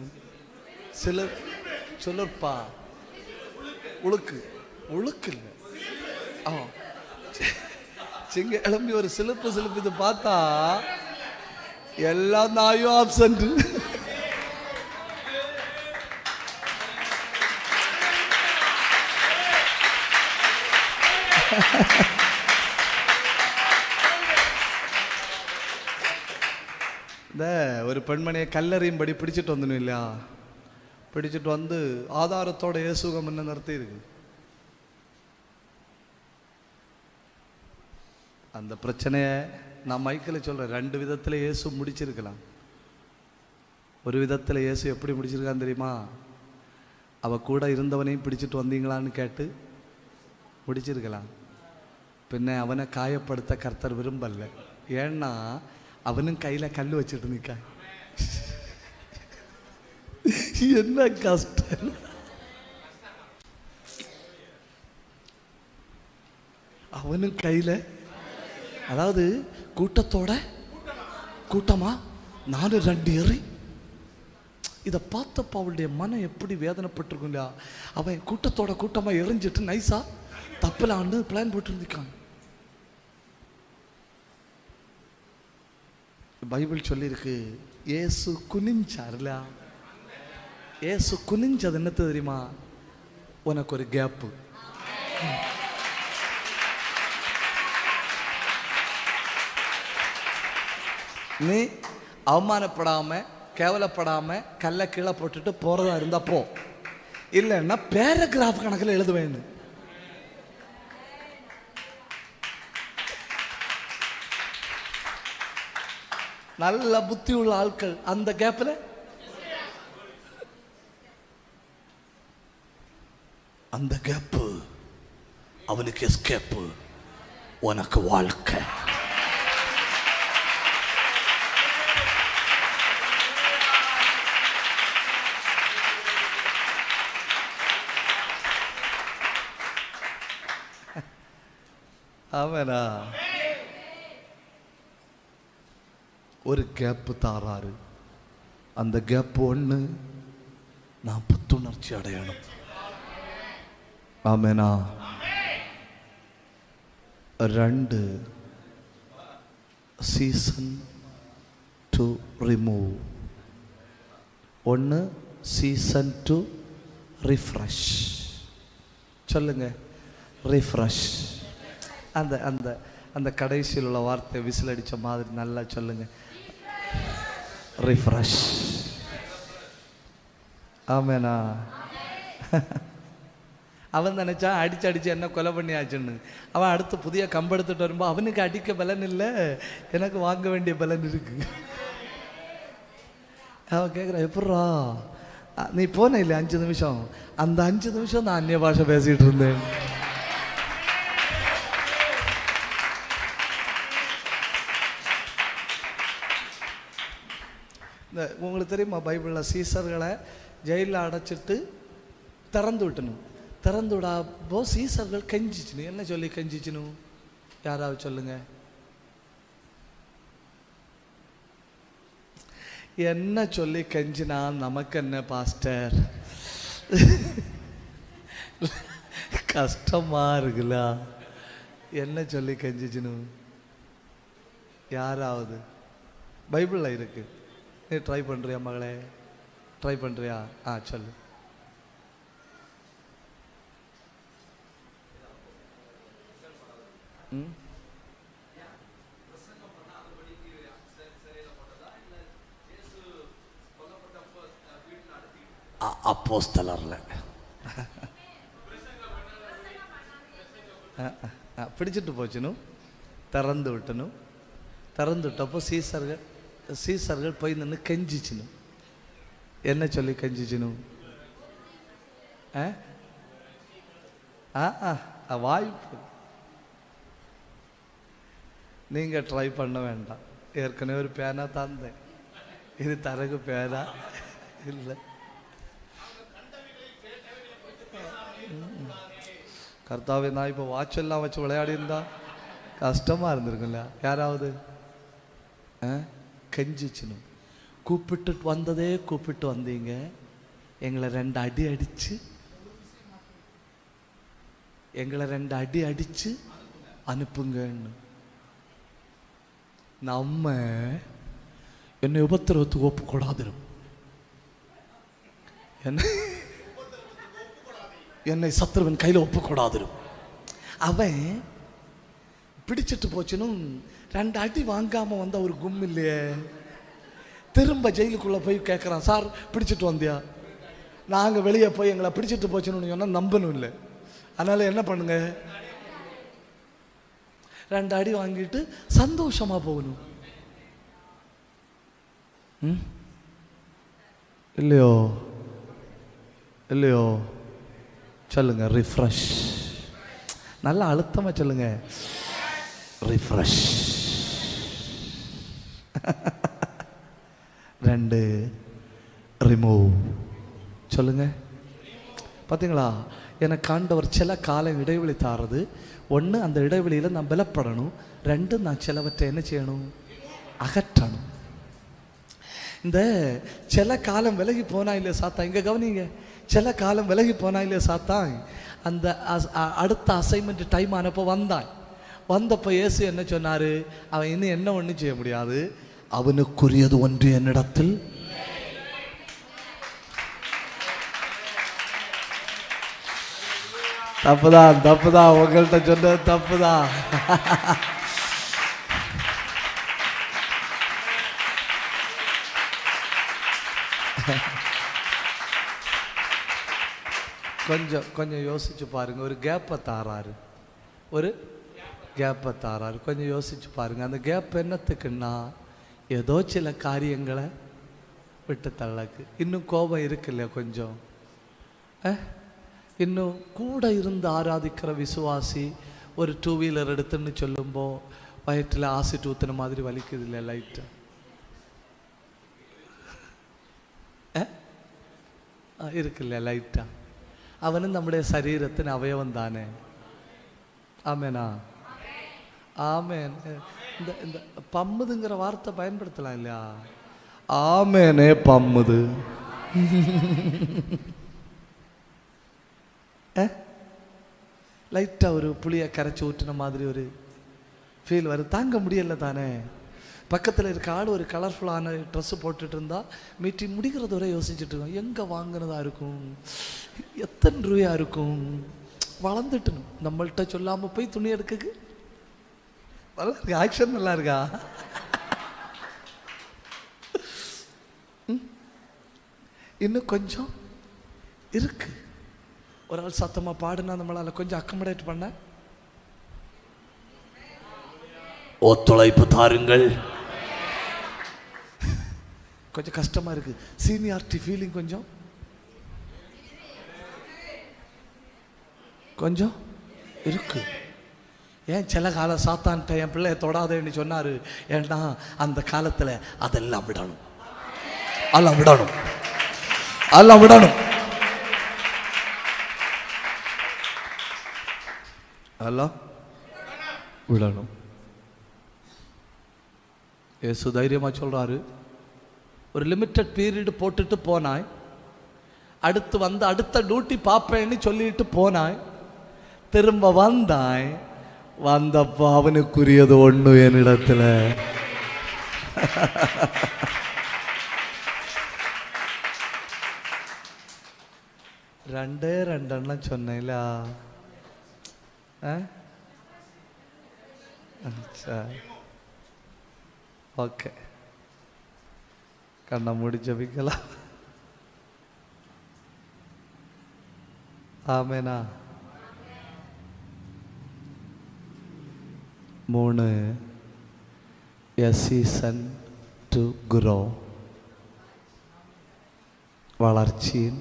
சிலர் சொல்லப்பா உழுக்கு உழுக்கு இல்லை. சிங்க எழும்பி ஒரு சிலுப்பு இது பார்த்தா எல்லா நாயும் ஆப்சண்ட். இந்த ஒரு பெண்மணியை கல்லறையும்படி பிடிச்சிட்டு வந்துடும் இல்லையா? பிடிச்சிட்டு வந்து ஆதாரத்தோட இயேசுகம் என்ன நடத்தி இருக்கு. அந்த பிரச்சனையை நான் மைக்கில் சொல்கிறேன். 2 விதத்தில் இயேசு முடிச்சிருக்கலாம். ஒரு விதத்தில் இயேசு எப்படி முடிச்சிருக்கான்னு தெரியுமா? அவ கூட இருந்தவனையும் பிடிச்சிட்டு வந்தீங்களான்னு கேட்டு முடிச்சிருக்கலாம். பின்ன அவனை காயப்படுத்த கர்த்தர் விரும்பல. ஏன்னா அவனும் கையில் கல் வச்சுட்டு நிற்க. என்ன கஷ்டம். அவனும் கையில், அதாவது கூட்டத்தோட கூட்டமா 4 ஏறி. இதை பார்த்தப்ப அவளுடைய மனம் எப்படி வேதனைப்பட்டிருக்கும் இல்லையா? அவன் கூட்டத்தோட கூட்டமா எரிஞ்சிட்டு நைஸா தப்பலான்னு பிளான் போட்டு இருந்திருக்கான். பைபிள் சொல்லியிருக்கு இயேசு குனிஞ்சார்ல. இயேசு குனிஞ்சது என்ன தெரியுமா? உனக்கு ஒரு கேப்பு. நீ அவமானப்படாம கேவலப்படாம கல்ல கீழே போட்டுட்டு போறதா இருந்தா போ, இல்லைன்னா பேராகிராஃப் கணக்கில் எழுதுவேன். நல்ல புத்தி உள்ள ஆட்கள் அந்த கேப்ல அந்த கேப்பு அவனுக்கு எஸ்கேப்பு, உனக்கு வாழ்க்கை. ஆமெனா? ஒரு கேப்பு தாராரு. அந்த கேப் ஒன்று நான் புத்துணர்ச்சி அடையணும். ஆமெனா? 2 season to remove. 1 season to refresh. சொல்லுங்க, ரிஃப்ரெஷ். அந்த அந்த அந்த கடைசியில் உள்ள வார்த்தை விசில் அடித்த மாதிரி நல்லா சொல்லுங்க, ரிஃப்ரெஷ். ஆமெனா? அவன் நினச்சான் அடிச்சு என்ன கொலை பண்ணியாச்சுன்னு. அவன் அடுத்து புதிய கம்பு எடுத்துட்டு வரும்போது அவனுக்கு அடிக்க பலன் இல்லை, எனக்கு வாங்க வேண்டிய பலன் இருக்கு. அவன் கேட்குறான், எப்பட்றா நீ போன இல்லை 5 நிமிஷம், அந்த 5 நிமிஷம் நான் அந்நிய பாஷை பேசிகிட்டு இருந்தேன். இந்த உங்களுக்கு தெரியுமா, பைபிளில் சீசர்களை ஜெயிலில் அடைச்சிட்டு திறந்து விட்டணும். திறந்து விடாப்போ சீசர்கள் கெஞ்சிச்சுன்னு. என்ன சொல்லி கெஞ்சிச்சுன்னு யாராவது சொல்லுங்க. என்ன சொல்லி கெஞ்சினா நமக்கு என்ன பாஸ்டர், கஷ்டமா இருக்குல்ல? என்ன சொல்லி கெஞ்சிச்சுன்னு யாராவது பைபிளில் இருக்கு. நீ ட்ரை பண்ணுறியா மகளே? ட்ரை பண்ணுறியா? சொல்லு. அப்போஸ்தலர்ல பிடிச்சிட்டு போச்சுனும் திறந்து விட்டனும். திறந்து விட்டப்போ சீசர்கள் போய் நின்று கெஞ்சிச்சுனும். என்ன சொல்லி கெஞ்சிச்சுனும்? வாய்ப்பு நீங்கள் ட்ரை பண்ண வேண்டாம். ஏற்கனவே ஒரு பேனா தந்தேன், இது தரகு பேனா இல்லை. கர்த்தாவே, நான் இப்போ வாட்செல்லாம் வச்சு விளையாடி இருந்தா கஷ்டமாக இருந்திருக்குல்ல? யாராவது கெஞ்சிச்சுனும். கூப்பிட்டு வந்ததே கூப்பிட்டு வந்தீங்க, எங்களை 2 அடி அடிச்சு, எங்களை 2 அடி அடிச்சு அனுப்புங்கன்னு. நம்ம என்னை உபத்திரவத்துக்கு ஒப்புக்கூடாது, என்னை சத்ருவன் கையில் ஒப்புக்கூடாது. அவன் பிடிச்சிட்டு போச்சுனும் 2 அடி வாங்காம வந்த ஒரு கும் இல்லையே. திரும்ப ஜெயிலுக்குள்ள போய் கேட்குறான், சார் பிடிச்சிட்டு வந்தியா? நாங்கள் வெளியே போய் எங்களை பிடிச்சிட்டு போச்சுன்னு சொன்னால் நம்பணும் இல்லை. அதனால என்ன பண்ணுங்க, 2 அடி வாங்கிட்டு சந்தோஷமா போகணும். இல்லையோ? இல்லையோ? சொல்லுங்க, ரிஃப்ரெஷ். நல்லா அழுத்தமா சொல்லுங்க, ரிஃப்ரெஷ். 2 ரிமூவ். சொல்லுங்க. பார்த்தீங்களா? எனக்கு ஆண்டவர் சில காலம் இடைவெளி தாரது. 1, அந்த இடைவெளியில் நான் பலப்படணும். 2, நான் சிலவற்றை என்ன செய்யணும்? அகற்றணும். இந்த சில காலம் விலகி போனா இல்லையா சாத்தா, இங்கே கவனிங்க, சில காலம் விலகி போனா இல்லையா சாத்தா, அந்த அடுத்த அசைன்மெண்ட் டைம் ஆனப்போ வந்தப்போ இயேசு என்ன சொன்னார்? அவன் இன்னும் என்ன ஒன்றும் செய்ய முடியாது, அவனுக்குரியது ஒன்று என்னிடத்தில். தப்புதான், உங்கள்கிட்ட சொன்னது தப்புதான். கொஞ்சம் யோசிச்சு பாருங்க. ஒரு கேப்பை தாராரு, கொஞ்சம் யோசிச்சு பாருங்க. அந்த கேப் என்னத்துக்குன்னா, ஏதோ சில காரியங்களை விட்டு தள்ளக்கு. இன்னும் கோபம் இருக்குல்ல கொஞ்சம், இன்னும் கூட இருந்து ஆராதிக்கிற விசுவாசி ஒரு 2 வீலர் எடுத்துன்னு சொல்லும்போ வயிற்றில் ஆசிட் ஊத்துன மாதிரி வலிக்குது இல்லை லைட்டு? இருக்குல்ல லைட்டா? அவனும் நம்முடைய சரீரத்தின் அவயவம் தானே. ஆமேனா? ஆமேன். இந்த பம்முதுங்கிற வார்த்தை பயன்படுத்தலாம் இல்லையா? ஆமேனே பம்முது. லைட்டாக ஒரு புளியை கரைச்சி ஊற்றின மாதிரி ஒரு ஃபீல் வரும். தாங்க முடியல தானே. பக்கத்தில் இருக்க ஆள் ஒரு கலர்ஃபுல்லான ட்ரெஸ்ஸு போட்டுட்டு இருந்தா மீட்டிங் முடிகிறது வரை யோசிச்சுட்டு இருக்கோம், எங்கே வாங்கினதா இருக்கும், எத்தனை ரூபா இருக்கும். வளர்ந்துட்டணும். நம்மள்கிட்ட சொல்லாமல் போய் துணி எடுக்க ஆக்ஷன் நல்லா இருக்கா? இன்னும் கொஞ்சம் இருக்கு. ஒரு ஆள் சத்தமாக பாடுனா நம்மளால் கொஞ்சம் அக்கமடேட் பண்ண ஒத்துழைப்பு தாருங்கள். கொஞ்சம் கஷ்டமாக இருக்குது. சீனியாரிட்டி ஃபீலிங் கொஞ்சம் கொஞ்சம் இருக்கு. ஏன் சில காலம் சாத்தான்ட்ட என் பிள்ளைய தொடாதேன்னு சொன்னார். ஏன்னா அந்த காலத்தில் அதெல்லாம் விடணும், எல்லாம் விடணும், எல்லாம் விடணும், எல்லாம் விடணும். ஏசு தைரியமாக சொல்கிறாரு, ஒரு லிமிட்டட் பீரியடு போட்டுட்டு போனாய், அடுத்து வந்து அடுத்த டியூட்டி பார்ப்பேன்னு சொல்லிட்டு போனாய், திரும்ப வந்தாய், வந்தப்போ அவனுக்குரியது ஒன்று என்னிடத்தில். ரெண்டெண்ணம் சொன்னேன்ல. ஓகே, கண்ணை மூடி ஜெபிக்கலாம். ஆமேனா. 3 A season to grow. വളർച്ചயின்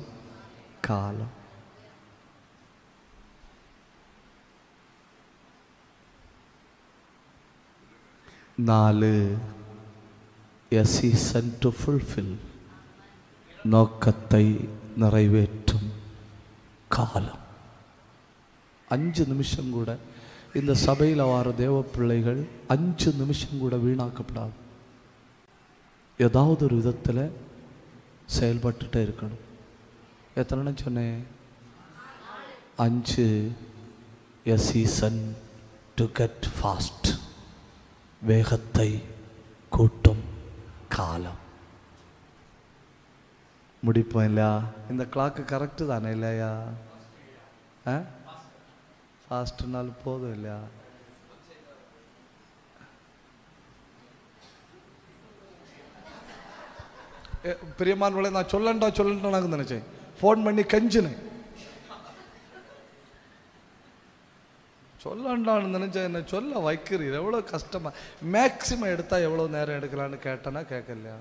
காலம். നാല് A season to fulfill. நோக்கத்தை நிறைவேற்றும் காலம். 5 நிமிஷம் கூட இந்த சபையில் வர தேவ பிள்ளைகள் 5 நிமிஷம் கூட வீணாக்கப்படாது. ஏதாவது ஒரு விதத்தில் செயல்பட்டுட்டே இருக்கணும். எத்தனை சொன்னேன்? 5 A season to get fast. வேகத்தை கூட்டும் காலம். முடிப்போம் இல்லையா? இந்த கிளாக்கு கரெக்டு தானே இல்லையா? ஃபாஸ்ட்னாலும் போதும் இல்லையா? பிரியமானவர்களே, நான் சொல்லண்டான்னு நினைச்சேன். ஃபோன் பண்ணி கெஞ்சினேன், சொல்லண்டான்னு நினைச்சேன். என்ன சொல்ல வைக்கிறீர்? எவ்வளோ கஷ்டமா. மேக்சிமம் எடுத்தால் எவ்வளோ நேரம் எடுக்கலான்னு கேட்டேன்னா கேட்கலையா?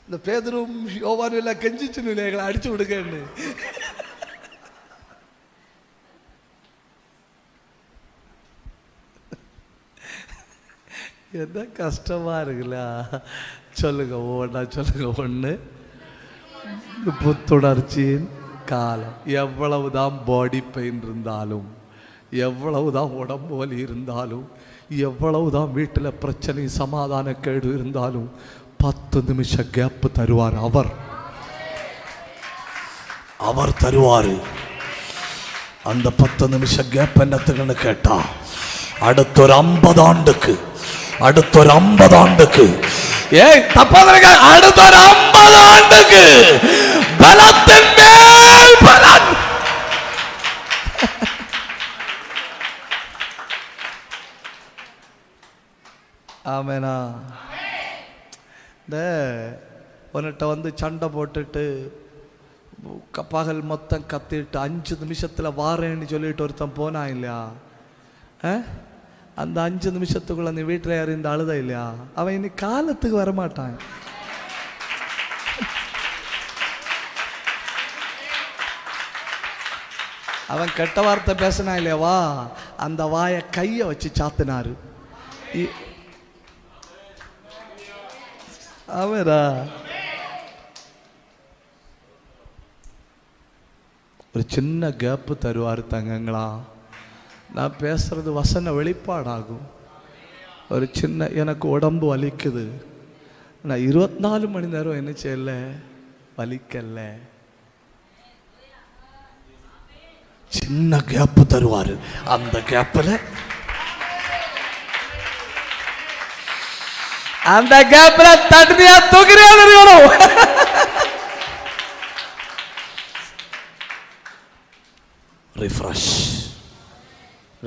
இந்த பேதரும் யோவானும் எல்லாம் கெஞ்சிச்சு எங்களை அடிச்சு விடுங்கன்னு. என்ன கஷ்டமா இருக்குல்ல? சொல்லுங்க ஒவ்வொன்றா சொல்லுங்க. 1 புத்துணர்ச்சியின் காலம். எவ்வளவுதான் பாடி பெயின் இருந்தாலும், எவ்வளவுதான் உடம்பு வலி இருந்தாலும், எவ்வளவுதான் வீட்டில் பிரச்சனை சமாதான கேடு இருந்தாலும் 10 நிமிஷம் கேப் தருவார். அவர் தருவார். அந்த 10 நிமிஷம் கேப் என்னத்துக்குன்னு கேட்டா, அடுத்த 50 ஆண்டுக்கு அடுத்த 50 ஆண்டுக்கு அடுத்த 50 ஆண்டுக்கு பலத்தின் மேல் பலன். ஆமேனா. இந்த உன்னிட்ட வந்து சண்டை போட்டுட்டு பகல் மொத்தம் கத்திட்டு 5 நிமிஷத்தில் வாரேன்னு சொல்லிட்டு ஒருத்தன் போனா இல்லையா? அந்த 5 நிமிஷத்துக்குள்ள நீ வீட்டில் யாரும் இந்த அழுத இல்லையா? அவன் இனி காலத்துக்கு வரமாட்டான். அவன் கெட்ட வார்த்தை பேசினா இல்லையாவா? அந்த வாயை கையை வச்சு சாத்தினாரு. அவரா ஒரு சின்ன கேப்பு தருவார். தங்கங்களா, நான் பேசுறது வசன வெளிப்பாடாகும். ஒரு சின்ன, எனக்கு உடம்பு வலிக்குது, நான் 24 மணி நேரம் என்ன செய்யல, வலிக்கல. சின்ன கேப்பு தருவாரு. அந்த கேப்பில் தனியா தூக்கிறியா இருக்கணும். ரிஃப்ரெஷ்.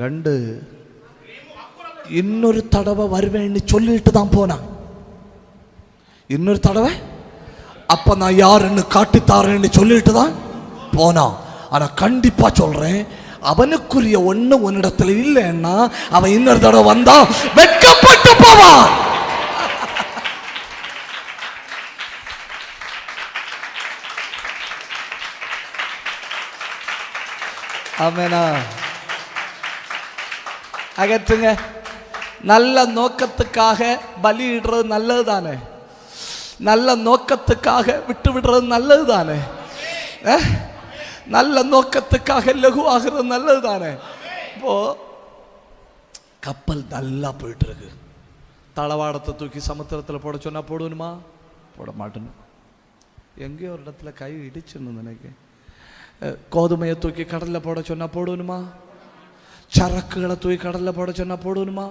2 இன்னொரு தடவை வருவேன்னு சொல்லிட்டு தான் போனான். இன்னொரு தடவை அப்ப நான் யாருன்னு காட்டித்தாரேன்னு சொல்லிட்டு தான் போனான். ஆனா கண்டிப்பா சொல்றேன், அவனுக்குரிய ஒண்ணு உன்னிடத்துல இல்லைன்னா அவன் இன்னொரு தடவை வந்தா வெட்கப்பட்டு போவான். ஆமெனா? அகற்றுங்க. நல்ல நோக்கத்துக்காக பலியிடுறது நல்லது தானே? நல்ல நோக்கத்துக்காக விட்டு விடுறது நல்லது தானே? நல்ல நோக்கத்துக்காக லகுவாகிறது நல்லது தானே? இப்போ கப்பல் நல்லா போயிட்டு இருக்கு. தளவாடத்தை தூக்கி சமுத்திரத்தில் போட சொன்னா போடுவனுமா? போட மாட்டேன்னு. எங்கேயோ ஒரு இடத்துல கை இடிச்சுன்னு நினைக்கிறேன். கோதுமையை தூக்கி கடலில் போட சொன்னா போடுவனுமா? சரக்குகளை தூக்கி கடலில் போட சொன்னா போடுவனுமா?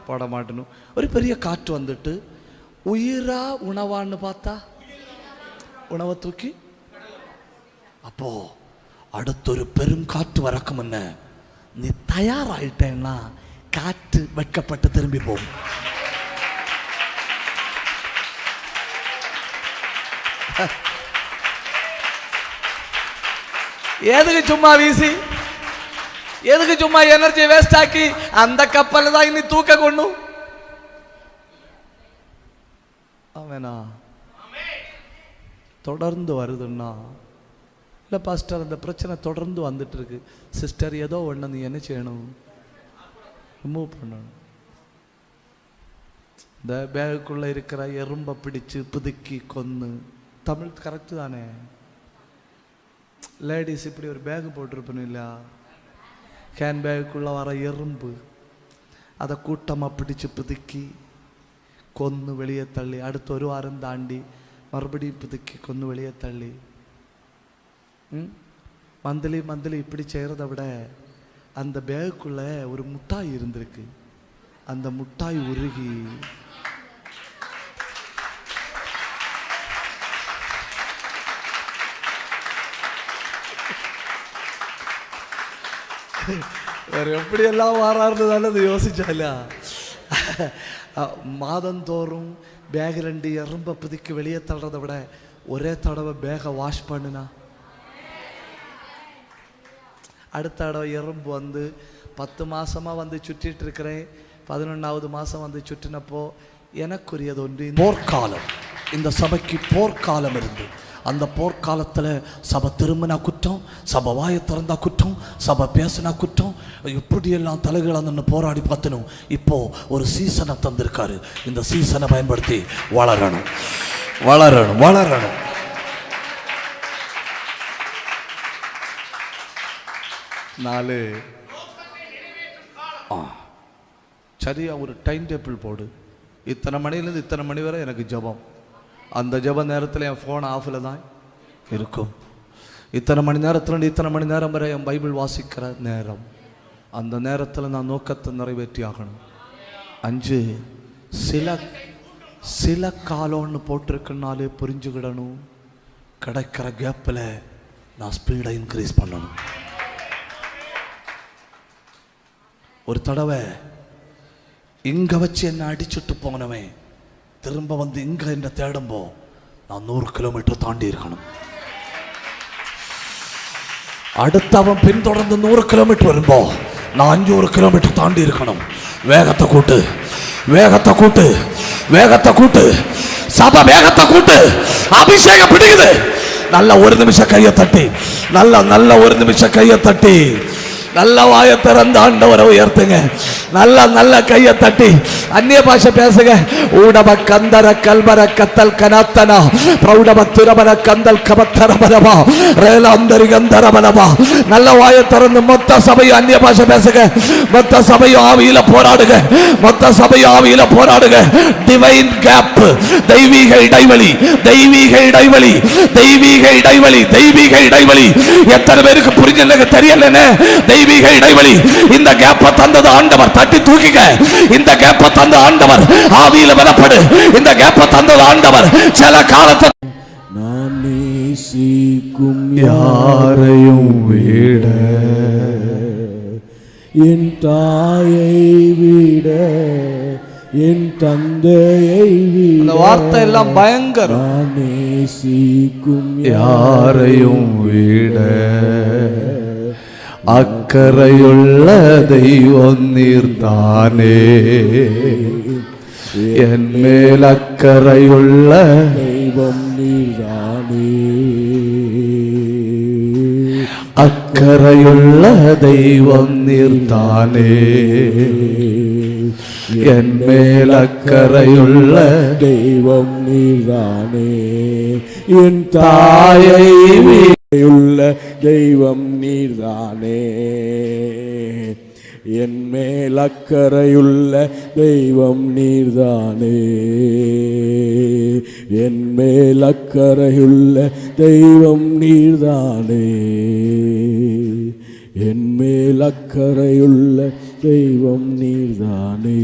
போட மாட்டேனும். ஒரு பெரிய காற்று வந்துட்டு உயிரா உணவான்னு பார்த்தா உணவை தூக்கி, அப்போ அடுத்தொரு பெரும் காற்று வரக்கும் என்ன நீ தயாராயிட்டேன்னா காற்று வெட்கப்பட்டு திரும்பி போகும். எதுக்கு சும்மா வீசி, எதுக்கு சும்மா எனர்ஜி வேஸ்ட் ஆக்கி அந்த கப்பல் தான் இனி தூக்க கொண்டு. ஆமெனா? தொடர்ந்து வருதுன்னா இல்லை பாஸ்டர் அந்த பிரச்சனை தொடர்ந்து வந்துட்டு இருக்கு சிஸ்டர், ஏதோ ஒன்று நீ என்ன செய்யணும்? ரிமூவ் பண்ணணும். இந்த பேகுக்குள்ள இருக்கிற எறும்பை பிடிச்சு புதுக்கி கொன்னு, தமிழ் கரெக்டு தானே? லேடிஸ் இப்படி ஒரு பேகு போட்டிருப்பணும் இல்லையா? கேன் பேகுக்குள்ளே வர எறும்பு அதை கூட்டமாக பிடிச்சு புதுக்கி கொன்று வெளியே தள்ளி, அடுத்த ஒரு வாரம் தாண்டி மறுபடியும் புதுக்கி கொன்று வெளியே தள்ளி, மந்த்லி மந்த்லி இப்படி செய்கிறத விட அந்த பேகுக்குள்ளே ஒரு முட்டாய் இருந்திருக்கு. அந்த முட்டாய் உருகி வேறு எப்படியெல்லாம் வாராருன்னு அது யோசிச்சால. மாதந்தோறும் பேக் 2 எறும்பை புதுக்கி வெளியே தள்ளுறதை விட ஒரே தடவை பேகை வாஷ் பண்ணுனா, அடுத்த தடவை எறும்பு வந்து 10 மாசமாக வந்து சுற்றிட்டு இருக்கிறேன், 11வது மாதம் வந்து சுற்றினப்போ எனக்குரியது ஒன்று போர்க்காலம். இந்த சபைக்கு போர்க்காலம் இருந்து அந்த போர்க்காலத்தில் சபை திரும்பினா குற்றம், சபை வாயை திறந்தா குற்றம், சபை பேசினா குற்றம், இப்படியெல்லாம் தலைகளை போராடி பார்த்தனும். இப்போ ஒரு சீசனை தந்திருக்காரு. இந்த சீசனை பயன்படுத்தி வளரணும் வளரணும் வளரணும். நாலு சரியா ஒரு டைம் டேபிள் போடு. இத்தனை மணிலேருந்து இத்தனை மணி வரை எனக்கு ஜபம். அந்த ஜப நேரத்தில் என் ஃபோன் ஆஃபில் தான் இருக்கும். இத்தனை மணி நேரத்துலேருந்து இத்தனை மணி நேரம் வரை என் பைபிள் வாசிக்கிற நேரம். அந்த நேரத்தில் நான் நோக்கத்தை நிறைவேற்றி ஆகணும். 5 சில காலம்னு போட்டிருக்கனாலே புரிஞ்சுக்கிடணும். கிடைக்கிற கேப்பில் நான் ஸ்பீடை இன்க்ரீஸ் பண்ணணும். ஒரு தடவை இங்கே வச்சு என்னை அடிச்சுட்டு போனவன் திரும்ப வந்து இங்கே என்ன தேடும்போ நான் 100 கிலோமீட்டர் தாண்டி இருக்கணும். அடுத்தவன் பின்தொடர்ந்து 100 கிலோமீட்டர் வரும்போ நான் 500 கிலோமீட்டர் தாண்டி இருக்கணும். வேகத்தை கூட்டு வேகத்தை கூட்டு வேகத்தை கூட்டு, சபை வேகத்தை கூட்டு. அபிஷேகம் பிடிக்குது. நல்ல ஒரு நிமிஷம் கையை தட்டி, நல்ல ஒரு நிமிஷம் கையை தட்டி, நல்ல வாயை திறந்த ஆண்டவரை உயர்த்துங்க. நல்ல கையை தட்டி அந்நிய பாஷை பேசுங்க. ஊடப கந்தர கல்பர கத்தல் கனாத்தனா பிரௌடப துரபர கந்தல் கபத்தரபரபா ரேலாந்தரி கந்தரபரபா. நல்ல வாயை திறந்து மொத்த சபையும் அந்நிய பாஷை பேசுங்க. மொத்த சபையும் ஆவியில போராடுங்க. மொத்த சபையும் ஆவியில போராடுங்க. டிவைன் கேப், தெய்வீக இடைவெளி, தெய்வீக இடைவெளி, தெய்வீக இடைவெளி, தெய்வீக இடைவெளி. எத்தனை பேருக்கு புரிஞ்சது தெரியலன்னு? தெய்வீக இடைவெளி. இந்த கேப்பை தந்தது ஆண்டவர். தட்டி தூக்கிக்க. இந்த கேப்பை தந்த ஆண்டவர். ஆவியில பலப்படு. இந்த கேப்பை தந்தது ஆண்டவர். சில காலத்தை நான் நேசிக்கும் யாரையும் விட என் தாயை விட என் தந்தையை அந்த வார்த்தை எல்லாம் பயங்கரம். நான் நேசிக்கும் யாரையும் விட அக்கறையுள்ள தெய்வம் நீர்தானே, என் மேல் அக்கறையுள்ள தெய்வம் நீர்தானே, அக்கறையுள்ள தெய்வம் நீர்தானே, என் மேல் அக்கறையுள்ள தெய்வம் நீர்தானே, என் தாயை உள்ள தெய்வம் நீர்தானே, என் மேல் அக்கறையுள்ள தெய்வம் நீர்தானே, என் மேல் அக்கறையுள்ள தெய்வம் நீர்தானே, என் மேல் அக்கறையுள்ள தெய்வம் நீர்தானே.